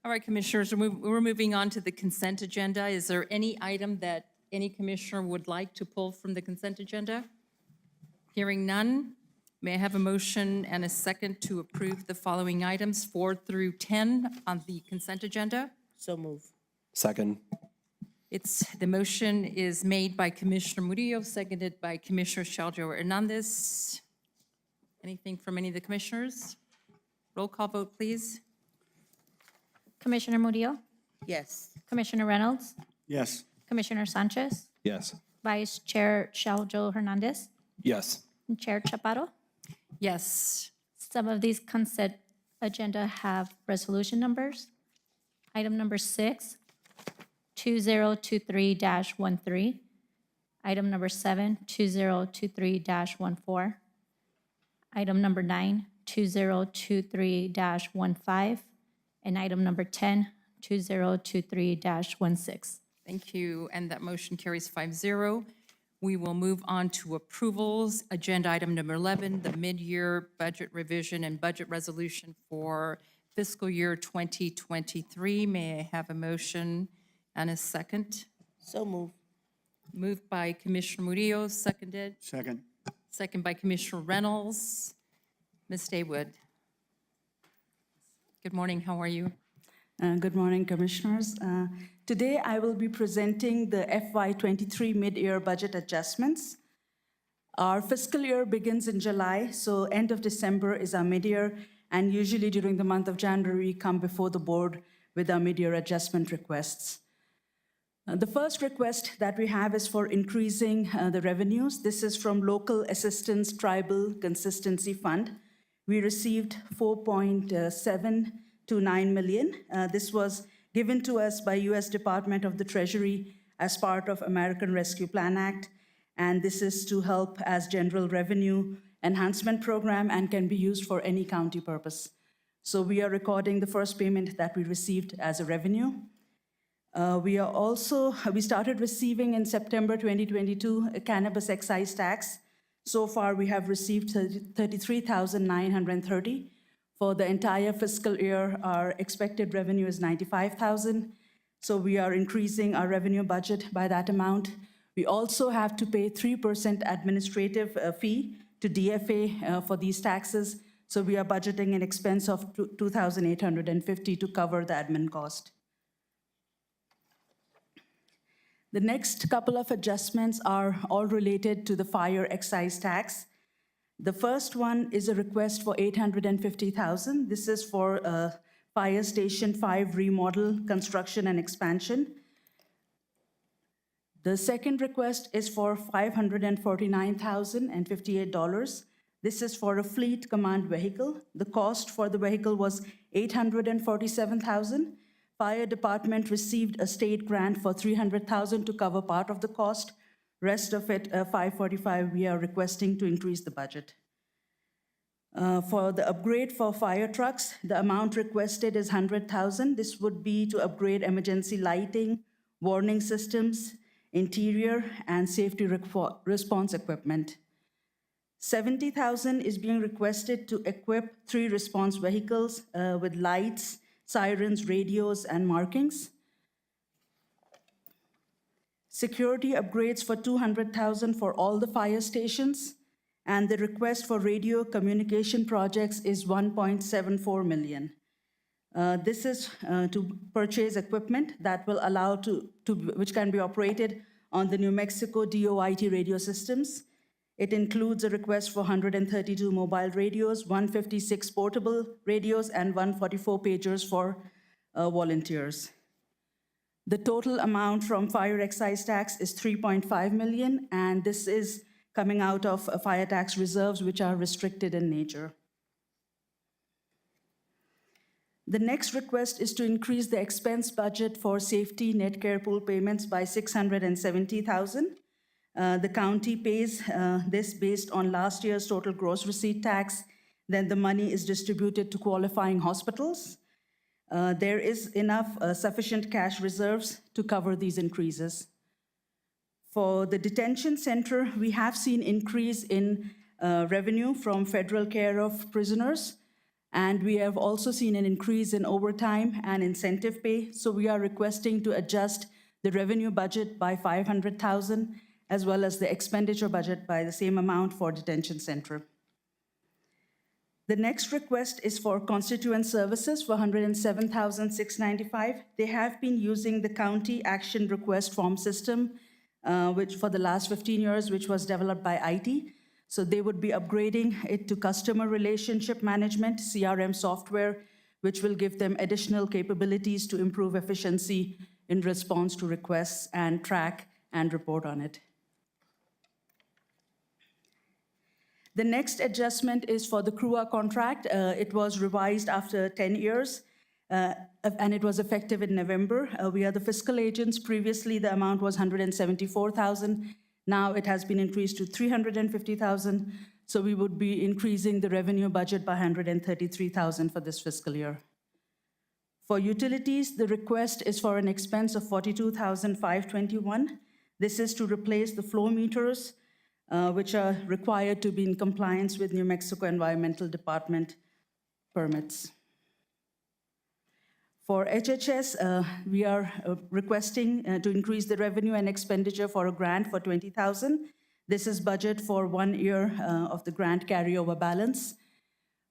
All right, Commissioners, we're moving on to the consent agenda. Is there any item that any commissioner would like to pull from the consent agenda? Hearing none, may I have a motion and a second to approve the following items, 4 through 10 on the consent agenda? So move. Second. The motion is made by Commissioner Murillo, seconded by Commissioner Shaljo Hernandez. Anything from any of the commissioners? Roll call vote, please. Commissioner Murillo, Yes. Commissioner Reynolds, Yes. Commissioner Sanchez, Yes. Vice Chair Shaljo Hernandez, Yes. and Chair Chaparro. Yes. Some of these consent agenda have resolution numbers. Item number 6, 2023-13. Item number 7, 2023-14. Item number 9, 2023-15. And item number 10, 2023-16. Thank you, and that motion carries 5-0. We will move on to approvals. Agenda item number 11, the mid-year budget revision and budget resolution for fiscal year 2023. May I have a motion and a second? So move. Moved by Commissioner Murillo, seconded. Second. Second by Commissioner Reynolds. Ms. Daywood. Good morning, how are you? Good morning, Commissioners. Today, I will be presenting the FY23 mid-year budget adjustments. Our fiscal year begins in July, so end of December is our mid-year, and usually during the month of January, we come before the board with our mid-year adjustment requests. The first request that we have is for increasing the revenues. This is from Local Assistance Tribal Consistency Fund. We received 4.729 million. This was given to us by U.S. Department of the Treasury as part of American Rescue Plan Act, and this is to help as general revenue enhancement program and can be used for any county purpose. So we are recording the first payment that we received as a revenue. We started receiving in September 2022 a cannabis excise tax. So far, we have received 33,930. For the entire fiscal year, our expected revenue is 95,000. So we are increasing our revenue budget by that amount. We also have to pay 3% administrative fee to DFA for these taxes. So we are budgeting an expense of 2,850 to cover the admin cost. The next couple of adjustments are all related to the fire excise tax. The first one is a request for 850,000. This is for Fire Station 5 remodel, construction, and expansion. The second request is for $549,058. This is for a fleet command vehicle. The cost for the vehicle was $847,000. Fire department received a state grant for $300,000 to cover part of the cost. Rest of it, $545,000, we are requesting to increase the budget. For the upgrade for fire trucks, the amount requested is $100,000. This would be to upgrade emergency lighting, warning systems, interior, and safety response equipment. $70,000 is being requested to equip 3 response vehicles with lights, sirens, radios, and markings. Security upgrades for $200,000 for all the fire stations, and the request for radio communication projects is $1.74 million. This is to purchase equipment that will allow which can be operated on the New Mexico DOIT radio systems. It includes a request for 132 mobile radios, 156 portable radios, and 144 pagers for volunteers. The total amount from fire excise tax is $3.5 million, and this is coming out of fire tax reserves, which are restricted in nature. The next request is to increase the expense budget for safety net care pool payments by $670,000. The county pays this based on last year's total gross receipt tax. Then the money is distributed to qualifying hospitals. There is enough sufficient cash reserves to cover these increases. For the detention center, we have seen increase in revenue from federal care of prisoners. And we have also seen an increase in overtime and incentive pay. So we are requesting to adjust the revenue budget by $500,000, as well as the expenditure budget by the same amount for detention center. The next request is for constituent services for $107,695. They have been using the county action request form system, which for the last 15 years, which was developed by IT. So they would be upgrading it to customer relationship management, CRM software, which will give them additional capabilities to improve efficiency in response to requests and track and report on it. The next adjustment is for the CRUA contract. It was revised after 10 years, and it was effective in November. We are the fiscal agents. Previously, the amount was $174,000. Now it has been increased to $350,000. So we would be increasing the revenue budget by $133,000 for this fiscal year. For utilities, the request is for an expense of $42,521. This is to replace the flow meters, which are required to be in compliance with New Mexico Environmental Department permits. For HHS, we are requesting to increase the revenue and expenditure for a grant for $20,000. This is budget for 1 year of the grant carryover balance.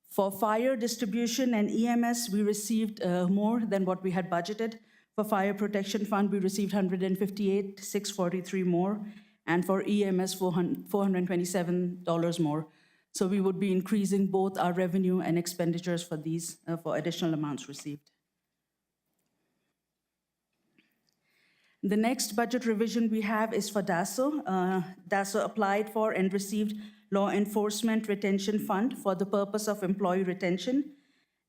For fire distribution and EMS, we received more than what we had budgeted. For fire protection fund, we received $158,643 more, and for EMS, $427 more. So we would be increasing both our revenue and expenditures for these, for additional amounts received. The next budget revision we have is for DASO. DASO applied for and received Law Enforcement Retention Fund for the purpose of employee retention.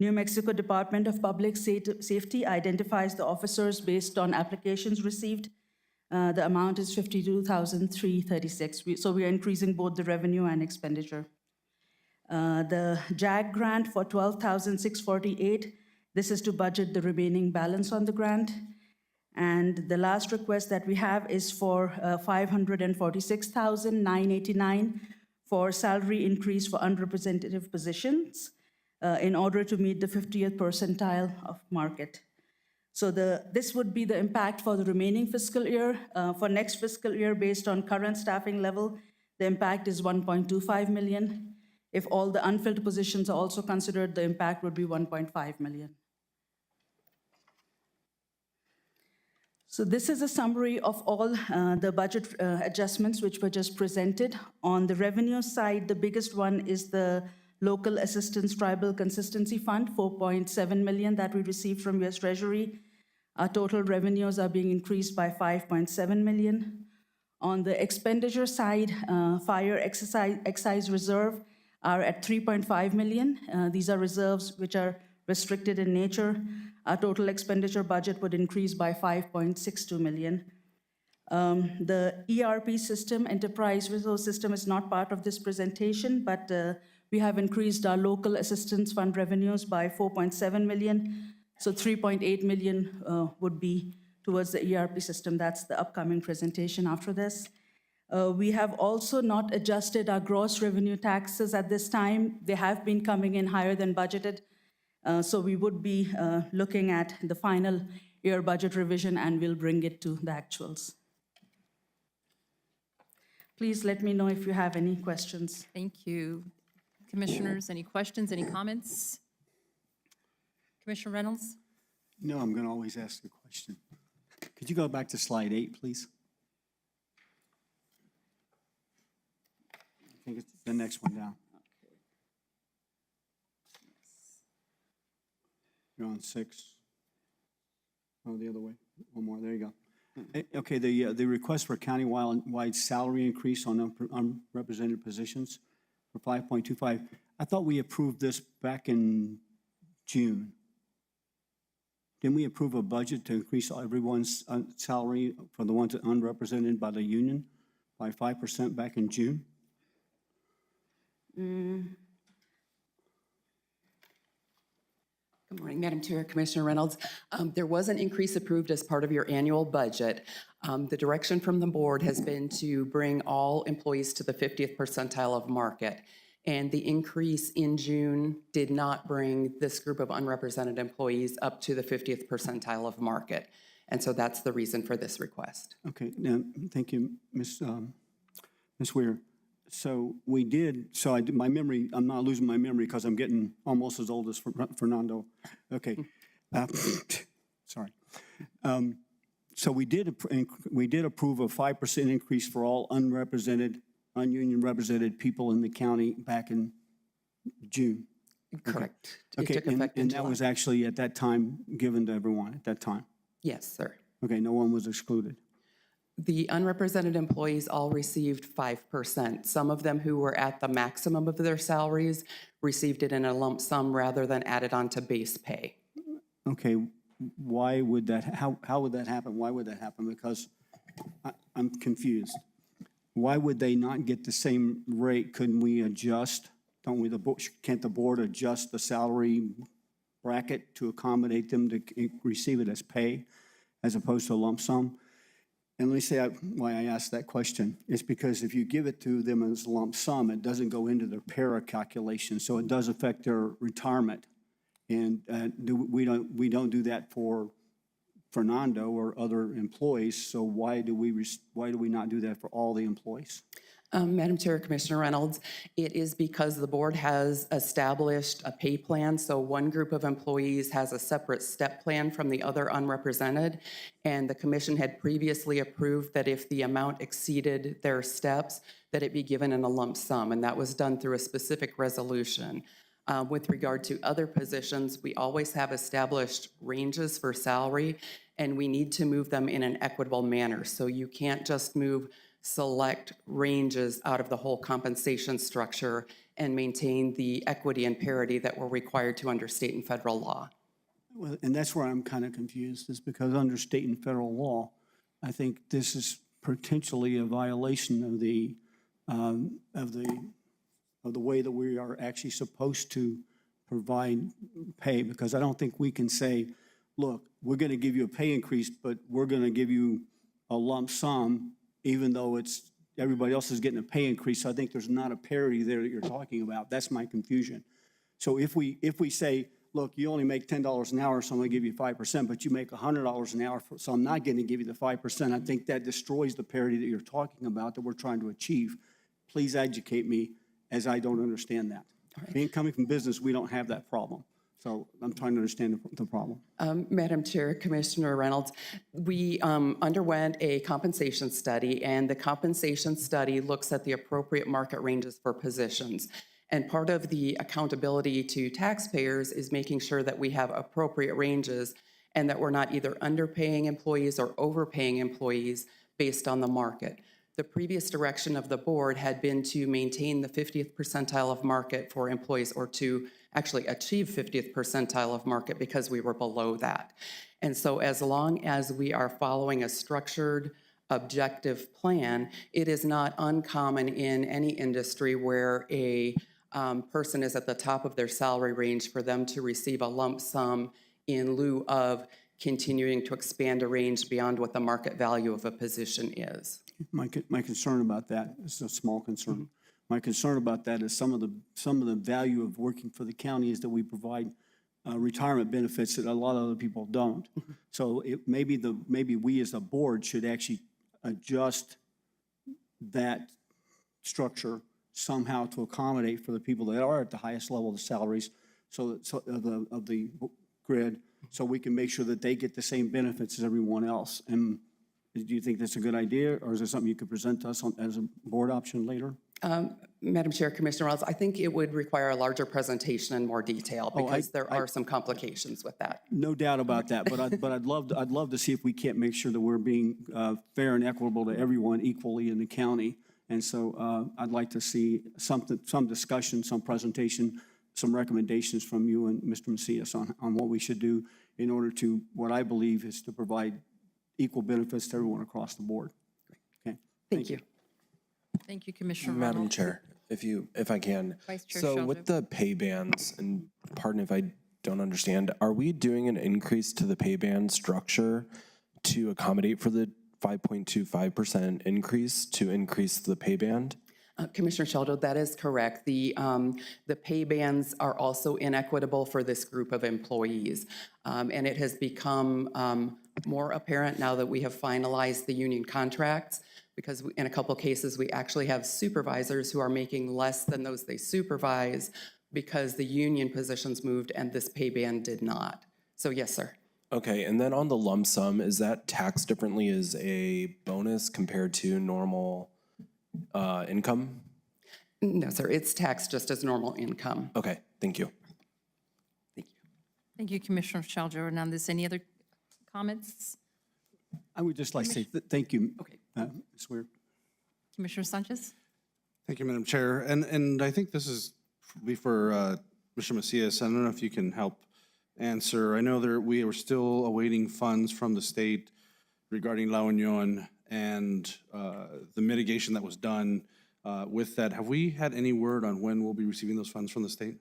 New Mexico Department of Public Safety identifies the officers based on applications received. The amount is $52,336. So we are increasing both the revenue and expenditure. The JAG grant for $12,648. This is to budget the remaining balance on the grant. And the last request that we have is for $546,989 for salary increase for unrepresentative positions in order to meet the 50th percentile of market. So this would be the impact for the remaining fiscal year. For next fiscal year, based on current staffing level, the impact is $1.25 million. If all the unfilled positions are also considered, the impact would be $1.5 million. So this is a summary of all the budget adjustments which were just presented. On the revenue side, the biggest one is the Local Assistance Tribal Consistency Fund, $4.7 million that we received from US Treasury. Our total revenues are being increased by $5.7 million. On the expenditure side, fire excise reserve are at $3.5 million. These are reserves which are restricted in nature. Our total expenditure budget would increase by $5.62 million. The ERP system, Enterprise Resource System, is not part of this presentation, but we have increased our local assistance fund revenues by $4.7 million. So $3.8 million would be towards the ERP system. That's the upcoming presentation after this. We have also not adjusted our gross revenue taxes at this time. They have been coming in higher than budgeted. So we would be looking at the final year budget revision, and we'll bring it to the actuals. Please let me know if you have any questions. Thank you. Commissioners, any questions, any comments? Commissioner Reynolds? No, I'm going to always ask a question. Could you go back to slide 8, please? I think it's the next one down. You're on 6. Oh, the other way. One more. There you go. Okay, the request for county-wide salary increase on unrepresented positions for 5.25. I thought we approved this back in June. Didn't we approve a budget to increase everyone's salary for the ones that are unrepresented by the union by 5% back in June? Good morning, Madam Chair, Commissioner Reynolds. There was an increase approved as part of your annual budget. The direction from the board has been to bring all employees to the 50th percentile of market. And the increase in June did not bring this group of unrepresented employees up to the 50th percentile of market. And so that's the reason for this request. Okay, now, thank you, Ms. Weir. So we did, so my memory, I'm not losing my memory because I'm getting almost as old as Fernando. Okay. Sorry. So we did approve a 5% increase for all unrepresented, ununion represented people in the county back in June. Correct. It Okay, took effect in and that July. was actually at that time given to everyone at that time? Yes, sir. Okay, no one was excluded? The unrepresented employees all received 5%. Some of them who were at the maximum of their salaries received it in a lump sum rather than added on to base pay. Okay, why would that, how would that happen? Why would that happen? Because I'm confused. Why would they not get the same rate? Couldn't we adjust? Don't we, can't the board adjust the salary bracket to accommodate them to receive it as pay as opposed to a lump sum? And let me say why I asked that question. It's because if you give it to them as a lump sum, it doesn't go into their para calculation, so it does affect their retirement. And we don't do that for Fernando or other employees, so why do we not do that for all the employees? Madam Chair, Commissioner Reynolds, it is because the board has established a pay plan, so one group of employees has a separate step plan from the other unrepresented, and the commission had previously approved that if the amount exceeded their steps, that it be given in a lump sum, and that was done through a specific resolution. With regard to other positions, we always have established ranges for salary, and we need to move them in an equitable manner, so you can't just move select ranges out of the whole compensation structure and maintain the equity and parity that we're required to under state and federal law. Well, and that's where I'm kind of confused, is because under state and federal law, I think this is potentially a violation of the way that we are actually supposed to provide pay, because I don't think we can say, look, we're going to give you a pay increase, but we're going to give you a lump sum, even though everybody else is getting a pay increase. So I think there's not a parity there that you're talking about. That's my confusion. So if we say, look, you only make $10 an hour, so I'm going to give you 5%, but you make $100 an hour, so I'm not going to give you the 5%. I think that destroys the parity that you're talking about that we're trying to achieve. Please educate me, as I don't understand that. Being coming from business, we don't have that problem. So I'm trying to understand the problem. Madam Chair, Commissioner Reynolds, we underwent a compensation study, and the compensation study looks at the appropriate market ranges for positions. And part of the accountability to taxpayers is making sure that we have appropriate ranges and that we're not either underpaying employees or overpaying employees based on the market. The previous direction of the board had been to maintain the 50th percentile of market for employees, or to actually achieve 50th percentile of market, because we were below that. And so as long as we are following a structured, objective plan, it is not uncommon in any industry where a person is at the top of their salary range for them to receive a lump sum in lieu of continuing to expand a range beyond what the market value of a position is. My concern about that is a small concern. My concern about that is some of the value of working for the county is that we provide retirement benefits that a lot of other people don't. So maybe we as a board should actually adjust that structure somehow to accommodate for the people that are at the highest level of the salaries, of the grid, so we can make sure that they get the same benefits as everyone else. And do you think that's a good idea, or is there something you could present to us as a board option later? Madam Chair, Commissioner Reynolds, I think it would require a larger presentation in more detail, because there are some complications with that. No doubt about that, but I'd love to see if we can't make sure that we're being fair and equitable to everyone equally in the county. And so I'd like to see some discussion, some presentation, some recommendations from you and Mr. Macias on what we should do in order to, what I believe is to provide equal benefits to everyone across the board. Okay. Thank you. Thank you, Commissioner Madam Reynolds. Chair, if I can. Vice Chair So Shelton. with the pay bands, and pardon if I don't understand, are we doing an increase to the pay band structure to accommodate for the 5.25% increase to increase the pay band? Commissioner Sheldo, that is correct. The pay bands are also inequitable for this group of employees. And it has become more apparent now that we have finalized the union contracts, because in a couple cases, we actually have supervisors who are making less than those they supervise because the union positions moved and this pay band did not. So yes, sir. Okay, and then on the lump sum, is that taxed differently as a bonus compared to normal income? No, sir, it's taxed just as normal income. Okay, thank you. Thank you, Commissioner Sheljo Hernandez. Any other comments? I would just like to say thank you, Ms. Weir. Commissioner Sanchez? Thank you, Madam Chair. And I think this is for Mr. Macias. I don't know if you can help answer. I know we are still awaiting funds from the state regarding La Union and the mitigation that was done with that. Have we had any word on when we'll be receiving those funds from the state?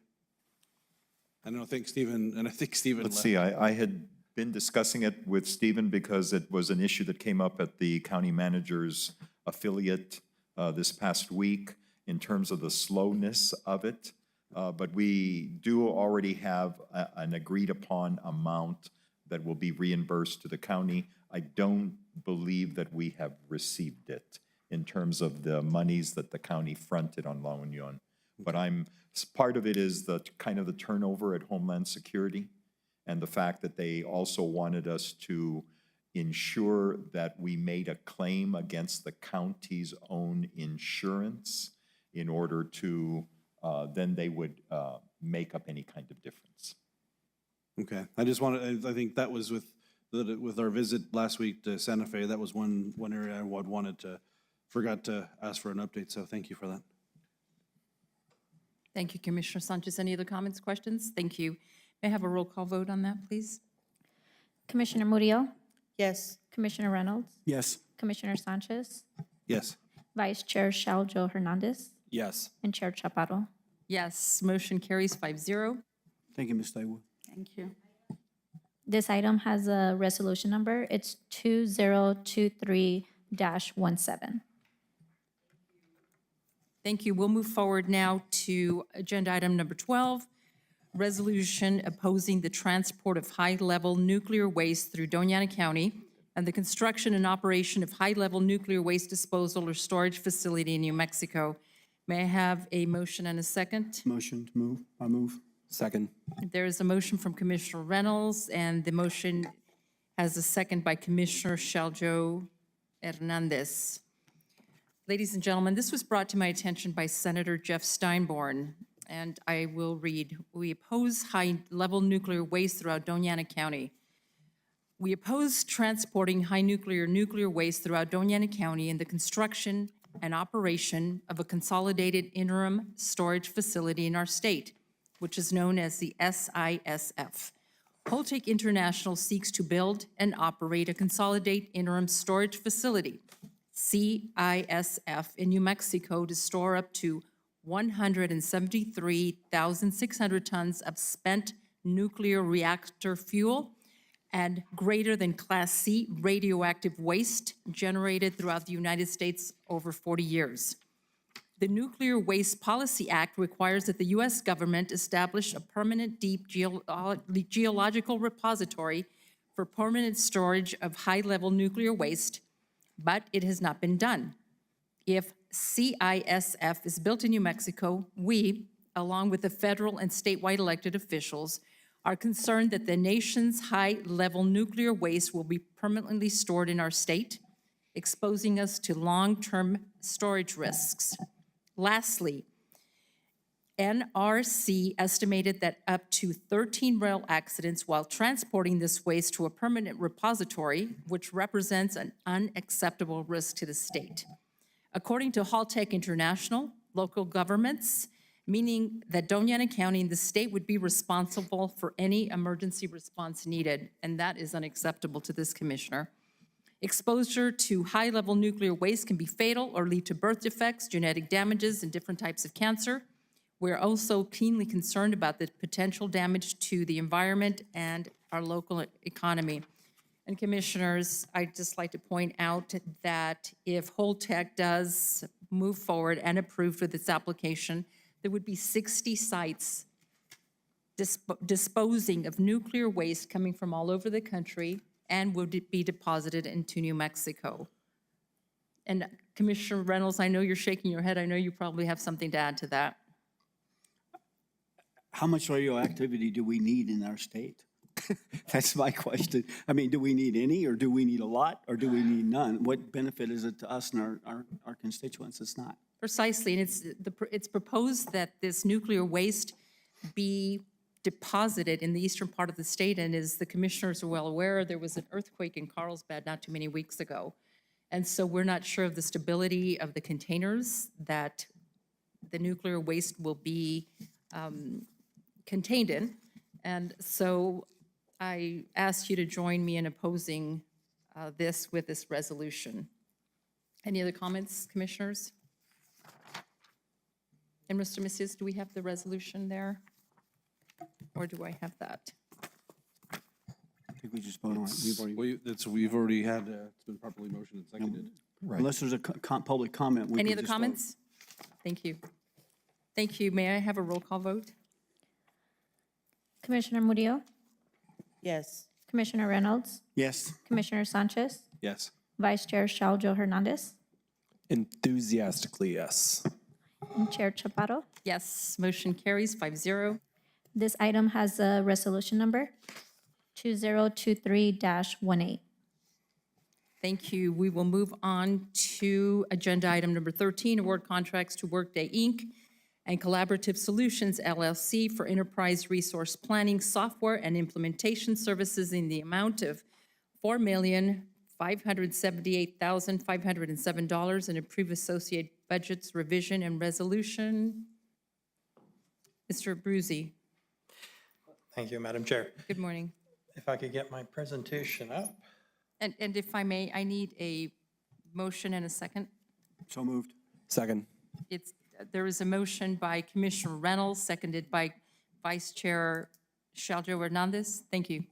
I think Stephen Let's see, I had been discussing it with Stephen because it was an issue that came up at the county manager's affiliate this past week in terms of the slowness of it. But we do already have an agreed upon amount that will be reimbursed to the county. I don't believe that we have received it in terms of the monies that the county fronted on La Union. But part of it is the kind of the turnover at Homeland Security and the fact that they also wanted us to ensure that we made a claim against the county's own insurance in order to then they would make up any kind of difference. Okay, I think that was with our visit last week to Santa Fe, that was one area I forgot to ask for an update, so thank you for that. Thank you, Commissioner Sanchez. Any other comments, questions? Thank you. May I have a roll call vote on that, please? Commissioner Murillo? Yes. Commissioner Reynolds? Yes. Commissioner Sanchez? Yes. Vice Chair Sheljo Hernandez? Yes. And Chair Chaparro? Yes, motion carries 5-0. Thank you, Ms. Taiwo. Thank you. This item has a resolution number. It's 2023-17. Thank you. We'll move forward now to agenda item number 12, resolution opposing the transport of high-level nuclear waste through Doña Ana County and the construction and operation of high-level nuclear waste disposal or storage facility in New Mexico. May I have a motion and a second? Motion to move. I move. Second. There is a motion from Commissioner Reynolds, and the motion has a second by Commissioner Sheljo Hernandez. Ladies and gentlemen, this was brought to my attention by Senator Jeff Steinborn, and I will read. We oppose high-level nuclear waste throughout Doña Ana County. We oppose transporting high nuclear waste throughout Doña Ana County and the construction and operation of a consolidated interim storage facility in our state, which is known as the SISF. Holtec International seeks to build and operate a consolidated interim storage facility, CISF, in New Mexico to store up to 173,600 tons of spent nuclear reactor fuel and greater than Class C radioactive waste generated throughout the United States over 40 years. The Nuclear Waste Policy Act requires that the U.S. government establish a permanent deep geological repository for permanent storage of high-level nuclear waste, but it has not been done. If CISF is built in New Mexico, we, along with the federal and statewide elected officials, are concerned that the nation's high-level nuclear waste will be permanently stored in our state, exposing us to long-term storage risks. Lastly, NRC estimated that up to 13 rail accidents while transporting this waste to a permanent repository, which represents an unacceptable risk to the state. According to Holtec International, local governments, meaning that Doña Ana County and the state would be responsible for any emergency response needed, and that is unacceptable to this commissioner. Exposure to high-level nuclear waste can be fatal or lead to birth defects, genetic damages, and different types of cancer. We're also keenly concerned about the potential damage to the environment and our local economy. And commissioners, I'd just like to point out that if Holtec does moved forward and approved with its application, there would be 60 sites disposing of nuclear waste coming from all over the country and would be deposited into New Mexico. And Commissioner Reynolds, I know you're shaking your head. I know you probably have something to add to that. How much radioactivity do we need in our state? That's my question. I mean, do we need any, or do we need a lot, or do we need none? What benefit is it to us and our constituents? It's not. Precisely, and it's proposed that this nuclear waste be deposited in the eastern part of the state, and as the commissioners are well aware, there was an earthquake in Carlsbad not too many weeks ago. And so we're not sure of the stability of the containers that the nuclear waste will be contained in. And so I ask you to join me in opposing this with this resolution. Any other comments, commissioners? And Mr. Macias, do we have the resolution there? Or do I have that? I think we just vote on it. We've already had, it's been properly motioned and seconded. Unless there's a public comment. we Any can other just vote. comments? Thank you. Thank you. May I have a roll call vote? Commissioner Murillo, Yes. Commissioner Reynolds, Yes. Commissioner Sanchez, Yes. Vice Chair Shaljo Hernandez, Enthusiastically, yes. and Chair Chaparro. Yes, motion carries 5-0. This item has a resolution number 2023-18. Thank you. We will move on to agenda item number 13, award contracts to Workday, Inc. and Collaborative Solutions, LLC for enterprise resource planning software and implementation services in the amount of $4,578,507 and approve associated budgets revision and resolution. Mr. Abruzzi, Thank you, Madam Chair. good morning. If I could get my presentation up. And if I may, I need a motion and a second. So moved. Second. There is a motion by Commissioner Reynolds, seconded by Vice Chair Shaljo Hernandez. Thank you.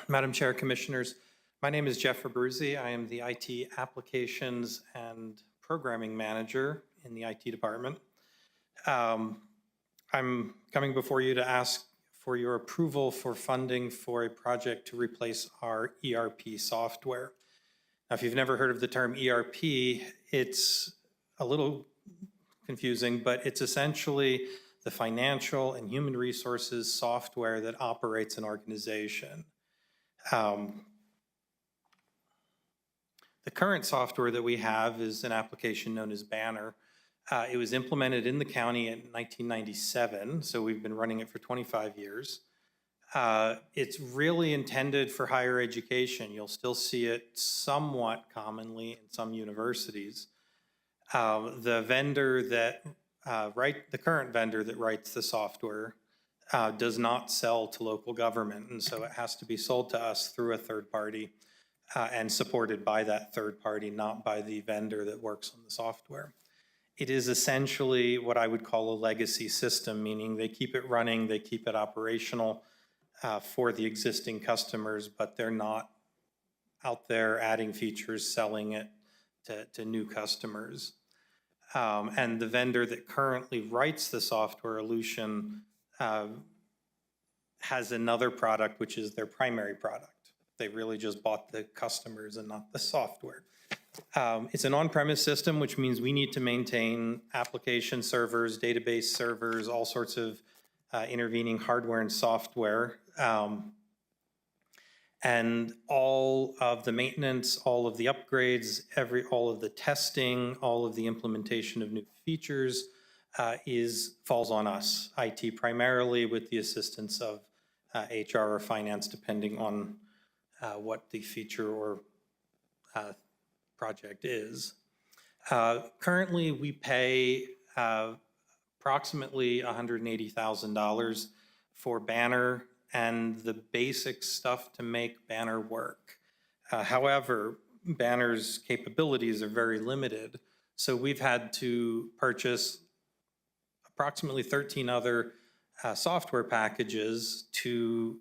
Madam Chair, Commissioners, my name is Jeff Abruzzi. I am the IT Applications and Programming Manager in the IT department. I'm coming before you to ask for your approval for funding for a project to replace our ERP software. Now, if you've never heard of the term ERP, it's a little confusing, but it's essentially the financial and human resources software that operates an organization. The current software that we have is an application known as Banner. It was implemented in the county in 1997, so we've been running it for 25 years. It's really intended for higher education. You'll still see it somewhat commonly in some universities. The vendor that the current vendor that writes the software does not sell to local government, and so it has to be sold to us through a third party and supported by that third party, not by the vendor that works on the software. It is essentially what I would call a legacy system, meaning they keep it running, they keep it operational for the existing customers, but they're not out there adding features, selling it to new customers. And the vendor that currently writes the software, Ellucian, has another product, which is their primary product. They really just bought the customers and not the software. It's an on-premise system, which means we need to maintain application servers, database servers, all sorts of intervening hardware and software. And all of the maintenance, all of the upgrades, all of the testing, all of the implementation of new features falls on us, IT primarily, with the assistance of HR or finance, depending on what the feature or project is. Currently, we pay approximately $180,000 for Banner and the basic stuff to make Banner work. However, Banner's capabilities are very limited, so we've had to purchase approximately 13 other software packages to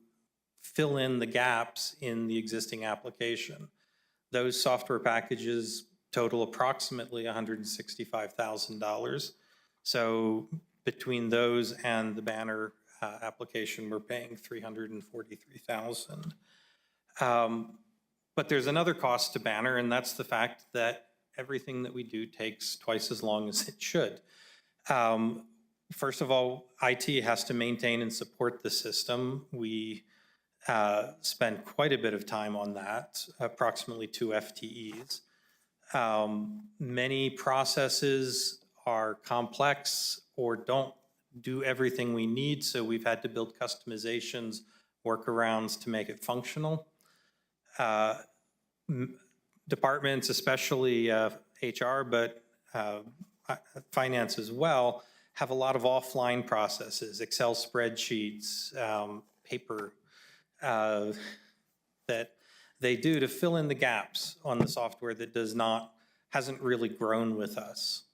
fill in the gaps in the existing application. Those software packages total approximately $165,000. So between those and the Banner application, we're paying $343,000. But there's another cost to Banner, and that's the fact that everything that we do takes twice as long as it should. First of all, IT has to maintain and support the system. We spend quite a bit of time on that, approximately 2 FTEs. Many processes are complex or don't do everything we need, so we've had to build customizations, workarounds to make it functional. Departments, especially HR, but finance as well, have a lot of offline processes, Excel spreadsheets, paper, that they do to fill in the gaps on the software that hasn't really grown with us.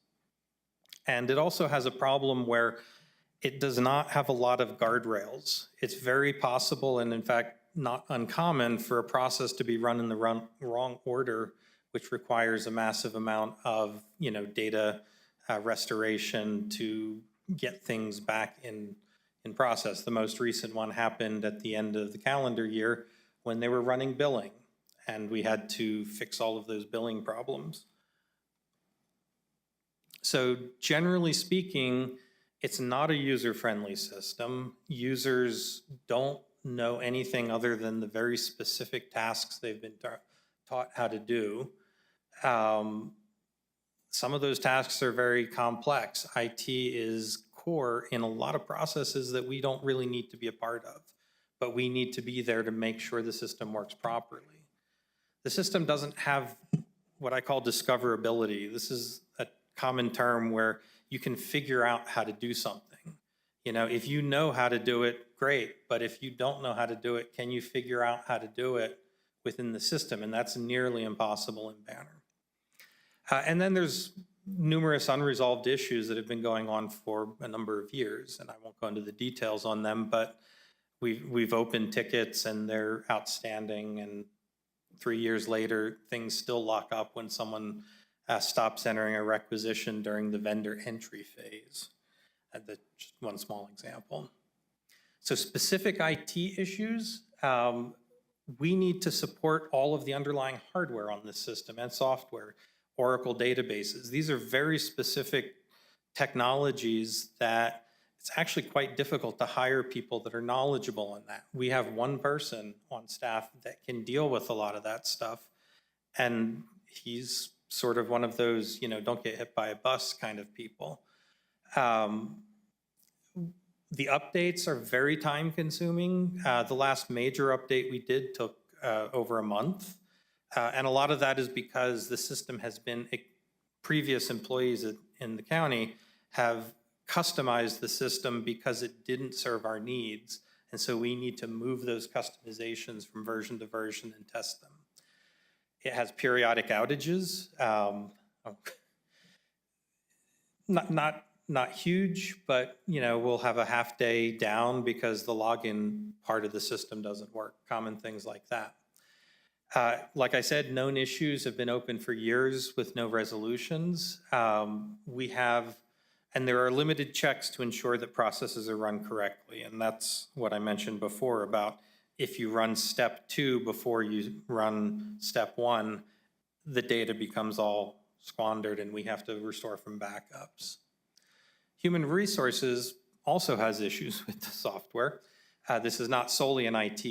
And it also has a problem where it does not have a lot of guardrails. It's very possible, and in fact, not uncommon for a process to be run in the wrong order, which requires a massive amount of, data restoration to get things back in process. The most recent one happened at the end of the calendar year when they were running billing, and we had to fix all of those billing problems. So generally speaking, it's not a user-friendly system. Users don't know anything other than the very specific tasks they've been taught how to do. Some of those tasks are very complex. IT is core in a lot of processes that we don't really need to be a part of, but we need to be there to make sure the system works properly. The system doesn't have what I call discoverability. This is a common term where you can figure out how to do something. If you know how to do it, great, but if you don't know how to do it, can you figure out how to do it within the system? And that's nearly impossible in Banner. And then there's numerous unresolved issues that have been going on for a number of years, and I won't go into the details on them, but we've opened tickets and they're outstanding, and 3 years later, things still lock up when someone stops entering a requisition during the vendor entry phase. That's just one small example. So specific IT issues, we need to support all of the underlying hardware on this system and software, Oracle databases. These are very specific technologies that it's actually quite difficult to hire people that are knowledgeable in that. We have one person on staff that can deal with a lot of that stuff, and he's sort of one of those, don't get hit by a bus kind of people. The updates are very time consuming. The last major update we did took over a month. And a lot of that is because the system has been, previous employees in the county have customized the system because it didn't serve our needs. And so we need to move those customizations from version to version and test them. It has periodic outages. Not huge, but we'll have a half day down because the login part of the system doesn't work. Common things like that. Like I said, known issues have been open for years with no resolutions. And there are limited checks to ensure that processes are run correctly. And that's what I mentioned before about if you run step 2 before you run step 1, the data becomes all squandered and we have to restore from backups. Human resources also has issues with the software. This is not solely an IT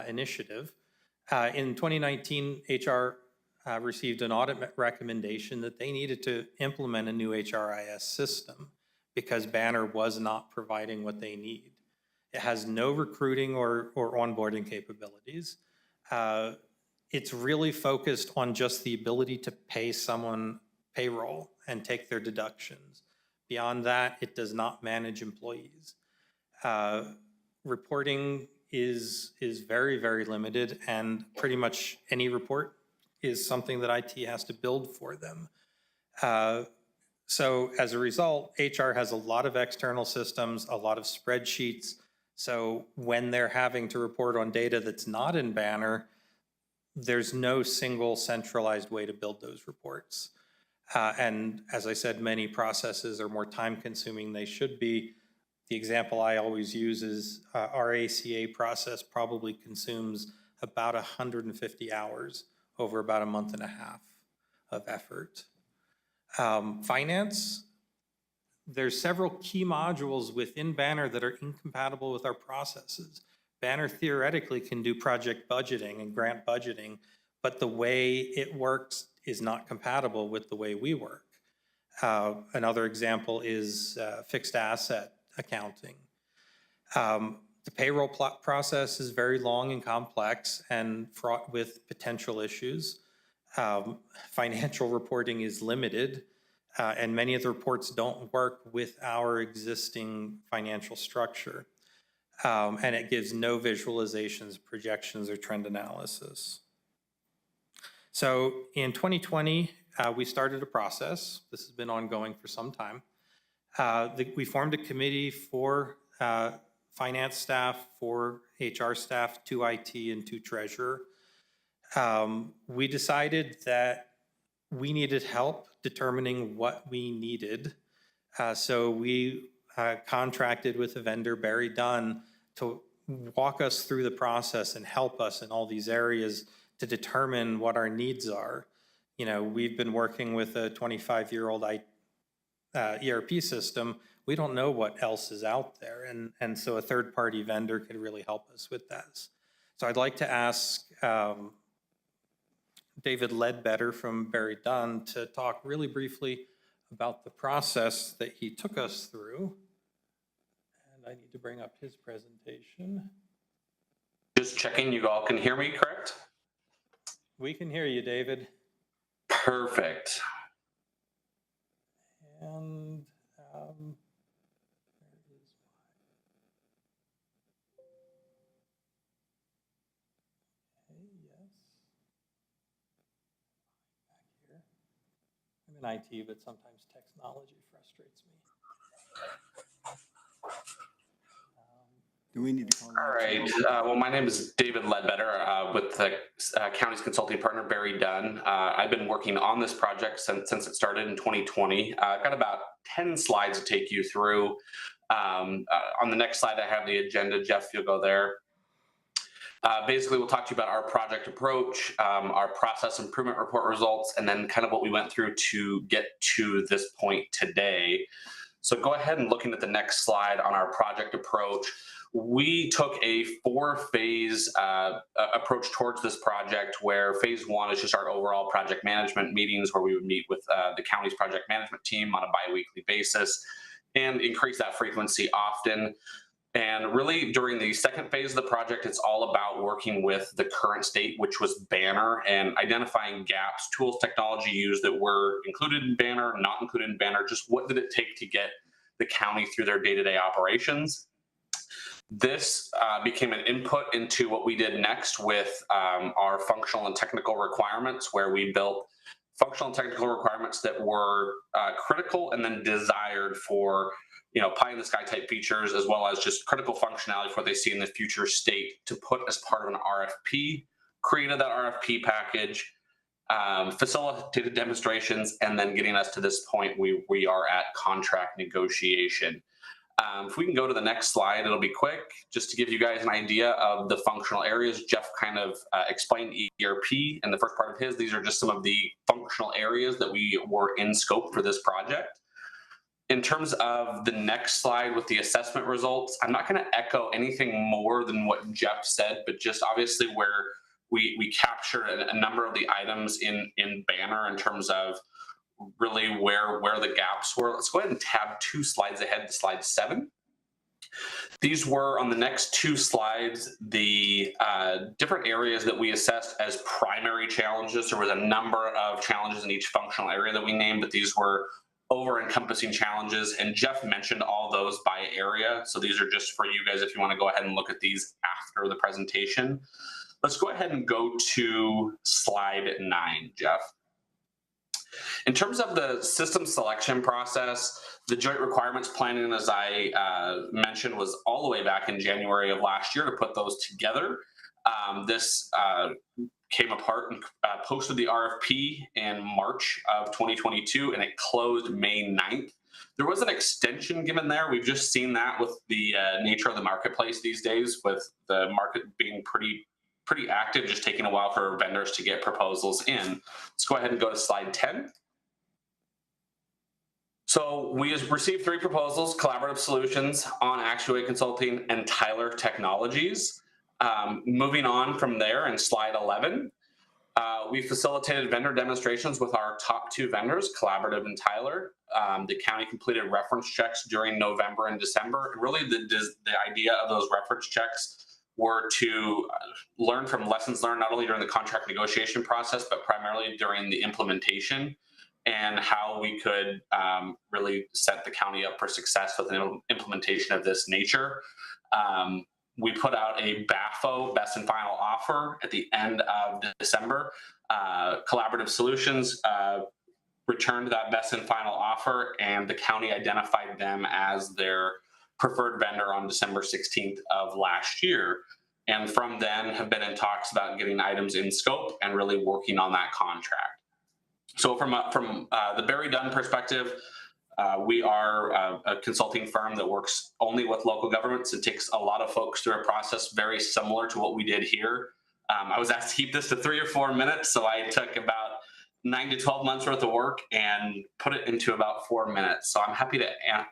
initiative. In 2019, HR received an audit recommendation that they needed to implement a new HRIS system because Banner was not providing what they need. It has no recruiting or onboarding capabilities. It's really focused on just the ability to pay someone payroll and take their deductions. Beyond that, it does not manage employees. Reporting is very, very limited, and pretty much any report is something that IT has to build for them. So as a result, HR has a lot of external systems, a lot of spreadsheets. So when they're having to report on data that's not in Banner, there's no single centralized way to build those reports. And as I said, many processes are more time consuming than they should be. The example I always use is our ACA process probably consumes about 150 hours over about a month and a half of effort. Finance, there's several key modules within Banner that are incompatible with our processes. Banner theoretically can do project budgeting and grant budgeting, but the way it works is not compatible with the way we work. Another example is fixed asset accounting. The payroll process is very long and complex and fraught with potential issues. Financial reporting is limited, and many of the reports don't work with our existing financial structure. And it gives no visualizations, projections, or trend analysis. So in 2020, we started a process. This has been ongoing for some time. We formed a committee for finance staff, for HR staff, 2 IT, and 2 treasurer. We decided that we needed help determining what we needed. So we contracted with a vendor, Barry Dunn, to walk us through the process and help us in all these areas to determine what our needs are. You know, we've been working with a 25-year-old ERP system. We don't know what else is out there. And so a third-party vendor could really help us with that. So I'd like to ask David Ledbetter from Barry Dunn to talk really briefly about the process that he took us through. And I need to bring up his presentation. Just checking you all can hear me, correct? We can hear you, David. Perfect. And I'm in IT, but sometimes technology frustrates me. Do we need to call? All right. Well, my name is David Ledbetter with the county's consulting partner, Barry Dunn. I've been working on this project since it started in 2020. I've got about 10 slides to take you through. On the next slide, I have the agenda. Jeff, you'll go there. Basically, we'll talk to you about our project approach, our process improvement report results, and then kind of what we went through to get to this point today. So go ahead and looking at the next slide on our project approach. We took a 4-phase approach towards this project, where phase 1 is just our overall project management meetings, where we would meet with the county's project management team on a bi-weekly basis and increase that frequency often. And really, during the second phase of the project, it's all about working with the current state, which was Banner, and identifying gaps, tools, technology used that were included in Banner, not included in Banner, just what did it take to get the county through their day-to-day operations. This became an input into what we did next with our functional and technical requirements, where we built functional and technical requirements that were critical and then desired for pie-in-the-sky type features, as well as just critical functionality for what they see in the future state to put as part of an RFP, created that RFP package, facilitated demonstrations, and then getting us to this point we are at contract negotiation. If we can go to the next slide, it'll be quick, just to give you guys an idea of the functional areas. Jeff kind of explained ERP in the first part of his. These are just some of the functional areas that we were in scope for this project. In terms of the next slide with the assessment results, I'm not going to echo anything more than what Jeff said, but just obviously where we captured a number of the items in Banner in terms of really where the gaps were. Let's go ahead and tab 2 slides ahead to slide 7. These were on the next 2 slides, the different areas that we assessed as primary challenges. There was a number of challenges in each functional area that we named, but these were over-encompassing challenges, and Jeff mentioned all those by area. So these are just for you guys if you want to go ahead and look at these after the presentation. Let's go ahead and go to slide 9, Jeff. In terms of the system selection process, the joint requirements planning, as I mentioned, was all the way back in January of last year to put those together. This came apart and posted the RFP in March of 2022, and it closed May 9th. There was an extension given there. We've just seen that with the nature of the marketplace these days, with the market being pretty active, just taking a while for vendors to get proposals in. Let's go ahead and go to slide 10. So we received 3 proposals: Collaborative Solutions, On Actuate Consulting, and Tyler Technologies. Moving on from there in slide 11, we facilitated vendor demonstrations with our top 2 vendors, Collaborative and Tyler. The county completed reference checks during November and December. Really, the idea of those reference checks were to learn from lessons learned, not only during the contract negotiation process, but primarily during the implementation, and how we could really set the county up for success with an implementation of this nature. We put out a BAFO, best and final offer, at the end of December. Collaborative Solutions returned that best and final offer, and the county identified them as their preferred vendor on December 16th of last year. And from then have been in talks about getting items in scope and really working on that contract. So from the Barry Dunn perspective, we are a consulting firm that works only with local governments. It takes a lot of folks through a process very similar to what we did here. I was asked to keep this to 3 or 4 minutes, so I took about 9 to 12 months worth of work and put it into about 4 minutes. So I'm happy to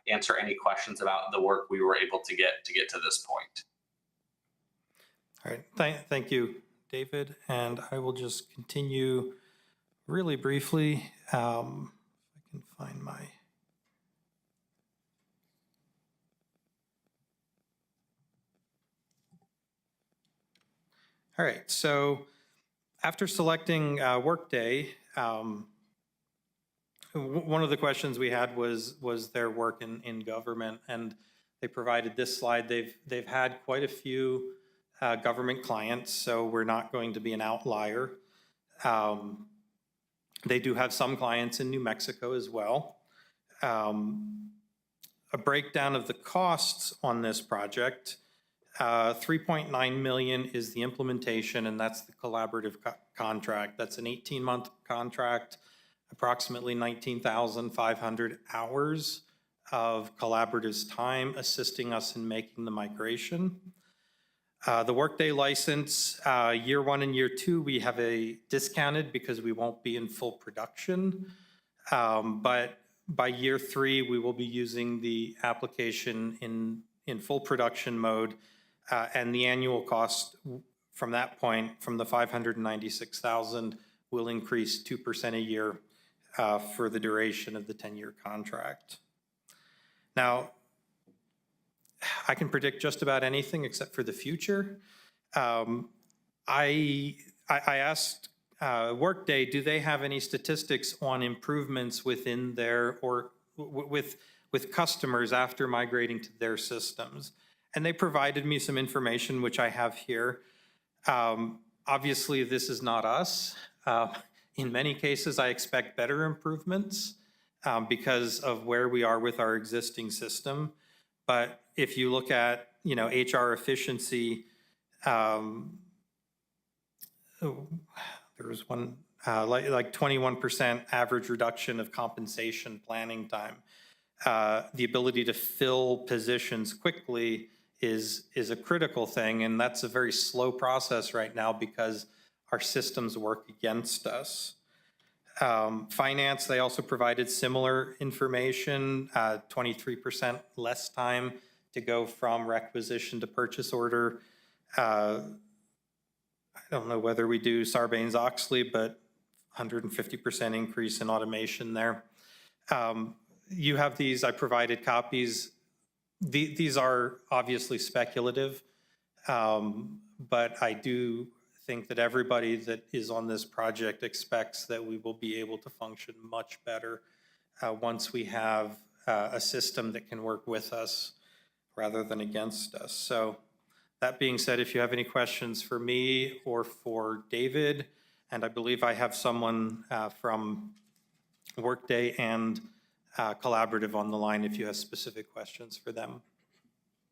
answer any questions about the work we were able to get to this point. All right, thank you, David. And I will just continue really briefly. If I can find my... All right, so after selecting Workday, one of the questions we had was their work in government, and they provided this slide. They've had quite a few government clients, so we're not going to be an outlier. They do have some clients in New Mexico as well. A breakdown of the costs on this project: 3.9 million is the implementation, and that's the collaborative contract. That's an 18-month contract, approximately 19,500 hours of Collaborative's time assisting us in making the migration. The Workday license, year 1 and year 2, we have a discounted because we won't be in full production. But by year 3, we will be using the application in full production mode. And the annual cost from that point, from the 596,000, will increase 2% a year for the duration of the 10-year contract. Now, I can predict just about anything except for the future. I asked Workday, do they have any statistics on improvements within their, or with customers after migrating to their systems? And they provided me some information, which I have here. Obviously, this is not us. In many cases, I expect better improvements because of where we are with our existing system. But if you look at, HR efficiency, there was one, like 21% average reduction of compensation planning time. The ability to fill positions quickly is a critical thing, and that's a very slow process right now because our systems work against us. Finance, they also provided similar information, 23% less time to go from requisition to purchase order. I don't know whether we do Sarbanes-Oxley, but 150% increase in automation there. You have these, I provided copies. These are obviously speculative, but I do think that everybody that is on this project expects that we will be able to function much better once we have a system that can work with us rather than against us. So that being said, if you have any questions for me or for David, and I believe I have someone from Workday and Collaborative on the line if you have specific questions for them.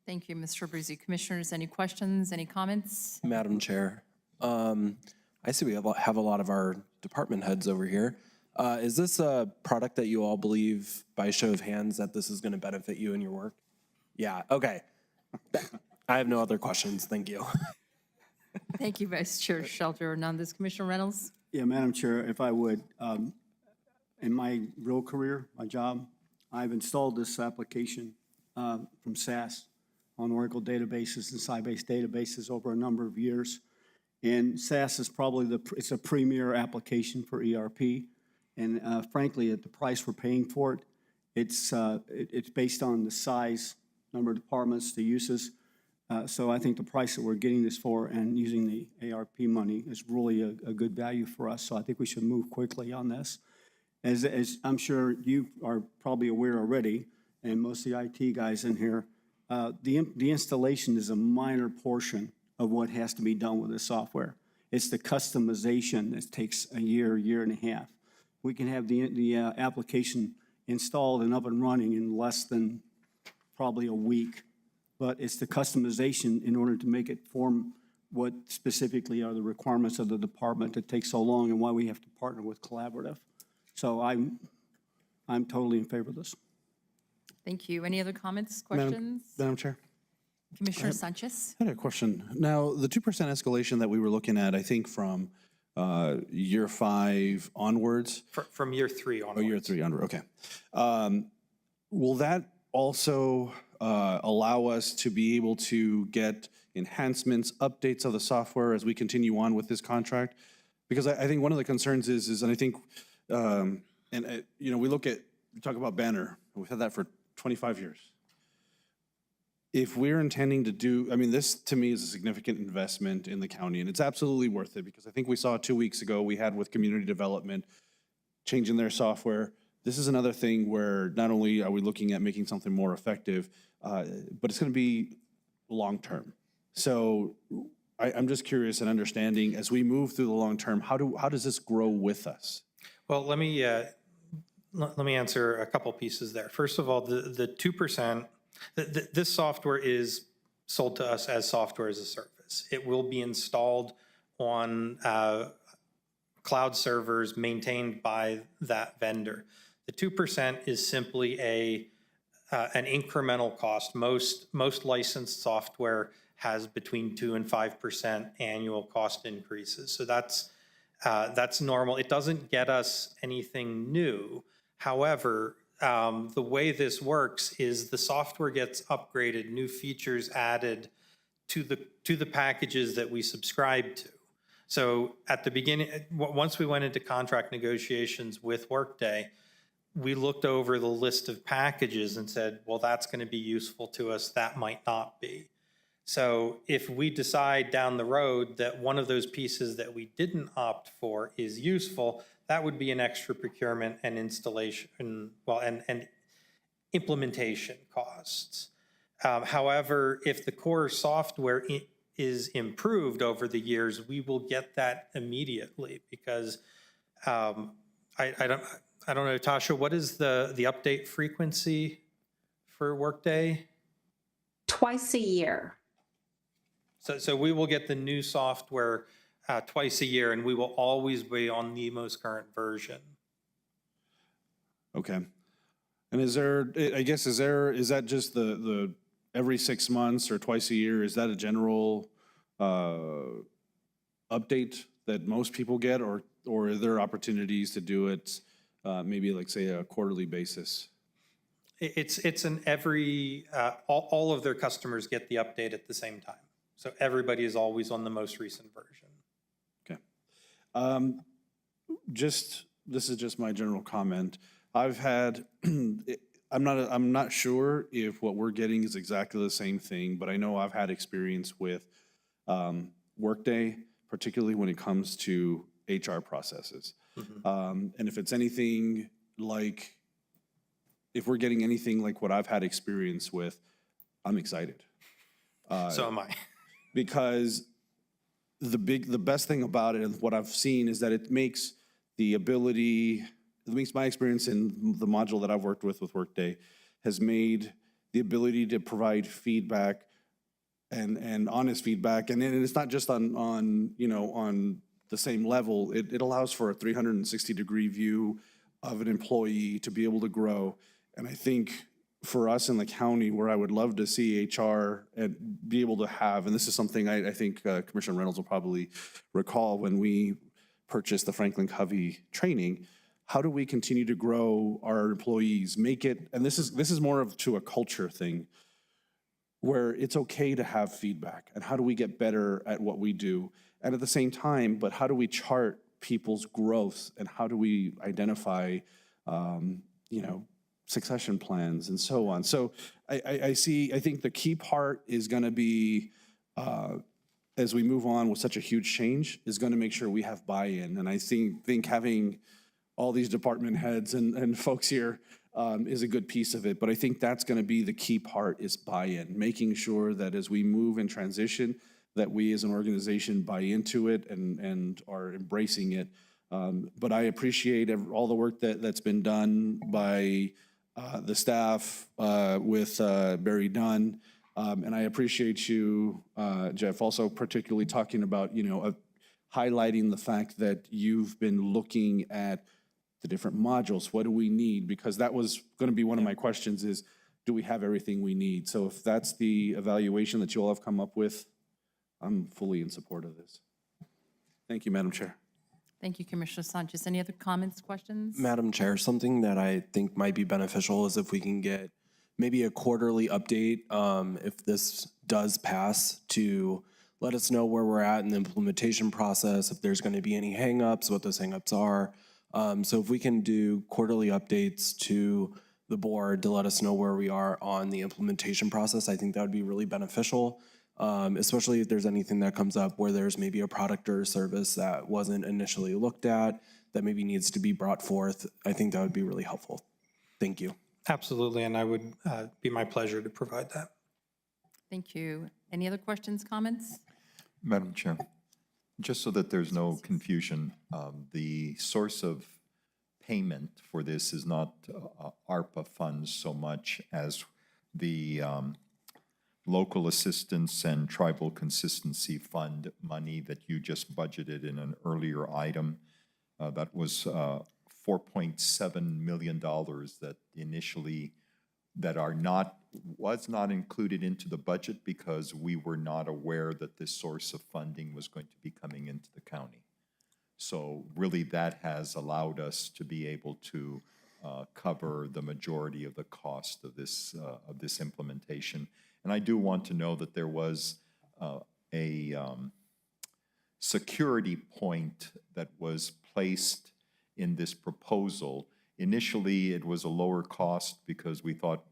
Thank you, Mr. Abruzzi. Commissioners, any questions, any comments? Madam Chair, I see we have a lot of our department heads over here. Is this a product that you all believe, by show of hands, that this is going to benefit you in your work? Yeah, okay. I have no other questions. Thank you. Thank you, Vice Chair Shelter Hernandez. Commissioner Reynolds? Yeah, Madam Chair, if I would, in my real career, my job, I've installed this application from SAS on Oracle databases and Sybase databases over a number of years. And SAS is probably it's a premier application for ERP. And frankly, at the price we're paying for it, it's based on the size, number of departments, the uses. So I think the price that we're getting this for and using the ARP money is really a good value for us. So I think we should move quickly on this. As I'm sure you are probably aware already, and most of the IT guys in here, the installation is a minor portion of what has to be done with the software. It's the customization that takes a year and a half. We can have the application installed and up and running in less than probably a week. But it's the customization in order to make it form what specifically are the requirements of the department that takes so long and why we have to partner with Collaborative. So I'm totally in favor of this. Thank you. Any other comments, questions? Madam Chair? Commissioner Sanchez? I had a question. Now, the 2% escalation that we were looking at, I think from year 5 onwards. From year 3 onwards. Oh, year 3 onward, okay. Will that also allow us to be able to get enhancements, updates of the software as we continue on with this contract? Because I think one of the concerns is, and I think, you know, we talk about Banner, we've had that for 25 years. If we're intending to do, I mean, this to me is a significant investment in the county, and it's absolutely worth it, because I think we saw 2 weeks ago, we had with community development, changing their software. This is another thing where not only are we looking at making something more effective, but it's going to be long-term. So I'm just curious and understanding, as we move through the long-term, how does this grow with us? Well, let me answer a couple pieces there. First of all, the 2%, this software is sold to us as software as a service. It will be installed on cloud servers maintained by that vendor. The 2% is simply an incremental cost. Most licensed software has between 2 and 5% annual cost increases. So that's normal. It doesn't get us anything new. However, the way this works is the software gets upgraded, new features added to the packages that we subscribe to. So at the beginning, once we went into contract negotiations with Workday, we looked over the list of packages and said, well, that's going to be useful to us. That might not be. So if we decide down the road that one of those pieces that we didn't opt for is useful, that would be an extra procurement and installation, well, and implementation costs. However, if the core software is improved over the years, we will get that immediately, because I don't know, Tasha, what is the update frequency for Workday? Twice a year. So we will get the new software twice a year, and we will always be on the most current version. Okay. And is that just the every 6 months or twice a year? Is that a general update that most people get, or are there opportunities to do it maybe like, say, a quarterly basis? It's an every, all of their customers get the update at the same time. So everybody is always on the most recent version. Okay. This is just my general comment. I've had, I'm not sure if what we're getting is exactly the same thing, but I know I've had experience with Workday, particularly when it comes to HR processes. And if it's anything like, if we're getting anything like what I've had experience with, I'm excited. So am I. Because the best thing about it and what I've seen is that it makes the ability at least my experience in the module that I've worked with Workday, has made the ability to provide feedback and honest feedback. And it's not just on the same level. It allows for a 360-degree view of an employee to be able to grow. And I think for us in the county, where I would love to see HR and be able to have, and this is something I think Commissioner Reynolds will probably recall when we purchased the Franklin Covey training, how do we continue to grow our employees, make it, and this is more of to a culture thing, where it's okay to have feedback, and how do we get better at what we do? And at the same time, but how do we chart people's growth, and how do we identify, succession plans and so on? So I think the key part is gonna be, as we move on with such a huge change, is gonna make sure we have buy-in. And I think having all these department heads and folks here is a good piece of it. But I think that's gonna be the key part, is buy-in, making sure that as we move and transition, that we as an organization buy into it and are embracing it. But I appreciate all the work that's been done by the staff with Barry Dunn. And I appreciate you, Jeff, also particularly talking about, highlighting the fact that you've been looking at the different modules. What do we need? Because that was going to be one of my questions is, do we have everything we need? So if that's the evaluation that you all have come up with, I'm fully in support of this. Thank you, Madam Chair. Thank you, Commissioner Sanchez. Any other comments, questions? Madam Chair, something that I think might be beneficial is if we can get maybe a quarterly update, if this does pass, to let us know where we're at in the implementation process, if there's going to be any hangups, what those hangups are. So if we can do quarterly updates to the board to let us know where we are on the implementation process, I think that would be really beneficial, especially if there's anything that comes up where there's maybe a product or a service that wasn't initially looked at that maybe needs to be brought forth. I think that would be really helpful. Thank you. Absolutely, and I would be my pleasure to provide that. Thank you. Any other questions, comments? Madam Chair, just so that there's no confusion, the source of payment for this is not ARPA funds so much as the local assistance and tribal consistency fund money that you just budgeted in an earlier item. That was $4.7 million that initially, was not included into the budget because we were not aware that this source of funding was going to be coming into the county. So really that has allowed us to be able to cover the majority of the cost of this implementation. And I do want to know that there was a security point that was placed in this proposal. Initially, it was a lower cost because we thought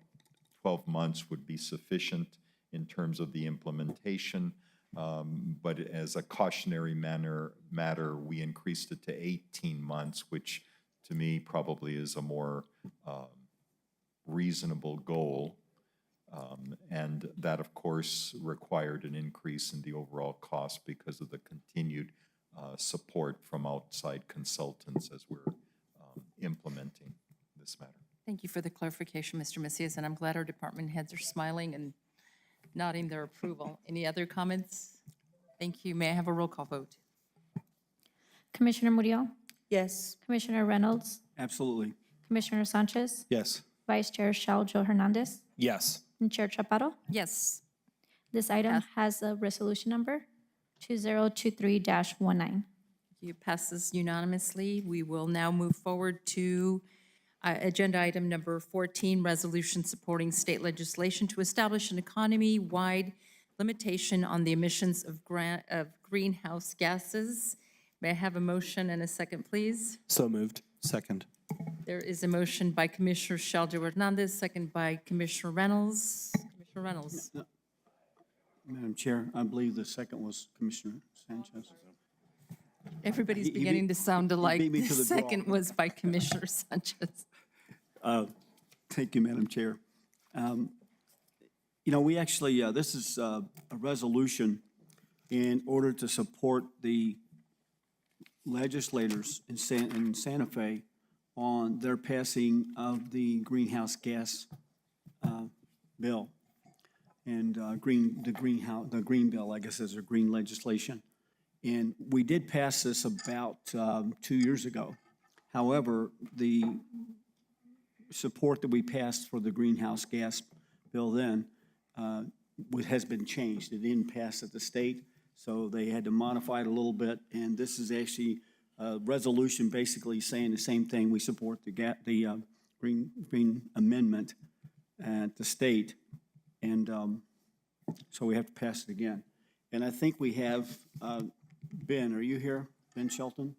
12 months would be sufficient in terms of the implementation. But as a cautionary matter, we increased it to 18 months, which to me probably is a more reasonable goal. And that, of course, required an increase in the overall cost because of the continued support from outside consultants as we're implementing this matter. Thank you for the clarification, Mr. Macias, and I'm glad our department heads are smiling and nodding their approval. Any other comments? Thank you. May I have a roll call vote? Commissioner Murillo? Yes. Commissioner Reynolds? Absolutely. Commissioner Sanchez? Yes. Vice Chair Joe Hernandez? Yes. And Chair Chaparro? Yes. This item has a resolution number 2023-19. It passes unanimously. We will now move forward to agenda item number 14, resolution supporting state legislation to establish an economy-wide limitation on the emissions of greenhouse gases. May I have a motion and a second, please? So moved. Second. There is a motion by Commissioner Joe Hernandez, second by Commissioner Reynolds. Commissioner Reynolds. Madam Chair, I believe the second was Commissioner Sanchez. Everybody's He beat- beginning to sound he alike. beat me The to the draw. second was by Commissioner Sanchez. Thank you, Madam Chair. We actually, this is a resolution in order to support the legislators in Santa Fe on their passing of the greenhouse gas bill. And the green bill, I guess, is a green legislation. And we did pass this about 2 years ago. However, the support that we passed for the greenhouse gas bill then has been changed. It didn't pass at the state, so they had to modify it a little bit. And this is actually a resolution basically saying the same thing. We support the green amendment at the state. And so we have to pass it again. And I think we have, Ben, are you here? Ben Shelton?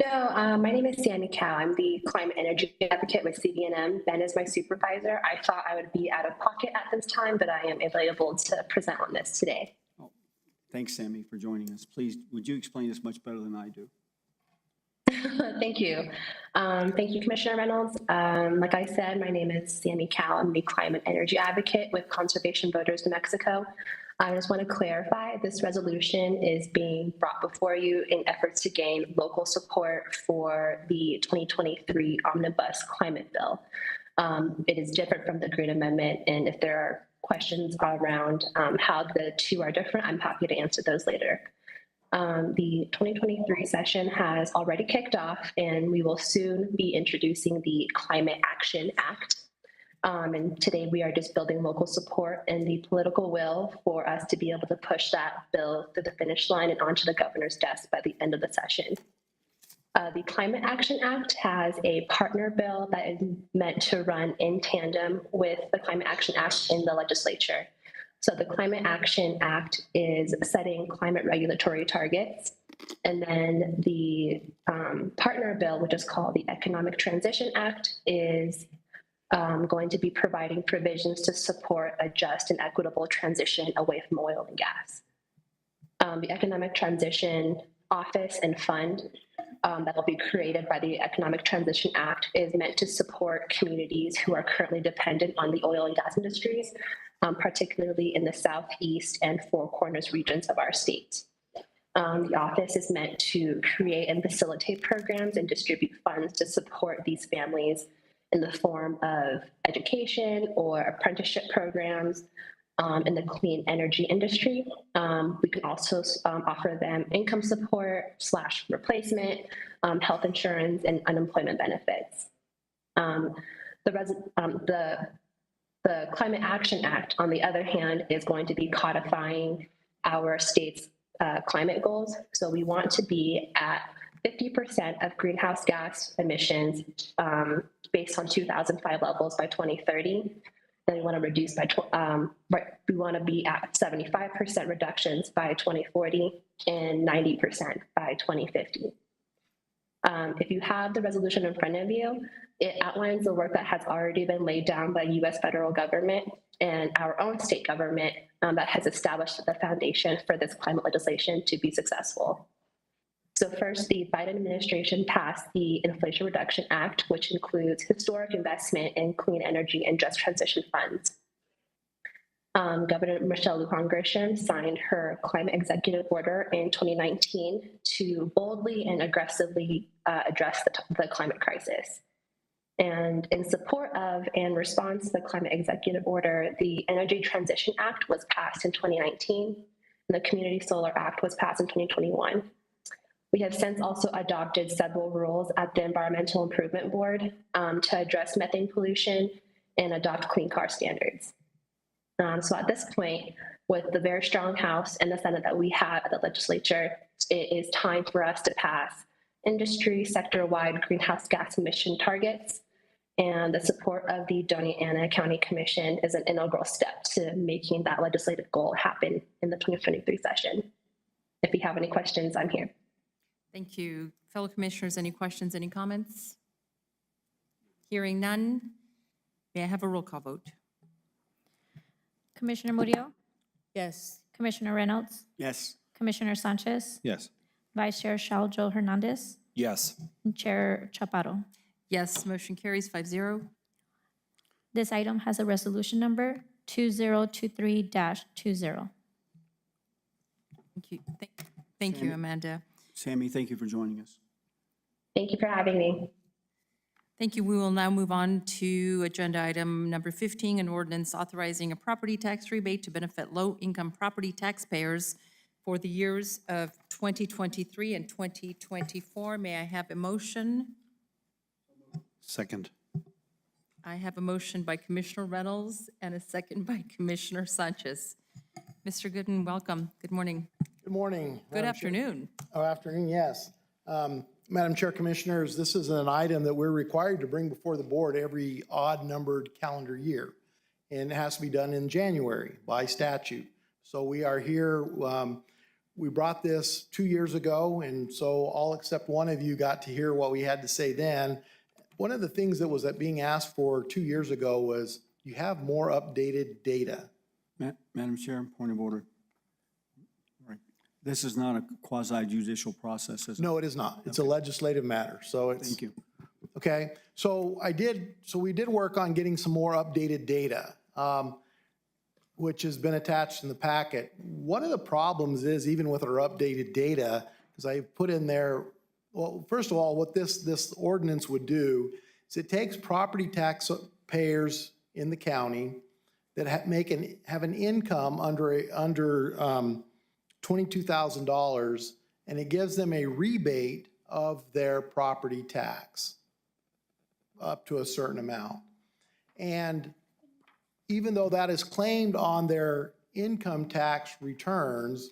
No, my name is Sammy Cow. I'm the climate energy advocate with CBNM. Ben is my supervisor. I thought I would be out of pocket at this time, but I am available to present on this today. Thanks, Sammy, for joining us. Please, would you explain this much better than I do? Thank you. Thank you, Commissioner Reynolds. Like I said, my name is Sammy Cow. I'm the climate energy advocate with Conservation Voters New Mexico. I just want to clarify, this resolution is being brought before you in efforts to gain local support for the 2023 Omnibus Climate Bill. It is different from the Green Amendment, and if there are questions around how the two are different, I'm happy to answer those later. The 2023 session has already kicked off, and we will soon be introducing the Climate Action Act. And today we are just building local support and the political will for us to be able to push that bill through the finish line and onto the governor's desk by the end of the session. The Climate Action Act has a partner bill that is meant to run in tandem with the Climate Action Act in the legislature. So the Climate Action Act is setting climate regulatory targets. And then the partner bill, which is called the Economic Transition Act, is going to be providing provisions to support a just and equitable transition away from oil and gas. The Economic Transition Office and Fund that will be created by the Economic Transition Act is meant to support communities who are currently dependent on the oil and gas industries, particularly in the Southeast and Four Corners regions of our state. The office is meant to create and facilitate programs and distribute funds to support these families in the form of education or apprenticeship programs in the clean energy industry. We can also offer them income support / replacement, health insurance, and unemployment benefits. The Climate Action Act, on the other hand, is going to be codifying our state's climate goals. So we want to be at 50% of greenhouse gas emissions based on 2005 levels by 2030. Then we want to reduce by, we want to be at 75% reductions by 2040 and 90% by 2050. If you have the resolution in front of you, it outlines the work that has already been laid down by U.S. federal government and our own state government that has established the foundation for this climate legislation to be successful. So first, the Biden administration passed the Inflation Reduction Act, which includes historic investment in clean energy and just transition funds. Governor Michelle Lujan Grisham signed her climate executive order in 2019 to boldly and aggressively address the climate crisis. And in support of and response to the climate executive order, the Energy Transition Act was passed in 2019, and the Community Solar Act was passed in 2021. We have since also adopted several rules at the Environmental Improvement Board to address methane pollution and adopt clean car standards. So at this point, with the very strong House and the Senate that we have at the legislature, it is time for us to pass industry sector-wide greenhouse gas emission targets. And the support of the Doña Ana County Commission is an integral step to making that legislative goal happen in the 2023 session. If you have any questions, I'm here. Thank you. Fellow commissioners, any questions, any comments? Hearing none, may I have a roll call vote? Commissioner Murillo? Yes. Commissioner Reynolds? Yes. Commissioner Sanchez? Yes. Vice Chair Joe Hernandez? Yes. And Chair Chaparro? Yes, motion carries 5-0. This item has a resolution number 2023-20. Thank you. Thank you, Amanda. Sammy, thank you for joining us. Thank you for having me. Thank you. We will now move on to agenda item number 15, an ordinance authorizing a property tax rebate to benefit low-income property taxpayers for the years of 2023 and 2024. May I have a motion? Second. I have a motion by Commissioner Reynolds and a second by Commissioner Sanchez. Mr. Gooden, welcome. Good morning. Good morning. Good Madam Chair. afternoon. Oh, afternoon, yes. Madam Chair, Commissioners, this is an item that we're required to bring before the board every odd-numbered calendar year. And it has to be done in January by statute. So we are here, we brought this 2 years ago, and so all except one of you got to hear what we had to say then. One of the things that was being asked for 2 years ago was, you have more updated data. Madam Chair, point of order. Right. This is not a quasi judicial process, is it? No, it is not. It's a legislative matter, so it's. Thank you. Okay, so we did work on getting some more updated data, which has been attached in the packet. One of the problems is, even with our updated data, because I put in there, well, first of all, what this ordinance would do is it takes property tax payers in the county that have an income under $22,000, and it gives them a rebate of their property tax up to a certain amount. And even though that is claimed on their income tax returns,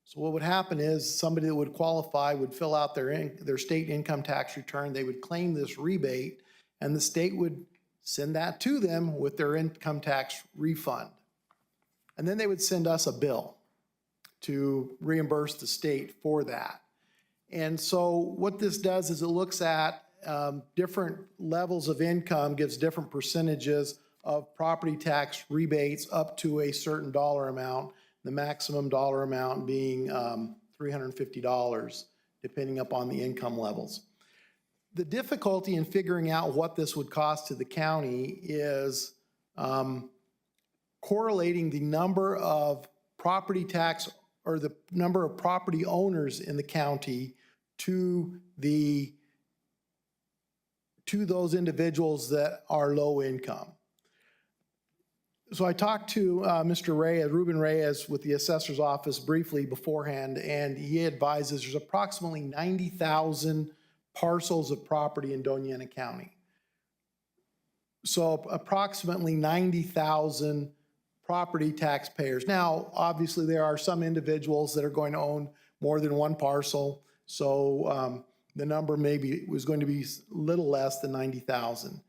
so what would happen is somebody that would qualify would fill out their state income tax return, they would claim this rebate, and the state would send that to them with their income tax refund. And then they would send us a bill to reimburse the state for that. And so what this does is it looks at different levels of income, gives different percentages of property tax rebates up to a certain dollar amount, the maximum dollar amount being $350, depending upon the income levels. The difficulty in figuring out what this would cost to the county is correlating the number of property tax or the number of property owners in the county to those individuals that are low income. So I talked to Mr. Reyes, Ruben Reyes, with the assessor's office briefly beforehand, and he advises there's approximately 90,000 parcels of property in Doña Ana County. So approximately 90,000 property taxpayers. Now, obviously, there are some individuals that are going to own more than one parcel, so the number maybe was going to be a little less than 90,000.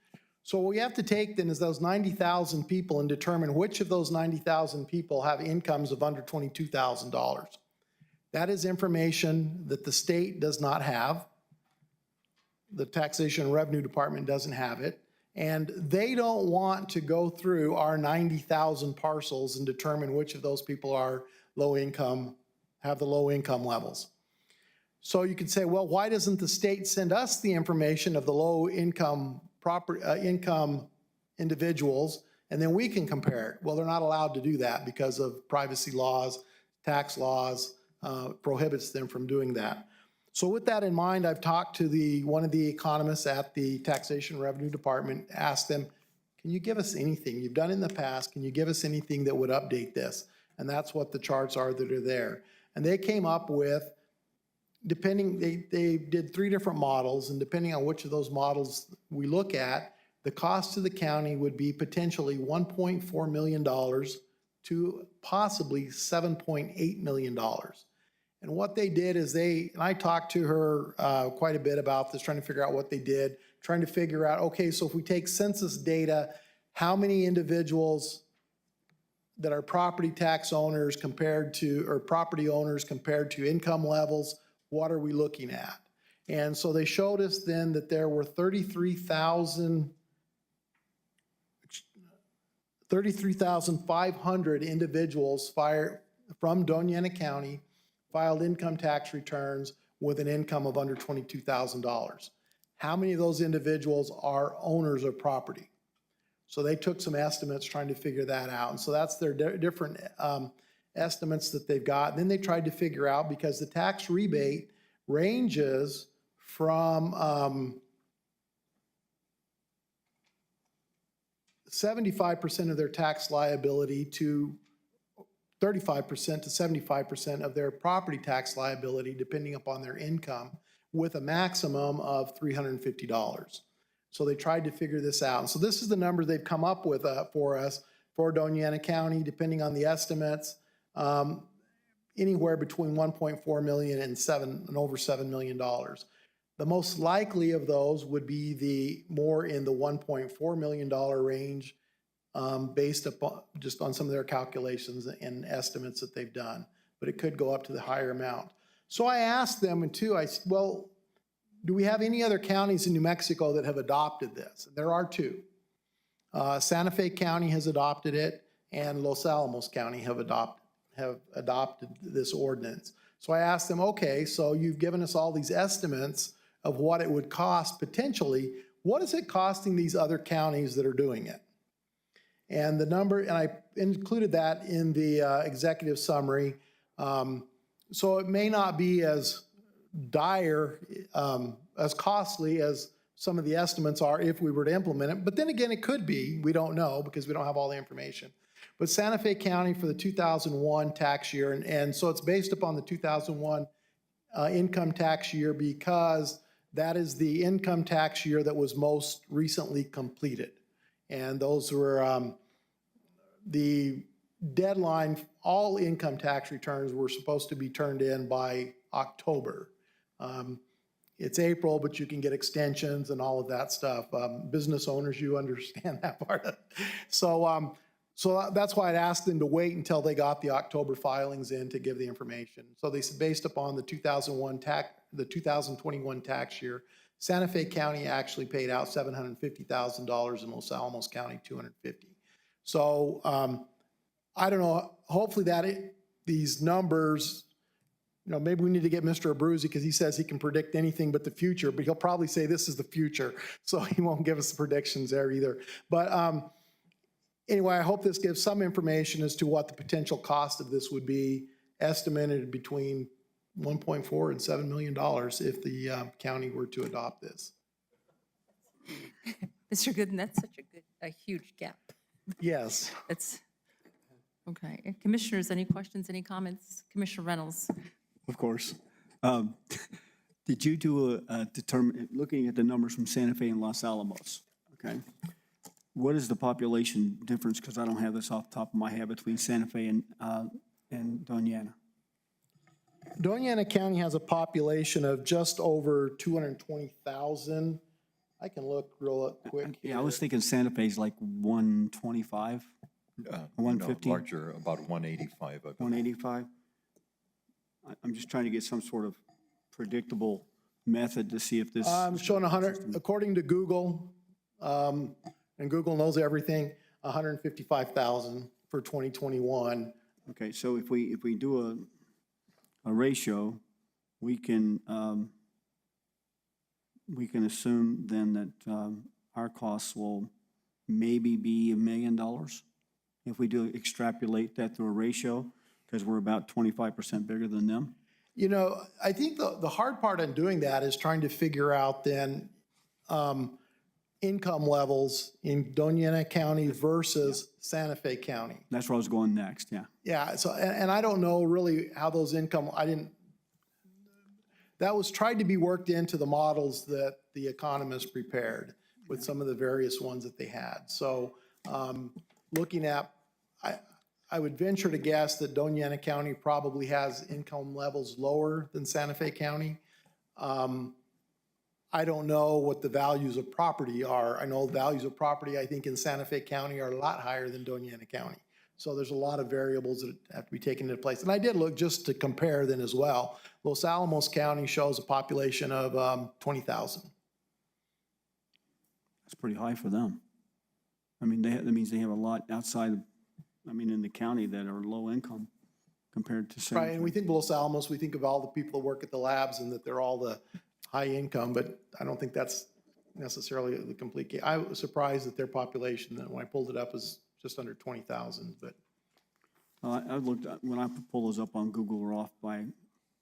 So what we have to take then is those 90,000 people and determine which of those 90,000 people have incomes of under $22,000. That is information that the state does not have. The Taxation and Revenue Department doesn't have it. And they don't want to go through our 90,000 parcels and determine which of those people are low income, have the low income levels. So you could say, well, why doesn't the state send us the information of the low income income individuals, and then we can compare it? Well, they're not allowed to do that because of privacy laws, tax laws, prohibits them from doing that. So with that in mind, I've talked to one of the economists at the Taxation and Revenue Department, asked them, can you give us anything? You've done it in the past, can you give us anything that would update this? And that's what the charts are that are there. And they came up with, they did 3 different models, and depending on which of those models we look at, the cost to the county would be potentially $1.4 million to possibly $7.8 million. And what they did is and I talked to her quite a bit about this, trying to figure out what they did, trying to figure out, okay, so if we take census data, how many individuals that are property tax owners or property owners compared to income levels, what are we looking at? And so they showed us then that there were 33,500 individuals from Doña Ana County filed income tax returns with an income of under $22,000. How many of those individuals are owners of property? So they took some estimates trying to figure that out. And so that's their different estimates that they've got. And then they tried to figure out, because the tax rebate ranges from 75% of their tax liability to 35% to 75% of their property tax liability, depending upon their income, with a maximum of $350. So they tried to figure this out. And so this is the number they've come up with for us for Doña Ana County, depending on the estimates, anywhere between 1.4 million and over $7 million. The most likely of those would be the more in the $1.4 million range, based upon just on some of their calculations and estimates that they've done, but it could go up to the higher amount. So I asked them, and too, I said, well, do we have any other counties in New Mexico that have adopted this? And there are two. Santa Fe County has adopted it, and Los Alamos County have adopted this ordinance. So I asked them, okay, so you've given us all these estimates of what it would cost potentially. What is it costing these other counties that are doing it? And the number, and I included that in the executive summary. So it may not be as dire, as costly as some of the estimates are if we were to implement it. But then again, it could be. We don't know because we don't have all the information. But Santa Fe County for the 2001 tax year, and so it's based upon the 2001 income tax year because that is the income tax year that was most recently completed. And those were the deadline, all income tax returns were supposed to be turned in by October. It's April, but you can get extensions and all of that stuff. Business owners, you understand that part of it. So that's why I'd asked them to wait until they got the October filings in to give the information. So they said based upon the 2021 tax year, Santa Fe County actually paid out $750,000 and Los Alamos County $250,000. So I don't know, hopefully these numbers, maybe we need to get Mr. Abruzzi because he says he can predict anything but the future, but he'll probably say this is the future. So he won't give us the predictions there either. But anyway, I hope this gives some information as to what the potential cost of this would be, estimated between $1.4 and $7 million if the county were to adopt this. Mr. Gooden, that's such a huge gap. Yes. It's, okay. And Commissioners, any questions, any comments? Commissioner Reynolds. Of course. Did you do looking at the numbers from Santa Fe and Los Alamos, okay? What is the population difference, because I don't have this off the top of my head, between Santa Fe and Doña Ana? Doña Ana County has a population of just over 220,000. I can look real quick here. Yeah, I was thinking Santa Fe's like 125, 150. Larger, about 185. 185? I'm just trying to get some sort of predictable method to see if this. I'm showing 100, according to Google, and Google knows everything, 155,000 for 2021. Okay, so if we do a ratio, we can assume then that our costs will maybe be $1 million if we do extrapolate that through a ratio, because we're about 25% bigger than them. I think the hard part in doing that is trying to figure out then income levels in Doña Ana County versus Santa Fe County. That's where I was going next, yeah. Yeah, so, and I don't know really how those that was tried to be worked into the models that the economists prepared with some of the various ones that they had. So looking at, I would venture to guess that Doña Ana County probably has income levels lower than Santa Fe County. I don't know what the values of property are. I know values of property, I think, in Santa Fe County are a lot higher than Doña Ana County. So there's a lot of variables that have to be taken into place. And I did look just to compare then as well. Los Alamos County shows a population of 20,000. That's pretty high for them. I mean, that means they have a lot outside, in the county that are low income compared to Santa Fe. Right, and we think of Los Alamos, we think of all the people that work at the labs and that they're all the high income, but I don't think that's necessarily the complete case. I was surprised that their population, when I pulled it up, was just under 20,000, but. I looked, when I pull those up on Google, we're off by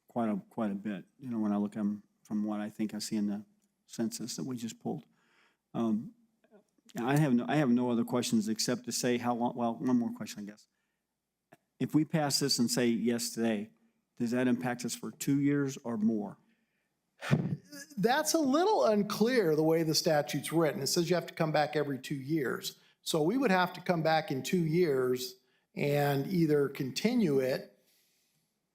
quite a bit, when I look at them from what I think I see in the census that we just pulled. I have no other questions except to say how long, well, one more question, I guess. If we pass this and say yes today, does that impact us for 2 years or more? That's a little unclear, the way the statute's written. It says you have to come back every 2 years. So we would have to come back in 2 years and either continue it,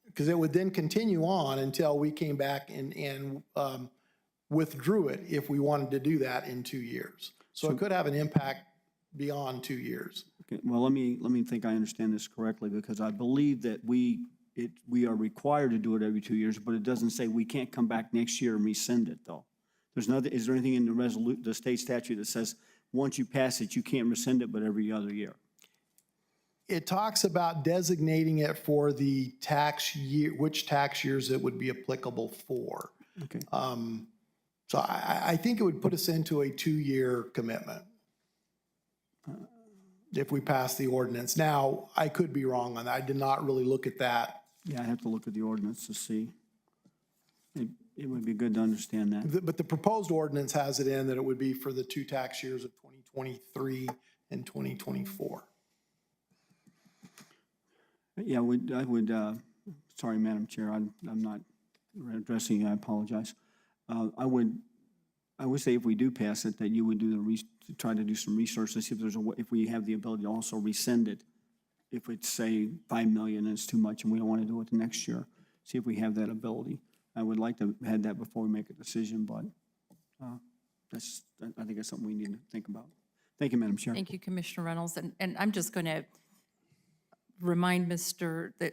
because it would then continue on until we came back and withdrew it if we wanted to do that in 2 years. So it could have an impact beyond 2 years. Okay, well, let me think I understand this correctly, because I believe that we are required to do it every 2 years, but it doesn't say we can't come back next year and rescind it, though. There's nothing, is there anything in the state statute that says once you pass it, you can't rescind it, but every other year? It talks about designating it for the tax year, which tax years it would be applicable for. Okay. So I think it would put us into a 2-year commitment if we pass the ordinance. Now, I could be wrong on that. I did not really look at that. Yeah, I have to look at the ordinance to see. It would be good to understand that. But the proposed ordinance has it in that it would be for the 2 tax years of 2023 and 2024. Yeah, I would, sorry, Madam Chair, I'm not addressing you, I apologize. I would say if we do pass it, that you would do try to do some research to see if if we have the ability to also rescind it. If it's, say, 5 million and it's too much and we don't want to do it the next year, see if we have that ability. I would like to have that before we make a decision, but I think that's something we need to think about. Thank you, Madam Chair. Thank you, Commissioner Reynolds. And I'm just going to remind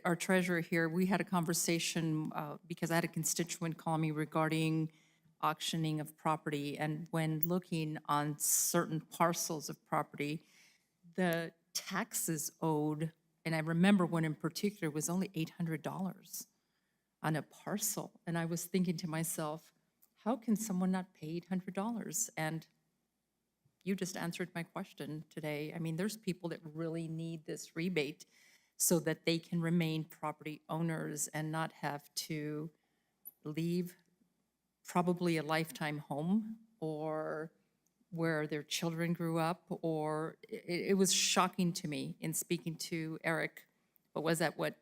our treasurer here, we had a conversation because I had a constituent call me regarding auctioning of property. And when looking on certain parcels of property, the taxes owed, and I remember one in particular was only $800 on a parcel. And I was thinking to myself, how can someone not pay $800? And you just answered my question today. I mean, there's people that really need this rebate so that they can remain property owners and not have to leave probably a lifetime home or where their children grew up, or it was shocking to me in speaking to Eric. What was that, a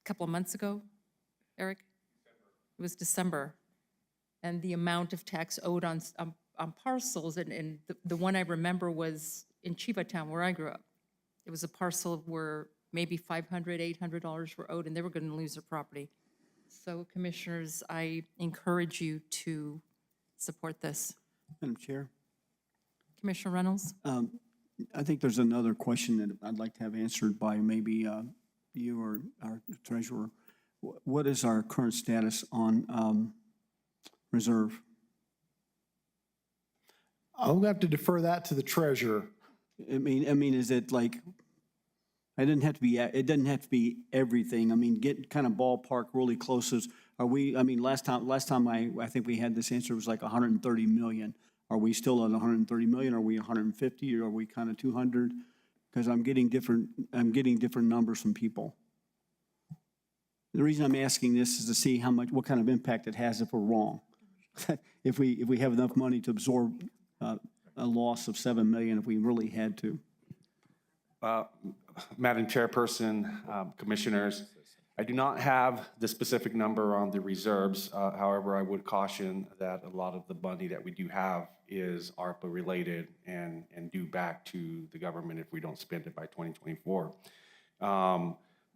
couple of months ago, Eric? It was December. And the amount of tax owed on parcels, and the one I remember was in Chivatown, where I grew up. It was a parcel where maybe $500, $800 were owed, and they were going to lose their property. So, Commissioners, I encourage you to support this. Madam Chair. Commissioner Reynolds? I think there's another question that I'd like to have answered by maybe you or our treasurer. What is our current status on reserve? I'm going to have to defer that to the treasurer. I mean, is it like, it doesn't have to be everything. I mean, get kind of ballpark really close. Are we, I mean, last time I think we had this answer was like 130 million. Are we still at 130 million? Are we 150 or are we kind of 200? Because I'm getting different numbers from people. The reason I'm asking this is to see what kind of impact it has if we're wrong. If we have enough money to absorb a loss of 7 million if we really had to. Madam Chairperson, Commissioners, I do not have the specific number on the reserves. However, I would caution that a lot of the money that we do have is ARPA related and due back to the government if we don't spend it by 2024.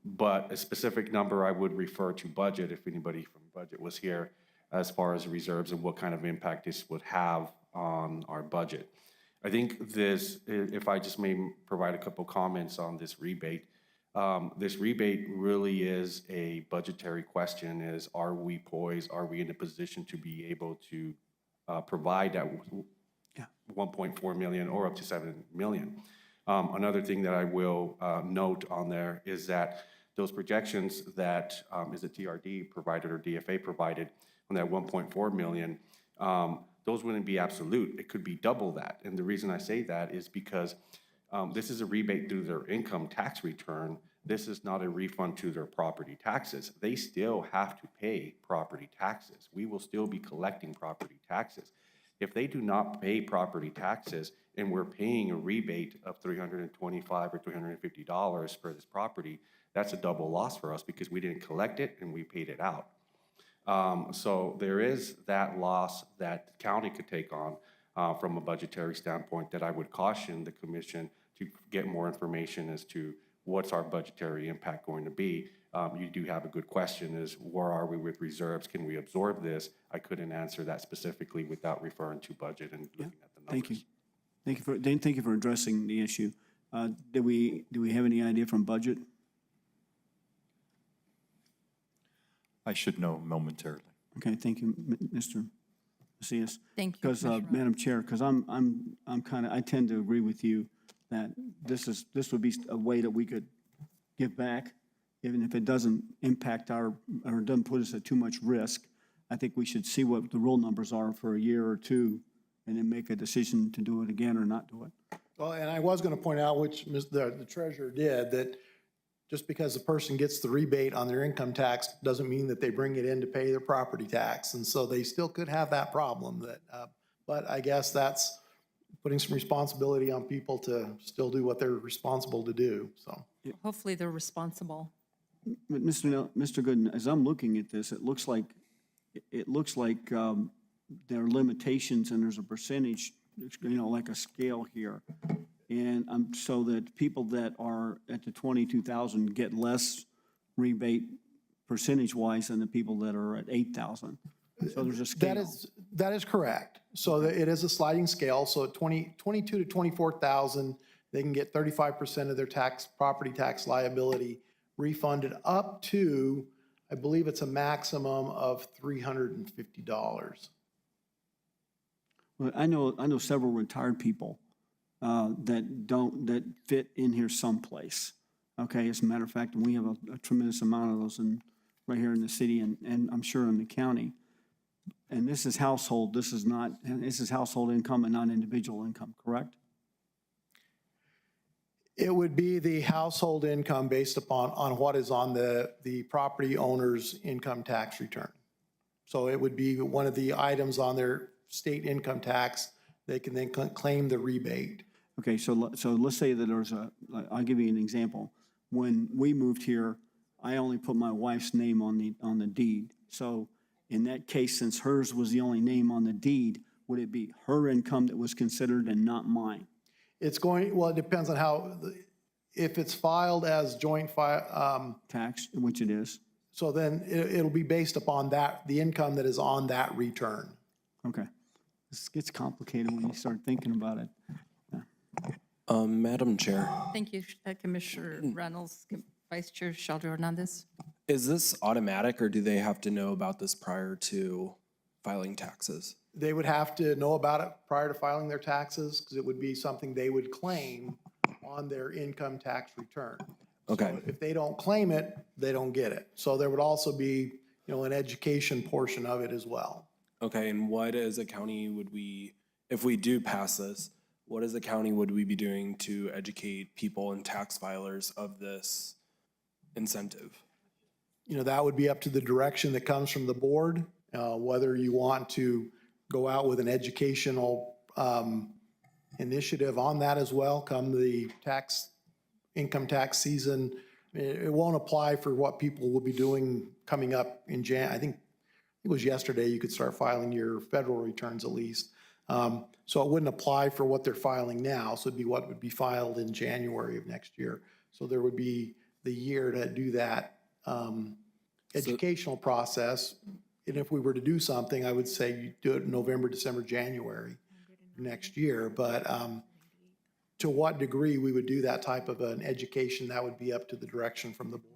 But a specific number I would refer to budget if anybody from budget was here as far as reserves and what kind of impact this would have on our budget. I think this, if I just may provide a couple comments on this rebate really is a budgetary question, is are we poised, are we in a position to be able to provide that 1.4 million or up to 7 million? Another thing that I will note on there is that those projections that is it TRD provided or DFA provided on that 1.4 million, those wouldn't be absolute. It could be double that. And the reason I say that is because this is a rebate through their income tax return This is not a refund to their property taxes. They still have to pay property taxes. We will still be collecting property taxes. If they do not pay property taxes and we're paying a rebate of $325 or $350 for this property, that's a double loss for us because we didn't collect it and we paid it out. So there is that loss that the county could take on from a budgetary standpoint that I would caution the commission to get more information as to what's our budgetary impact going to be. You do have a good question is where are we with reserves? Can we absorb this? I couldn't answer that specifically without referring to budget and looking at the numbers. Thank you. Dane, thank you for addressing the issue. Do we have any idea from budget? I should know momentarily. Okay, thank you, Mr. Macias. Thank you, Because, Commissioner Madam Chair, because I tend to agree with you that this would be a way that we could give back, even if it doesn't impact or doesn't put us at too much risk. I think we should see what the real numbers are for a year or two and then make a decision to do it again or not do it. Well, and I was going to point out, which the treasurer did, that just because the person gets the rebate on their income tax doesn't mean that they bring it in to pay their property tax. And so they still could have that problem that, but I guess that's putting some responsibility on people to still do what they're responsible to do, so. Hopefully they're responsible. But Mr. Gooden, as I'm looking at this, it looks like there are limitations and there's a percentage, like a scale here. And so that people that are at the 22,000 get less rebate percentage-wise than the people that are at 8,000. So there's a scale. That is correct. So it is a sliding scale. So at 22 to 24,000, they can get 35% of their property tax liability refunded up to, I believe it's a maximum of $350. Well, I know several retired people that fit in here someplace. Okay, as a matter of fact, we have a tremendous amount of those right here in the city and I'm sure in the county. And this is household. This is household income and not individual income, correct? It would be the household income based upon what is on the property owner's income tax return. So it would be one of the items on their state income tax. They can then claim the rebate. Okay, so let's say that I'll give you an example. When we moved here, I only put my wife's name on the deed. So in that case, since hers was the only name on the deed, would it be her income that was considered and not mine? Well, it depends on if it's filed as joint tax, which it is. So then it'll be based upon the income that is on that return. Okay. This gets complicated when you start thinking about it. Madam Chair, Thank you, Commissioner Reynolds. Vice Chair Shelter Hernandez. is this automatic or do they have to know about this prior to filing taxes? They would have to know about it prior to filing their taxes because it would be something they would claim on their income tax return. Okay. So if they don't claim it, they don't get it. So there would also be, an education portion of it as well. Okay, and what as a county if we do pass this, what as a county would we be doing to educate people and tax filers of this incentive? That would be up to the direction that comes from the board, whether you want to go out with an educational initiative on that as well, come the income tax season. It won't apply for what people will be doing coming up in I think it was yesterday you could start filing your federal returns at least. So it wouldn't apply for what they're filing now. So it'd be what would be filed in January of next year. So there would be the year to do that educational process. And if we were to do something, I would say you do it in November, December, January next year. But to what degree we would do that type of an education, that would be up to the direction from the board.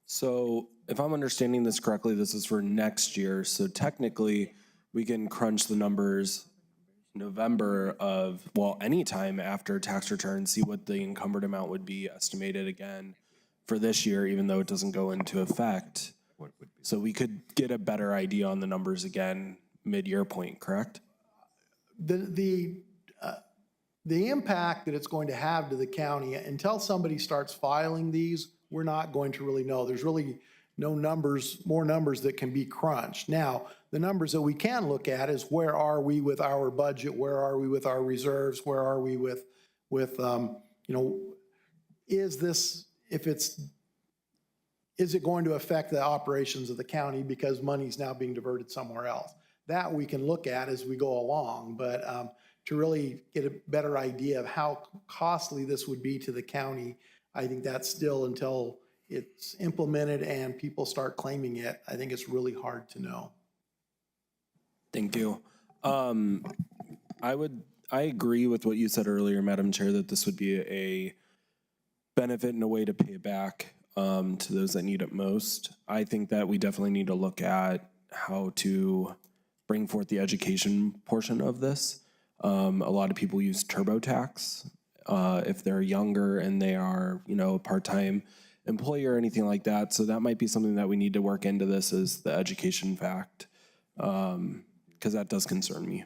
So if I'm understanding this correctly, this is for next year. So technically, we can crunch the numbers November anytime after tax return, see what the encumbered amount would be estimated again for this year, even though it doesn't go into effect. So we could get a better idea on the numbers again mid-year point, correct? The impact that it's going to have to the county until somebody starts filing these we're not going to really know. There's really no numbers, more numbers that can be crunched. Now, the numbers that we can look at is where are we with our budget? Where are we with our reserves? Where are we with is this, is it going to affect the operations of the county because money's now being diverted somewhere else? That we can look at as we go along, but to really get a better idea of how costly this would be to the county, I think that's still until it's implemented and people start claiming it, I think it's really hard to know. Thank you. I agree with what you said earlier, Madam Chair, that this would be a benefit and a way to pay back to those that need it most. I think that we definitely need to look at how to bring forth the education portion of this. A lot of people use TurboTax if they're younger and they are, a part-time employee or anything like that. So that might be something that we need to work into this, is the education fact, because that does concern me.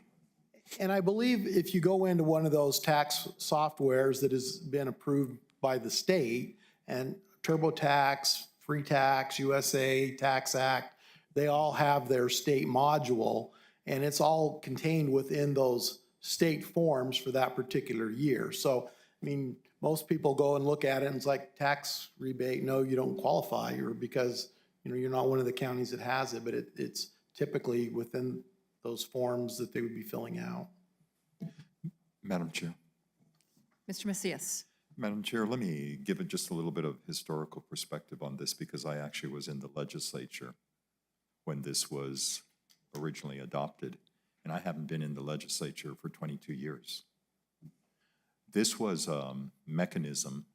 And I believe if you go into one of those tax softwares that has been approved by the state, and TurboTax, Free Tax, USA, Tax Act, they all have their state module, and it's all contained within those state forms for that particular year. So, I mean, most people go and look at it and it's like tax rebate, no, you don't qualify, or because, you're not one of the counties that has it, but it's typically within those forms that they would be filling out. Madam Chair. Mr. Macias. Madam Chair, let me give it just a little bit of historical perspective on this, because I actually was in the legislature when this was originally adopted, and I haven't been in the legislature for 22 years. This was a mechanism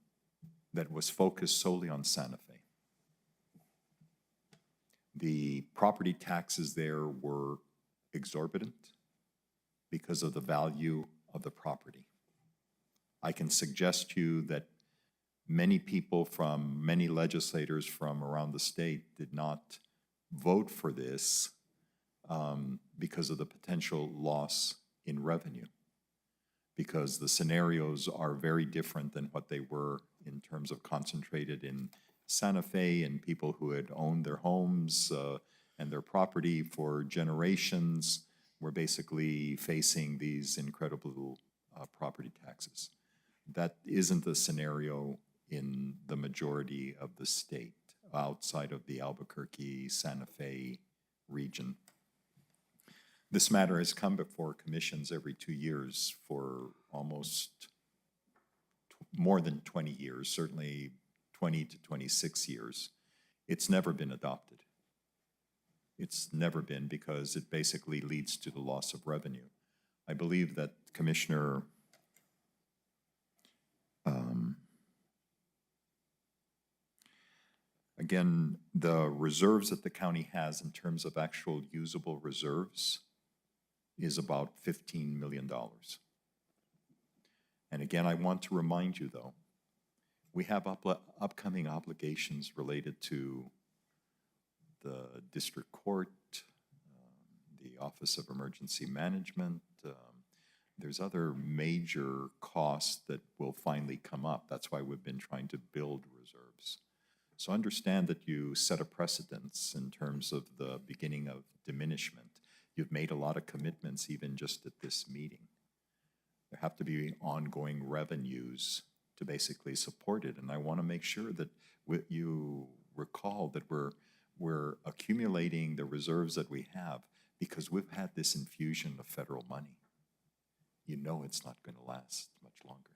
that was focused solely on Santa Fe. The property taxes there were exorbitant because of the value of the property. I can suggest to you that many people from, many legislators from around the state did not vote for this because of the potential loss in revenue, because the scenarios are very different than what they were in terms of concentrated in Santa Fe and people who had owned their homes and their property for generations were basically facing these incredible property taxes. That isn't the scenario in the majority of the state outside of the Albuquerque, Santa Fe region. This matter has come before commissions every 2 years for almost more than 20 years, certainly 20 to 26 years. It's never been adopted. It's never been, because it basically leads to the loss of revenue. I believe that Commissioner again, the reserves that the county has in terms of actual usable reserves is about $15 million. And again, I want to remind you, though, we have upcoming obligations related to the district court, the Office of Emergency Management. There's other major costs that will finally come up. That's why we've been trying to build reserves. So understand that you set a precedence in terms of the beginning of diminishment. You've made a lot of commitments even just at this meeting. There have to be ongoing revenues to basically support it. And I want to make sure that you recall that we're accumulating the reserves that we have because we've had this infusion of federal money. You know it's not going to last much longer.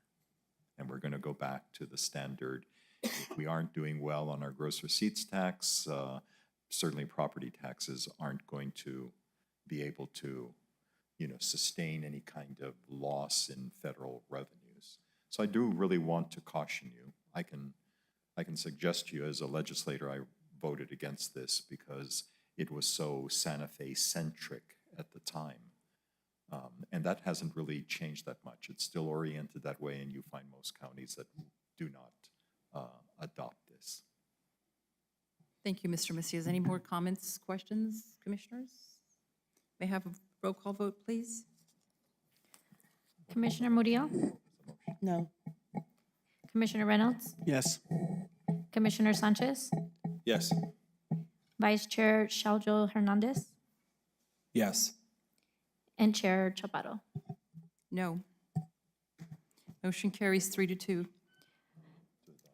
And we're going to go back to the standard. If we aren't doing well on our gross receipts tax, certainly property taxes aren't going to be able to, sustain any kind of loss in federal revenues. So I do really want to caution you. I can suggest to you as a legislator, I voted against this because it was so Santa Fe centric at the time. And that hasn't really changed that much. It's still oriented that way, and you find most counties that do not adopt this. Thank you, Mr. Macias. Any more comments, questions, commissioners? May I have a roll call vote, please? Commissioner Murillo? No. Commissioner Reynolds? Yes. Commissioner Sanchez, Yes. Vice Chair Shaujo Hernandez, Yes. and Chair Chaparro. No. Motion carries 3-2.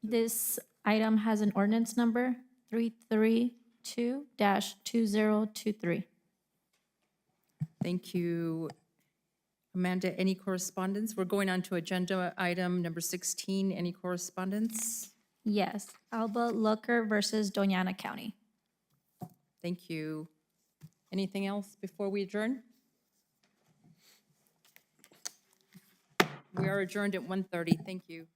This item has an ordinance number 332-2023. Thank you, Amanda. Any correspondence? We're going on to agenda item number 16. Any correspondence? Yes, Alba Lucker versus Doñana County. Thank you. Anything else before we adjourn? We are adjourned at 1:30. Thank you.